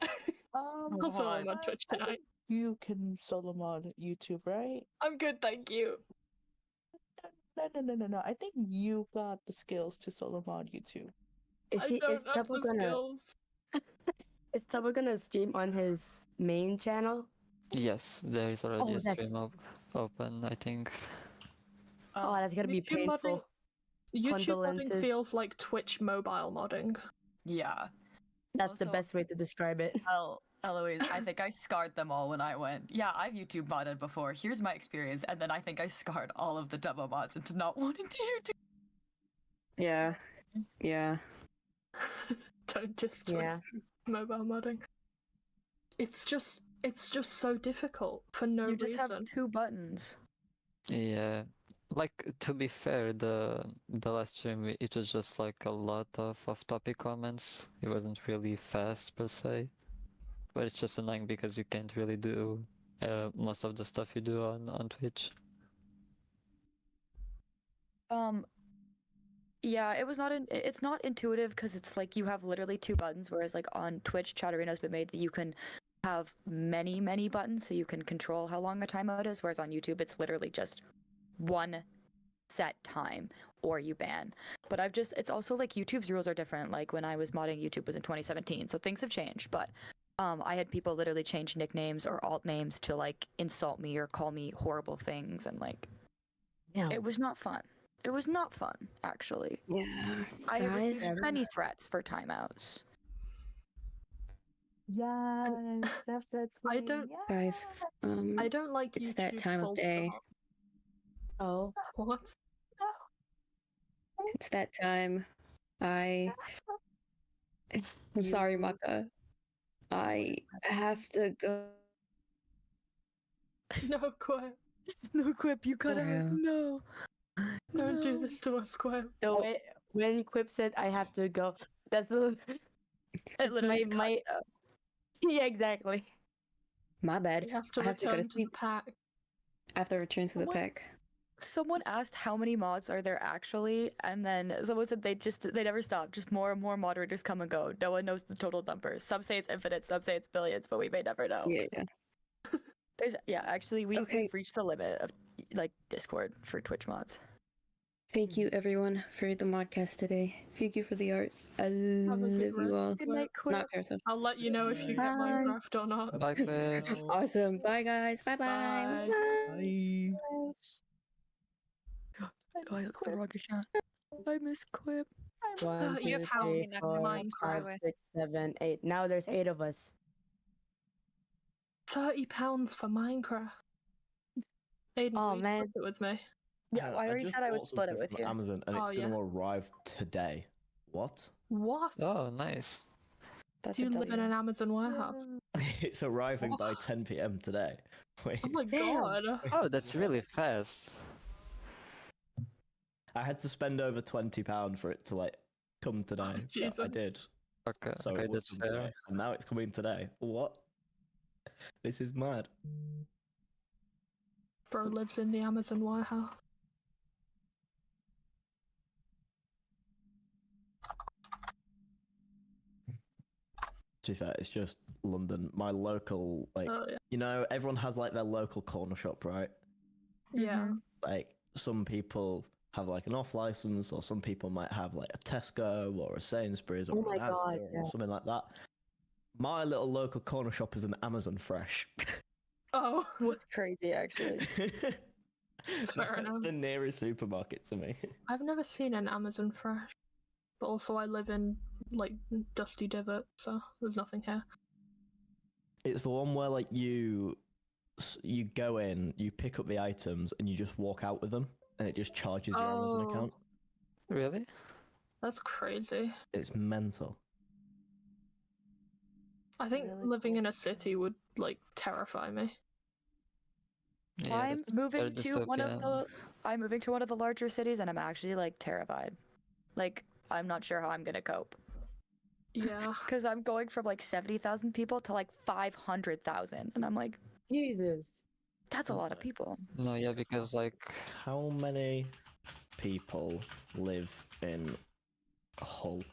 I'll solo mod Twitch I think tonight. you can solo mod YouTube, right? I'm good, thank you. No. I think you got the skills to solo mod YouTube. Is Tubbo gonna stream on his main channel? Yes, there is already a stream open, I think. Oh, that's gonna be YouTube painful. YouTube modding Condolences. feels like Twitch mobile modding. Yeah. That's the best way to describe it. Well, Eloise, I think I scarred them all when I went, yeah, I've YouTube modded before. Here's my experience. And then I think I scarred all of the Tubbo mods into not wanting to YouTube. Yeah. Yeah. Don't just Twitch mobile modding. It's just so difficult for no reason. You just have 2 buttons. Yeah. Like, to be fair, the last stream it was just like a lot of off-topic comments. It wasn't really fast per se, but it's just annoying because you can't really do most of the stuff you do on Twitch. Yeah, it's not intuitive because it's like you have literally 2 buttons, whereas like on Twitch, Chat Arena has been made that you can have many buttons, so you can control how long a timeout is, whereas on YouTube it's literally just one set time or you ban. But it's also like YouTube's rules are different. Like when I was modding, YouTube was in 2017, so things have changed. But I had people literally change nicknames or alt names to like insult me or call me horrible things, and like it was not fun. It was not fun, actually. Yeah. I have Guys, received many threats for timeouts. Yes, that's I don't- guys, I don't like it's YouTube that time of full day. stop. Oh, What? It's that time. I'm sorry, Maka. I have to go. No, Quip. No, Quip, you cut out. No. Don't do this to us, Quip. no, when Quip said I have to go, that's a, It literally just my cuts out. yeah, exactly. My bad. He has to I have to go to return to the sleep. pack. I have to return to the What? pack. Someone asked how many mods are there actually, and then someone said they never stop. Just more and more moderators come and go. No one knows the total numbers. Some say it's infinite, some say it's billions, but we may never know. Yeah. Actually we've reached the limit of like Discord for Twitch mods. Thank you, everyone, for the Modcast today. Thank you for the art. I Have a love good you all. rest. Good night, Quip. Not Parasol. I'll let you know if you get Bye. Minecraft or not. Bye, Quip. Awesome. Bye, guys. Bye-bye. Bye. Bye. Oh, that's the wrong account. I miss Quip. 1, You 2, found 3, me next 4, Minecraft. 5, 6, 7, 8. Now there's 8 of us. £30 for Minecraft. Aiden, Oh, will you man. split it with me? Yeah, I already just said I would bought split it something with from you. Amazon, and it's Oh, going yeah. to arrive today. What? What? Oh, nice. That's Do you a live in W. an Amazon warehouse? It's arriving by 10 p.m. today. Wait, Oh my Damn. god. Oh, that's really fast. I had to spend over £20 for it to like come today. but I Jesus. did. Okay, So okay, it would that's come fair. today, and now it's coming today. What? This is mad. Bro lives in the Amazon warehouse. To be fair, it's just London. My local, like, Oh, yeah. you know, everyone has like their local corner shop, right? Yeah. Like, some people have like an off license, or some people might have like a Tesco or a Sainsbury's or Oh my an Asda God, or yeah. something like that. My little local corner shop is an Amazon Fresh. Oh, What's crazy, actually. That's enough. the nearest supermarket to me. I've never seen an Amazon Fresh. But also I live in, like, Dusty Divot, so there's nothing here. It's the one where like you go in, you pick up the items, and you just walk out with them, and it just charges your Amazon Oh. account. Really? That's crazy. It's mental. I think Really living cool. in a city would, like, terrify me. Yeah, I'm that's moving very to one of dystopian. the I'm moving to one of the larger cities, and I'm actually like terrified. Like I'm not sure how I'm gonna cope Yeah. because I'm going from like 70,000 people to like 500,000, and I'm like, Jesus. that's a lot of people. No, yeah, because like How many people live in Hull?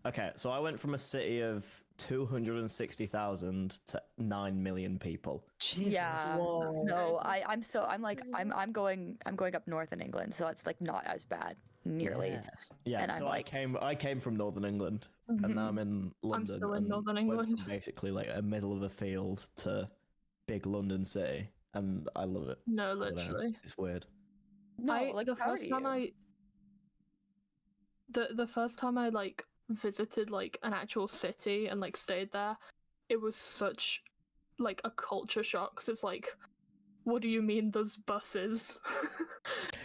Okay, so I went from a city of 260,000 to 9 million people. Jesus. Yeah. Whoa. No, I'm going up north in England, so it's like not as bad nearly. Yes. Yeah, And I'm so like- I came from Northern England, and now I'm in London. still in and Northern went from England. basically like a middle of a field to big London city, and I love it. No, I don't know, literally. it's weird. No, like the how first are time you? the first time I like visited like an actual city and like stayed there, it was such like a culture shock. 'Cause it's like, what do you mean there's buses?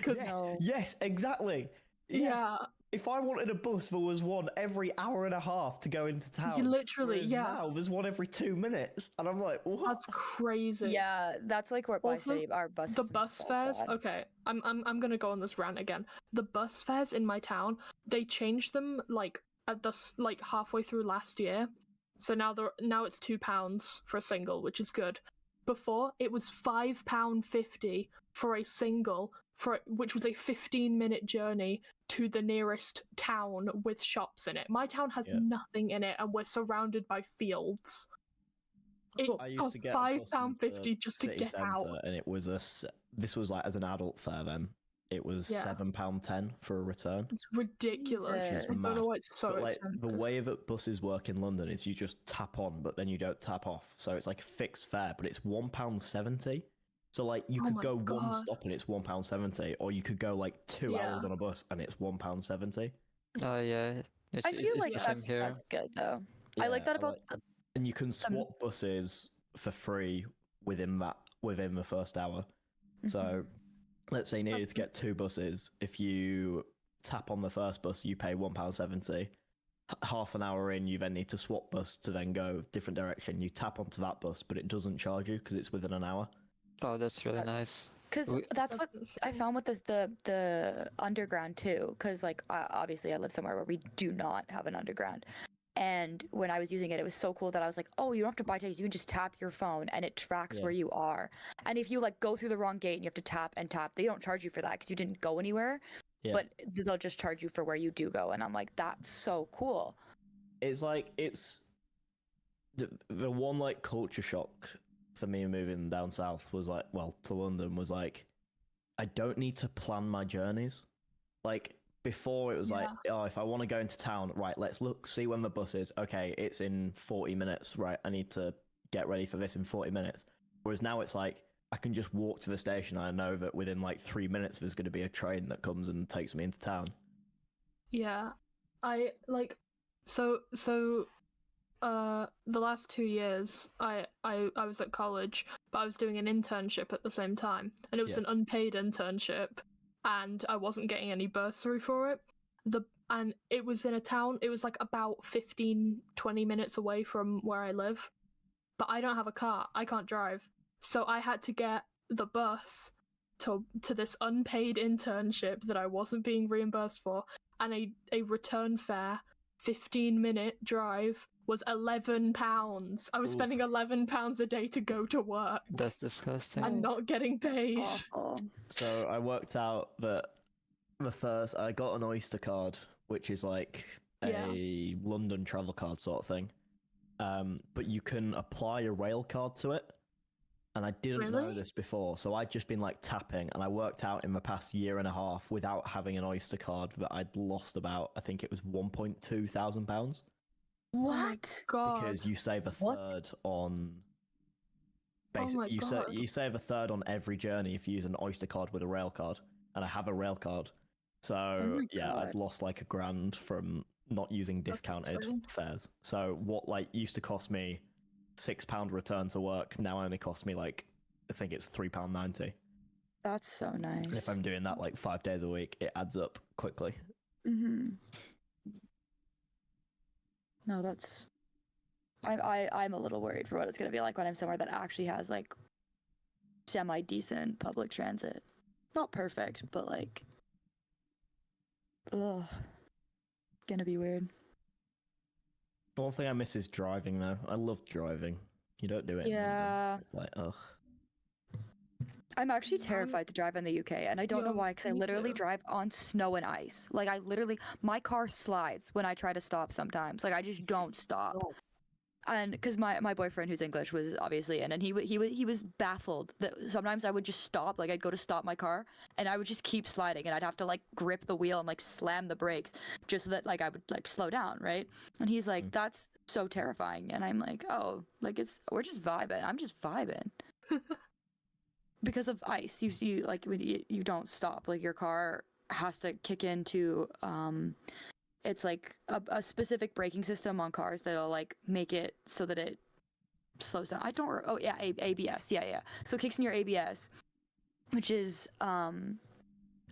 'Cause Yes, yes, exactly. Yes. yeah, If I wanted a bus, there was one every hour and a half to go into town. You literally, whereas yeah. Now there's one every 2 minutes, and I'm like, what? That's crazy. Yeah, that's like what I Also, say. Our bus the system's bus so fares. bad. Okay, I'm gonna go on this rant again. The bus fares in my town, they changed them like at the like halfway through last year. So now it's £2 for a single, which is good. Before it was £5.50 for a single, which was a 15-minute journey to the nearest town with shops in it. My town has nothing in it, and we're surrounded by fields. It I used cost to get a bus into £5.50 just to city get out. centre, and it was this was like as an adult fare then. It was £7.10 for a return. It's ridiculous. Jesus. I don't know why it's so But like expensive. the way that buses work in London is you just tap on, but then you don't tap off. So it's like a fixed fare, but it's £1.70. So like you Oh could my go one God. stop and it's £1.70, or you could go like 2 hours on a bus and it's £1.70. Oh yeah, I feel it's like the same here. that's good though. I like that about. And you can swap buses for free within the first hour. So let's say you needed to get 2 buses. If you tap on the first bus, you pay £1.70. Half an hour in, you then need to swap bus to then go different direction. You tap onto that bus, but it doesn't charge you because it's within an hour. Oh, that's really nice. Because that's what I found with the underground too. Because like obviously I live somewhere where we do not have an underground, and when I was using it, it was so cool that I was like, oh, you don't have to buy tickets. You can just tap your phone and it tracks where you are. And if you like go through the wrong gate and you have to tap and tap, they don't charge you for that because you didn't go anywhere. Yeah. But they'll just charge you for where you do go. And I'm like, that's so cool. It's like it's the one like culture shock for me moving down south was like, well, to London was like, I don't need to plan my journeys. Like before it was like, oh, if I want to go into town, right, let's see when the bus is. Okay, it's in 40 minutes, right? I need to get ready for this in 40 minutes. Whereas now it's like, I can just walk to the station. I know that within like 3 minutes, there's going to be a train that comes and takes me into town. Yeah, I like so the last 2 years I was at college, but I was doing an internship at the same time, and it was an unpaid internship, and I wasn't getting any bursary for it. And it was in a town, it was like about 15-20 minutes away from where I live, but I don't have a car, I can't drive, so I had to get the bus to this unpaid internship that I wasn't being reimbursed for, and a return fare 15-minute drive was £11. I was spending £11 a day to go to work. That's disgusting. And not getting paid. So I worked out that I got an Oyster card, which is like a London travel card sort of thing. But you can apply a rail card to it. And I didn't know this before, so I'd just been like tapping, and I worked out in the past year and a half without having an Oyster card that I'd lost about, I think it was £1.2 thousand. What? God. Because you save a third on. Basically, you save a third on every journey if you use an Oyster card with a rail card, and I have a rail card, so I'd lost like £1,000 from not using discounted fares. So what like used to cost me £6 return to work now only costs me like I think it's £3.90. That's so nice. And if I'm doing that like 5 days a week, it adds up quickly. No, that's. I'm a little worried for what it's gonna be like when I'm somewhere that actually has like semi decent public transit. Not perfect, but like, ugh, gonna be weird. One thing I miss is driving though. I love driving. You don't do it. Yeah. It's like ugh. I'm actually terrified to drive in the UK, and I don't know why, because I literally drive on snow and ice. Like, my car slides when I try to stop sometimes. Like, I just don't stop. And because my boyfriend, who's English, was obviously in, and he was baffled that sometimes I would just stop. Like, I'd go to stop my car, and I would just keep sliding, and I'd have to, like, grip the wheel and, like, slam the brakes just so that, like, I would, like, slow down, right? And he's like, that's so terrifying. And I'm like, oh, like, we're just vibing. I'm just vibing. Because of ice, you see, like when you don't stop, like your car has to kick into it's like a specific braking system on cars that'll like make it so that it slows down. ABS, yeah. So it kicks in your ABS, which is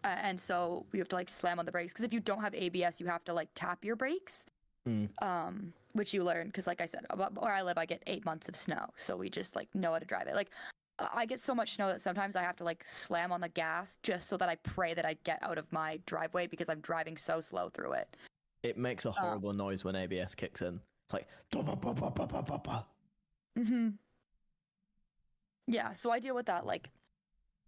and so we have to like slam on the brakes, because if you don't have ABS, you have to like tap your brakes, which you learn, because like I said, where I live, I get 8 months of snow, so we just like know how to drive it. Like I get so much snow that sometimes I have to like slam on the gas just so that I pray that I get out of my driveway, because I'm driving so slow through it. It makes a horrible noise when ABS kicks in. It's like yeah, so I deal with that like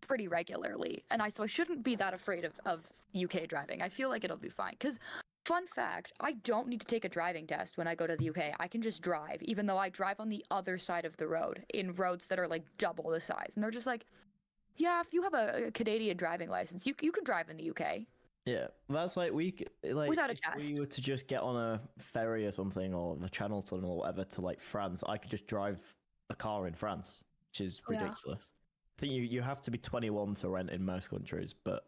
pretty regularly, and so I shouldn't be that afraid of UK driving. I feel like it'll be fine, because fun fact, I don't need to take a driving test when I go to the UK. I can just drive, even though I drive on the other side of the road in roads that are like double the size, and they're just like, yeah, if you have a Canadian driving license, you can drive in the UK. Yeah, that's like without a if test. we were to just get on a ferry or something, or the Channel Tunnel or whatever to like France, I could just drive a car in France, which is ridiculous. I think you have to be 21 to rent in most countries, but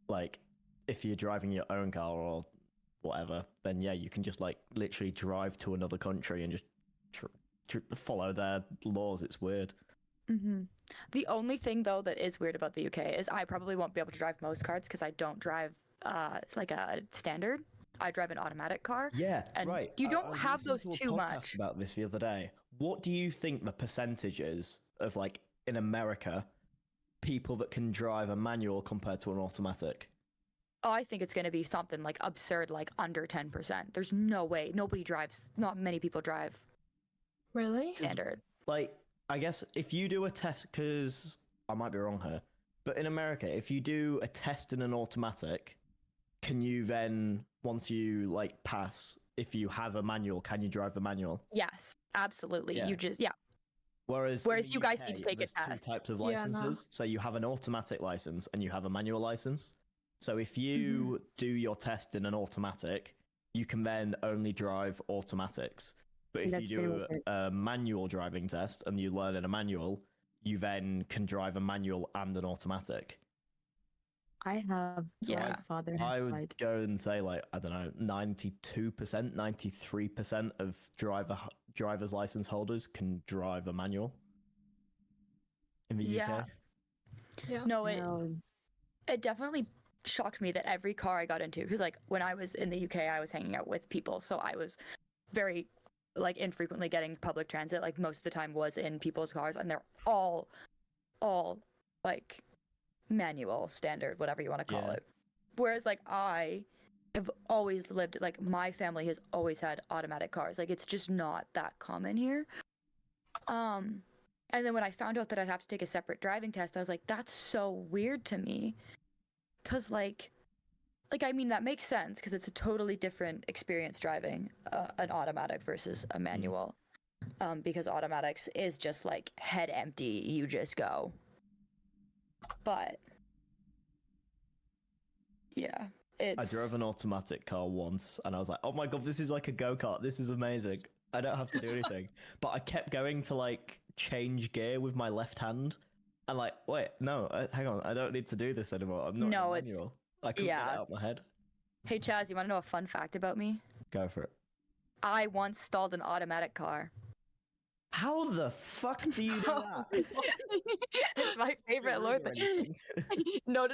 like if you're driving your own car or whatever, then yeah, you can just like literally drive to another country and just follow their laws. It's weird. The only thing though that is weird about the UK is I probably won't be able to drive most cars, because I don't drive like a standard. I drive an automatic car. Yeah, and right. You don't I was have those listening to a too podcast much. about this the other day. What do you think the percentage is of like in America, people that can drive a manual compared to an automatic? Oh, I think it's going to be something like absurd, like under 10%. There's no way. Nobody drives. Not many people drive. Really? Standard. Like, I guess if you do a test, because I might be wrong here, but in America, if you do a test in an automatic, can you then, once you like pass, if you have a manual, can you drive the manual? Yes, absolutely. Yeah. You just, Whereas you guys need to take a there's test. two types of licenses. So you have an automatic license and you have a manual license. So if you do your test in an automatic, you can then only drive automatics. But if you do a manual driving test and you learn in a manual, you then can drive a manual and an automatic. I have. So father. I would go and say like, I don't know, 92%, 93% of driver's license holders can drive a manual in the UK. Yeah. No, it definitely shocked me that every car I got into, because like when I was in the UK, I was hanging out with people, so I was very like infrequently getting public transit. Like most of the time was in people's cars, and they're all like manual, standard, whatever you want to call it. Whereas like I have always lived, like my family has always had automatic cars. Like it's just not that common here. And then when I found out that I'd have to take a separate driving test, I was like, that's so weird to me. Cause like I mean, that makes sense, because it's a totally different experience driving an automatic versus a manual. Because automatics is just like head empty, you just go. But yeah, I drove an automatic car once and I was like, oh my god, this is like a go-kart. This is amazing. I don't have to do anything. But I kept going to like change gear with my left hand. And like, wait, no, hang on. I don't need to do this anymore. I'm not in a manual. I couldn't get it out of my head. Hey Chaz, you want to know a fun fact about me? Go for it. I once stalled an automatic car. How the fuck do you do that? It's my favorite Lord thing. No.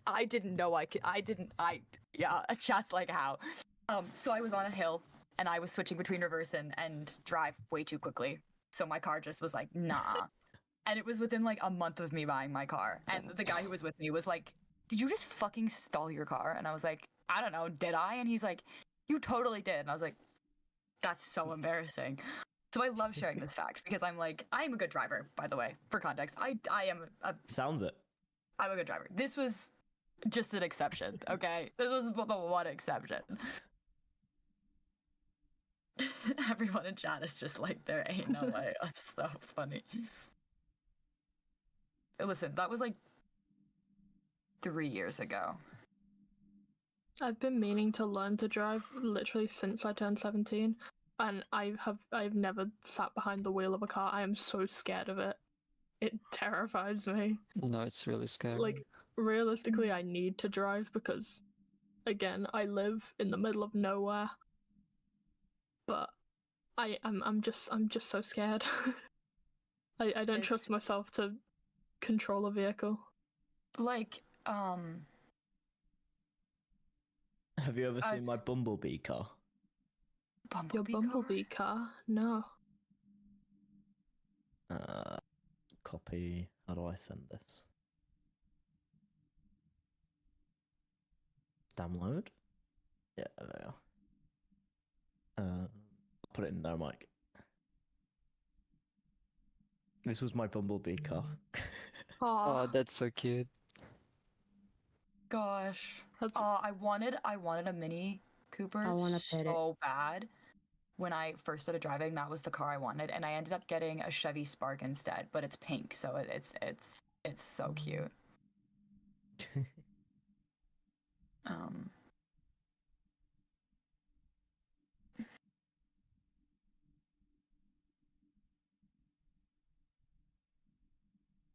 I didn't know Chat's like how. So I was on a hill and I was switching between reverse and drive way too quickly. So my car just was like, nah. And it was within like a month of me buying my car. And the guy who was with me was like, did you just fucking stall your car? And I was like, I don't know, did I? And he's like, you totally did. And I was like, that's so embarrassing. So I love sharing this fact, because I'm like, I am a good driver, by the way, for context. I am a... Sounds it. I'm a good driver. This was just an exception, okay? This was the one exception. Everyone in chat is just like, there ain't no way. That's so funny. Listen, that was like 3 years ago. I've been meaning to learn to drive literally since I turned 17, and I've never sat behind the wheel of a car. I am so scared of it. It terrifies me. No, it's really scary. Like, realistically, I need to drive because, again, I live in the middle of nowhere. But I'm just so scared. I don't trust myself to control a vehicle. Like, Have you ever I seen my s- Bumblebee car? Your Bumblebee car? No. Copy. How do I send this? Download? Yeah, there we are. Put it in there, Mike. This was my Bumblebee car. Oh, that's so cute. Gosh. That's I wanted a Mini Cooper I wanna pet it. so bad. When I first started driving, that was the car I wanted, and I ended up getting a Chevy Spark instead, but it's pink, so it's so cute.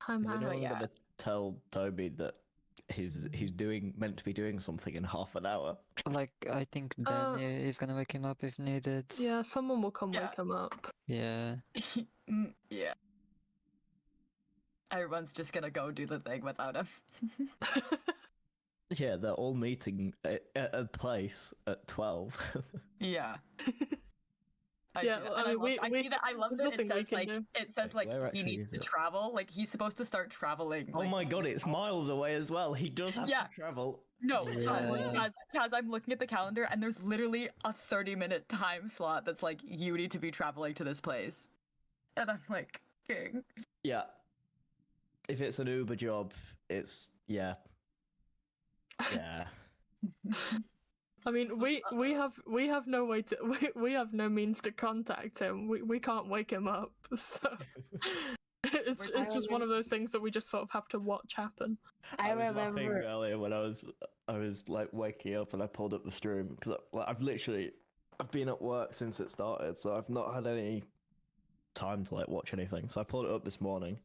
Hi, Is man. anyone yeah. gonna tell Toby that he's meant to be doing something in half an hour? Like, I think Danny is gonna wake him up if needed. Yeah, someone will come Yeah. wake him up. Yeah. Yeah. Everyone's just gonna go do the thing without him. Yeah, they're all meeting at a place at 12. Yeah. I Yeah, see that. I And mean, I see that. I love there's that it nothing we says can like do. it says Wait, like where he actually needs is to it? travel. Like he's supposed to start traveling. Oh like, my god, it's miles away as well. He does have Yeah. to travel. No, Yeah. Chaz, I'm looking at the calendar and there's literally a 30-minute time slot that's like, you need to be traveling to this place. And I'm like, king. Yeah. If it's an Uber job, it's yeah. Yeah. I mean, we have no way to we have no means to contact him. We can't wake him up. So it's just one of those things that we just sort of have to watch happen. I was laughing remember. earlier when I was like waking up and I pulled up the stream because I've been at work since it started, so I've not had any time to like watch anything. So I pulled it up this morning,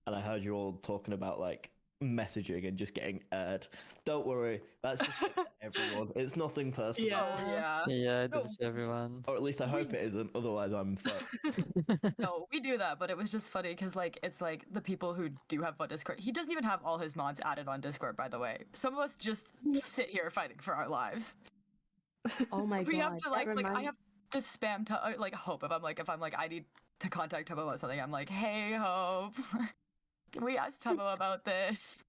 and I heard you all talking about like messaging and just getting aired. Don't worry, that's just like, everyone. It's nothing personal. Yeah. Oh, yeah. Yeah, it is everyone. Or at least I hope it isn't. Otherwise, I'm fucked. No, we do that, but it was just funny because like it's like the people who do have on Discord. He doesn't even have all his mods added on Discord, by the way. Some of us just sit here fighting for our lives. Oh my god. We have to like that I reminds- have to spam like Hope if I'm like I need to contact Tubbo about something. I'm like, hey Hope, can we ask Tubbo about this?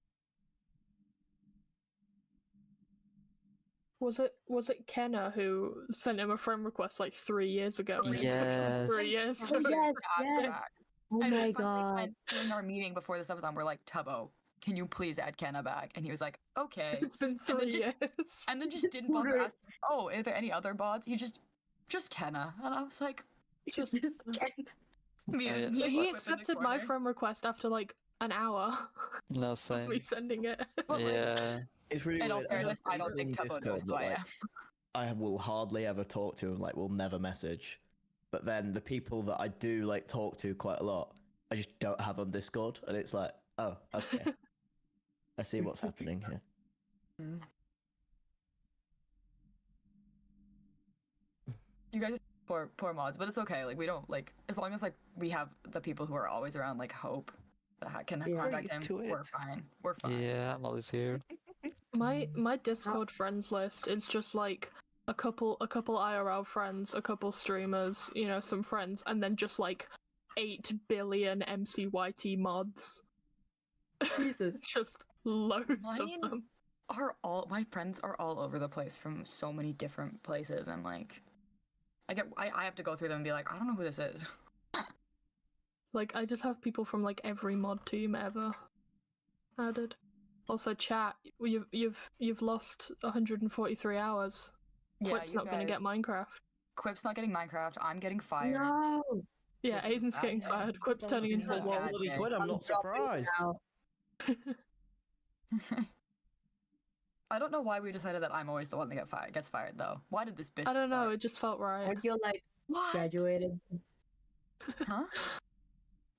Was it Kenna who sent him a friend request like 3 years ago? And it took him 3 Yes. years Oh, to yes, Ask yes. back. Oh And my we finally god. went during our meeting before the subathon, we're like, Tubbo, can you please add Kenna back? And he was like, okay. It's been And then 3 just- years. And then just didn't bother asking, oh, are there any other bots? He just Kenna. And I was like, Just me and Yeah. me and He Hope in the accepted my corner. friend request after like an hour No, of same. me sending it. But, like, Yeah. It's really In all weird. fairness, I don't people think in Tubbo knows Discord who that, I like, am. I will hardly ever talk to and like will never message. But then the people that I do like talk to quite a lot, I just don't have on Discord, and it's like, oh, okay. I see what's happening here. You guys are poor mods, but it's okay. Like we don't like as long as like we have the people who are always around, like Hope, that can Yeah. contact him. Used to We're it. fine. We're fine. Yeah, I'm always here. my Discord friends list is just like a couple IRL friends, a couple streamers, you know, some friends, and then just like 8 billion MCYT mods. Jesus. Just loads Mine of them. My friends are all over the place from so many different places, and like I have to go through them and be like, I don't know who this is. Like I just have people from like every mod team ever added. Also, chat, you've lost 143 hours. Quip's you not gonna get guys- Minecraft. Quip's not getting Minecraft. I'm getting fired. No. Yeah, This is Aiden's getting bad. fired. Quip's Don't turning do into a that. wall. Bloody good, I'm not dropping surprised. now. I don't know why we decided that I'm always the one that gets fired though. Why did this bitch? I don't know. start? It just felt right. Aren't you like What? graduated? Huh?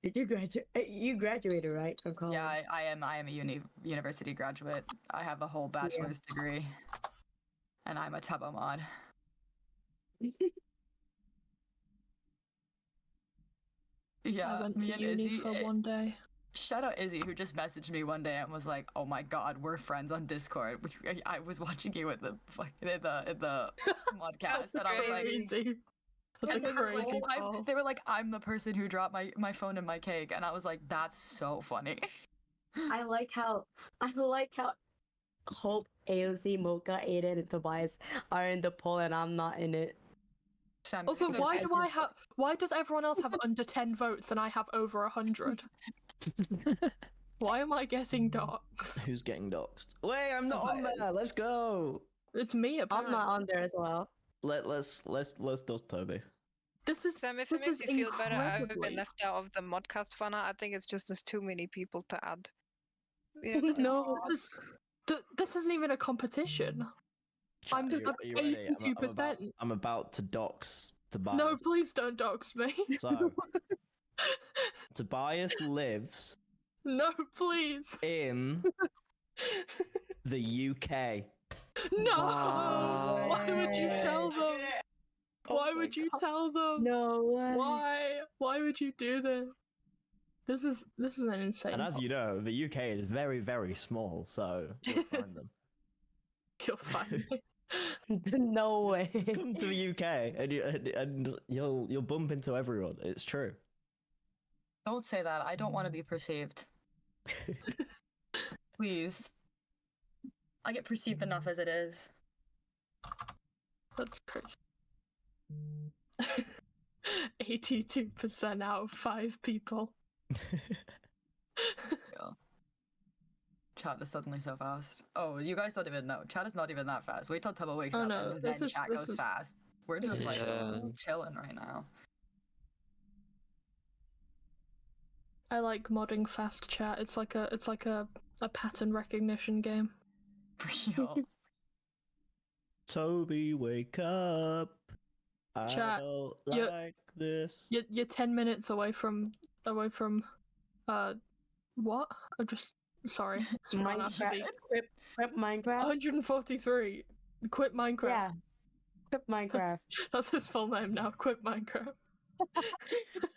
Did you graduate? You graduated, right? From college? Yeah, I am a university graduate. I have a whole bachelor's degree, and I'm a Tubbo mod. I Yeah, went me to and uni Izzy. for one day. Shout out Izzy, who just messaged me one day and was like, "Oh my God, we're friends on Discord." I was watching you in the Modcast, and I was like, Crazy. That's a crazy call. they were like, "I'm the person who dropped my phone in my cake," and I was like, "That's so funny." I like how Hope, AOC, Mocha, Aiden, and Tobias are in the poll and I'm not in it. Also, why does everyone else have under 10 votes and I have over 100? Why am I getting doxxed? Who's getting doxxed? Wait, I'm not on there. Let's go. It's me. Apparently. I'm not on there as well. Let's do Toby. This is Sam, if this it makes is you feel better, I've incredibly- been left out of the Modcast fan art. I think it's just there's too many people to add. No, this isn't even a competition. I'm Are you ready? 82%. I'm about to dox Tobias. No, please don't dox me. So, Tobias lives No, please. in the UK. No. Wow. Why would you tell them? Why would you tell them? no way. Why? Why would you do this? This is an insane. And as you know, the UK is very, very small, so you'll find them. You'll find me. No way. Just come to the UK and you'll bump into everyone. It's true. Don't say that. I don't want to be perceived. Please. I get perceived enough as it is. That's crazy. 82% out of 5 people. Yeah. Chat is suddenly so fast. Oh, you guys don't even know. Chat is not even that fast. Wait till Tubbo wakes Oh, up no, and then this chat goes is- fast. We're just like Yeah. chilling right now. I like modding fast chat. It's like a pattern recognition game. Real. Toby, wake up. I Chat, don't you're- like this. You're 10 minutes away from what? I'm just sorry. Just forgot how to speak. Minecraft. Quit Minecraft. 143. Quit Minecraft. Yeah. Quit Minecraft. That's his full name now. Quit Minecraft.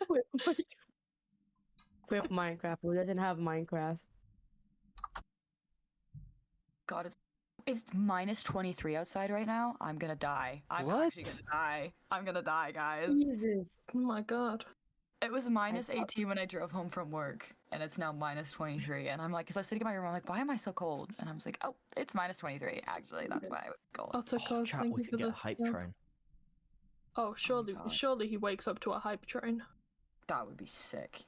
Quit Minecraft. Quit Minecraft. Who doesn't have Minecraft? God, it's minus 23 outside right now. I'm gonna die. I'm What? actually gonna die. I'm gonna die, guys. Jesus. Oh my god. It was minus thought- 18 when I drove home from work, and it's now minus 23. And I'm like, because I was sitting in my room, I'm like, why am I so cold? And I was like, oh, it's minus 23. Actually, that's why I was cold. Autocos, Chat, thank we you for could get a the hype yeah. train. Oh, surely, God. surely he wakes up to a hype train. That would be sick.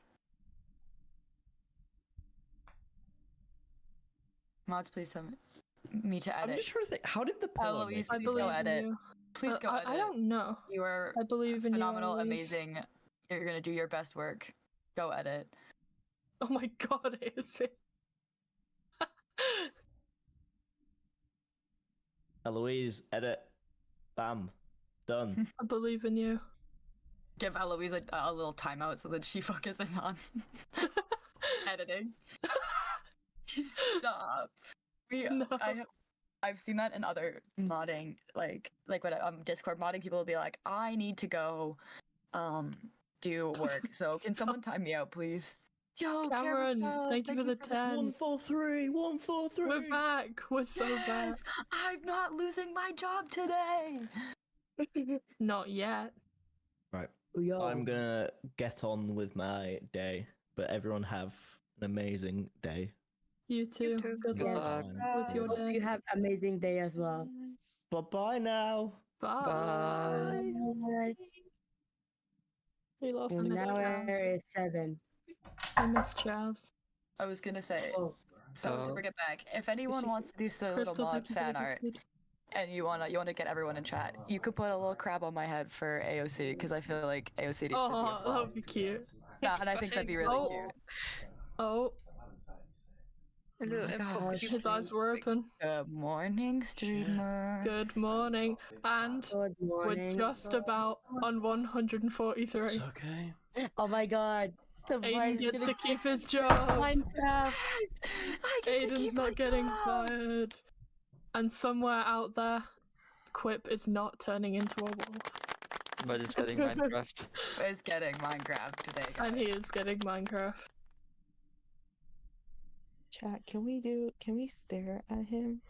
Mods, please tell me to I'm edit. just trying to think. How did the pillow Eloise, make I me please believe go in edit. you. Please go edit. I don't know. You are I believe in phenomenal, you. Eloise. amazing. You're gonna do your best work. Go edit. Oh my god, is it? Eloise, edit. Bam. Done. I believe in you. Give Eloise a little timeout so that she focuses on editing. Stop. No. I've seen that in other modding, like when Discord modding, people will be like, I need to go do work. So can someone time me out, please? Yo, Cameron, Cameron, thank you for the 10. 143. 143. We're back. We're so back. Yes, I'm not losing my job today. Not yet. Right. Yo. I'm gonna get on with my day, but everyone have an amazing day. You too. too. Good Yes. luck Bye. with your Hope day. you have amazing day as well. Bye bye now. Bye. Bye. We lost And missed now round. we're 7. I miss Chaz. I was gonna say, Oh. so to bring it back, if anyone wants to do some little Crystal, mod thank you for the fan art, gifted. and you wanna get everyone in chat, you could put a little crab on my head for AOC because I feel like AOC needs to be Oh, that involved. would be cute. Yeah, and I think that'd be really Oh. cute. Oh, A little my input gosh. cube his eyes thing. were open. Good morning, streamer. Good morning. And Good morning. we're just about on 143. It's okay. Oh my god. The Aiden boys gets gonna to keep his job. Minecraft. I get to Aiden's keep my not getting job. fired. And somewhere out there, Quip is not turning into a wolf. But it's getting Minecraft. Is getting Minecraft today, guys. And he is getting Minecraft. Chat, can we stare at him?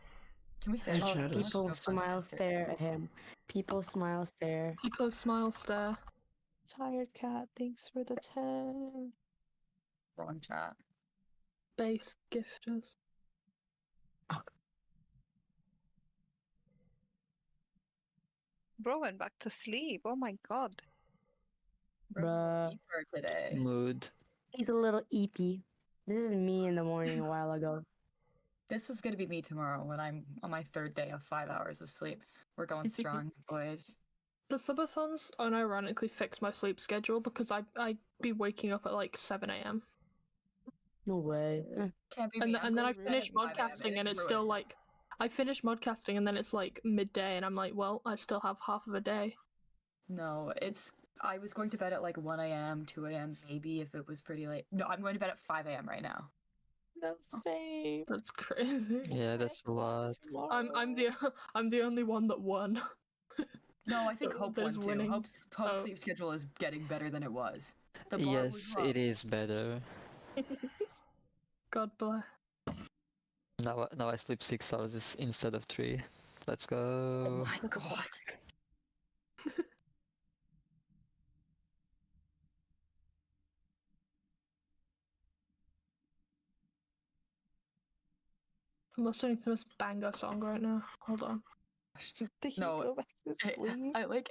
Can we say Oh, that? people smile, stare at him. People smile, stare. People smile, stare. Tired cat, thanks for the 10. Wrong chat. Base gifters. Bro went back to sleep. Oh my god. Bruh. For today. Mood. He's a little eepy. This is me in the morning a while ago. This is gonna be me tomorrow when I'm on my third day of 5 hours of sleep. We're going strong, boys. The subathons unironically fixed my sleep schedule because I'd be waking up at like 7 a.m. No way. Can't be And, me. and then I going to finish bed at 5 a.m. modcasting and it's still ruined. like, I finish modcasting and then it's like midday and I'm like, well, I still have half of a day. No, I was going to bed at like 1 a.m., 2 a.m. maybe if it was pretty late. No, I'm going to bed at 5 a.m. right now. No, same. That's crazy. Yeah, that's a lot. I'm the only one that won. No, I think Hope There's won too. winning. Hope's Oh. sleep schedule is getting better than it was. The bar was Yes, rough. it is better. God bless. Now I sleep 6 hours instead of 3. Let's go. Oh my god. I'm listening to this banger song right now. Hold on. Did he No, go back to sleep? I like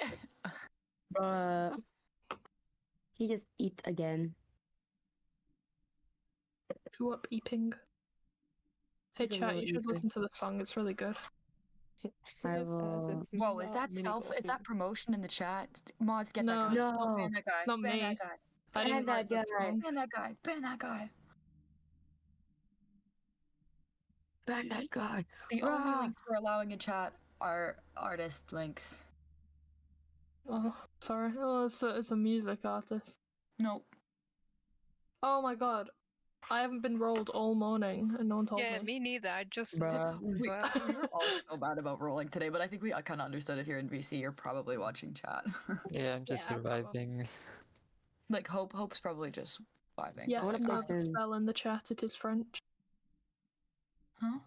Bruh. He just eat again. Who up eeping? Hey He's a chat, little you should eater. listen to the song. It's really good. I Yes, will. as it's Whoa, is not that mini self? Is golfing. that promotion in the chat? Mods, get No, that guy. No. Ban that guy. It's not ban me. that guy. I didn't Ban that write that guy. song. Ban that guy. Ban that guy. Ban that guy. The only Rah! links we're allowing in chat are artist links. Oh, sorry. Oh, it's a music artist. Nope. Oh my god. I haven't been rolled all morning and no one told Yeah, me. me neither. I just Bruh. as well. We were all so bad about rolling today, but I think I kind of understood it here in VC. You're probably watching chat. Yeah, I'm just Yeah, probably. surviving. Like Hope's probably just vibing. Yes, wanna no, post the in- spell in the chat, it is French. Huh?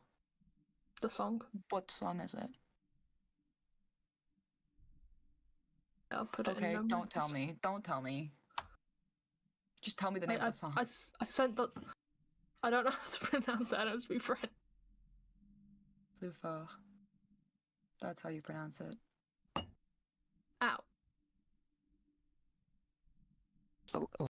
The song. What song is it? I'll put it Okay, in the don't tell me. Don't tell me. Just tell me the name of the song. I sent the... I don't know how to pronounce it, I don't speak French. Lufa. That's how you pronounce it. Ow. Oh,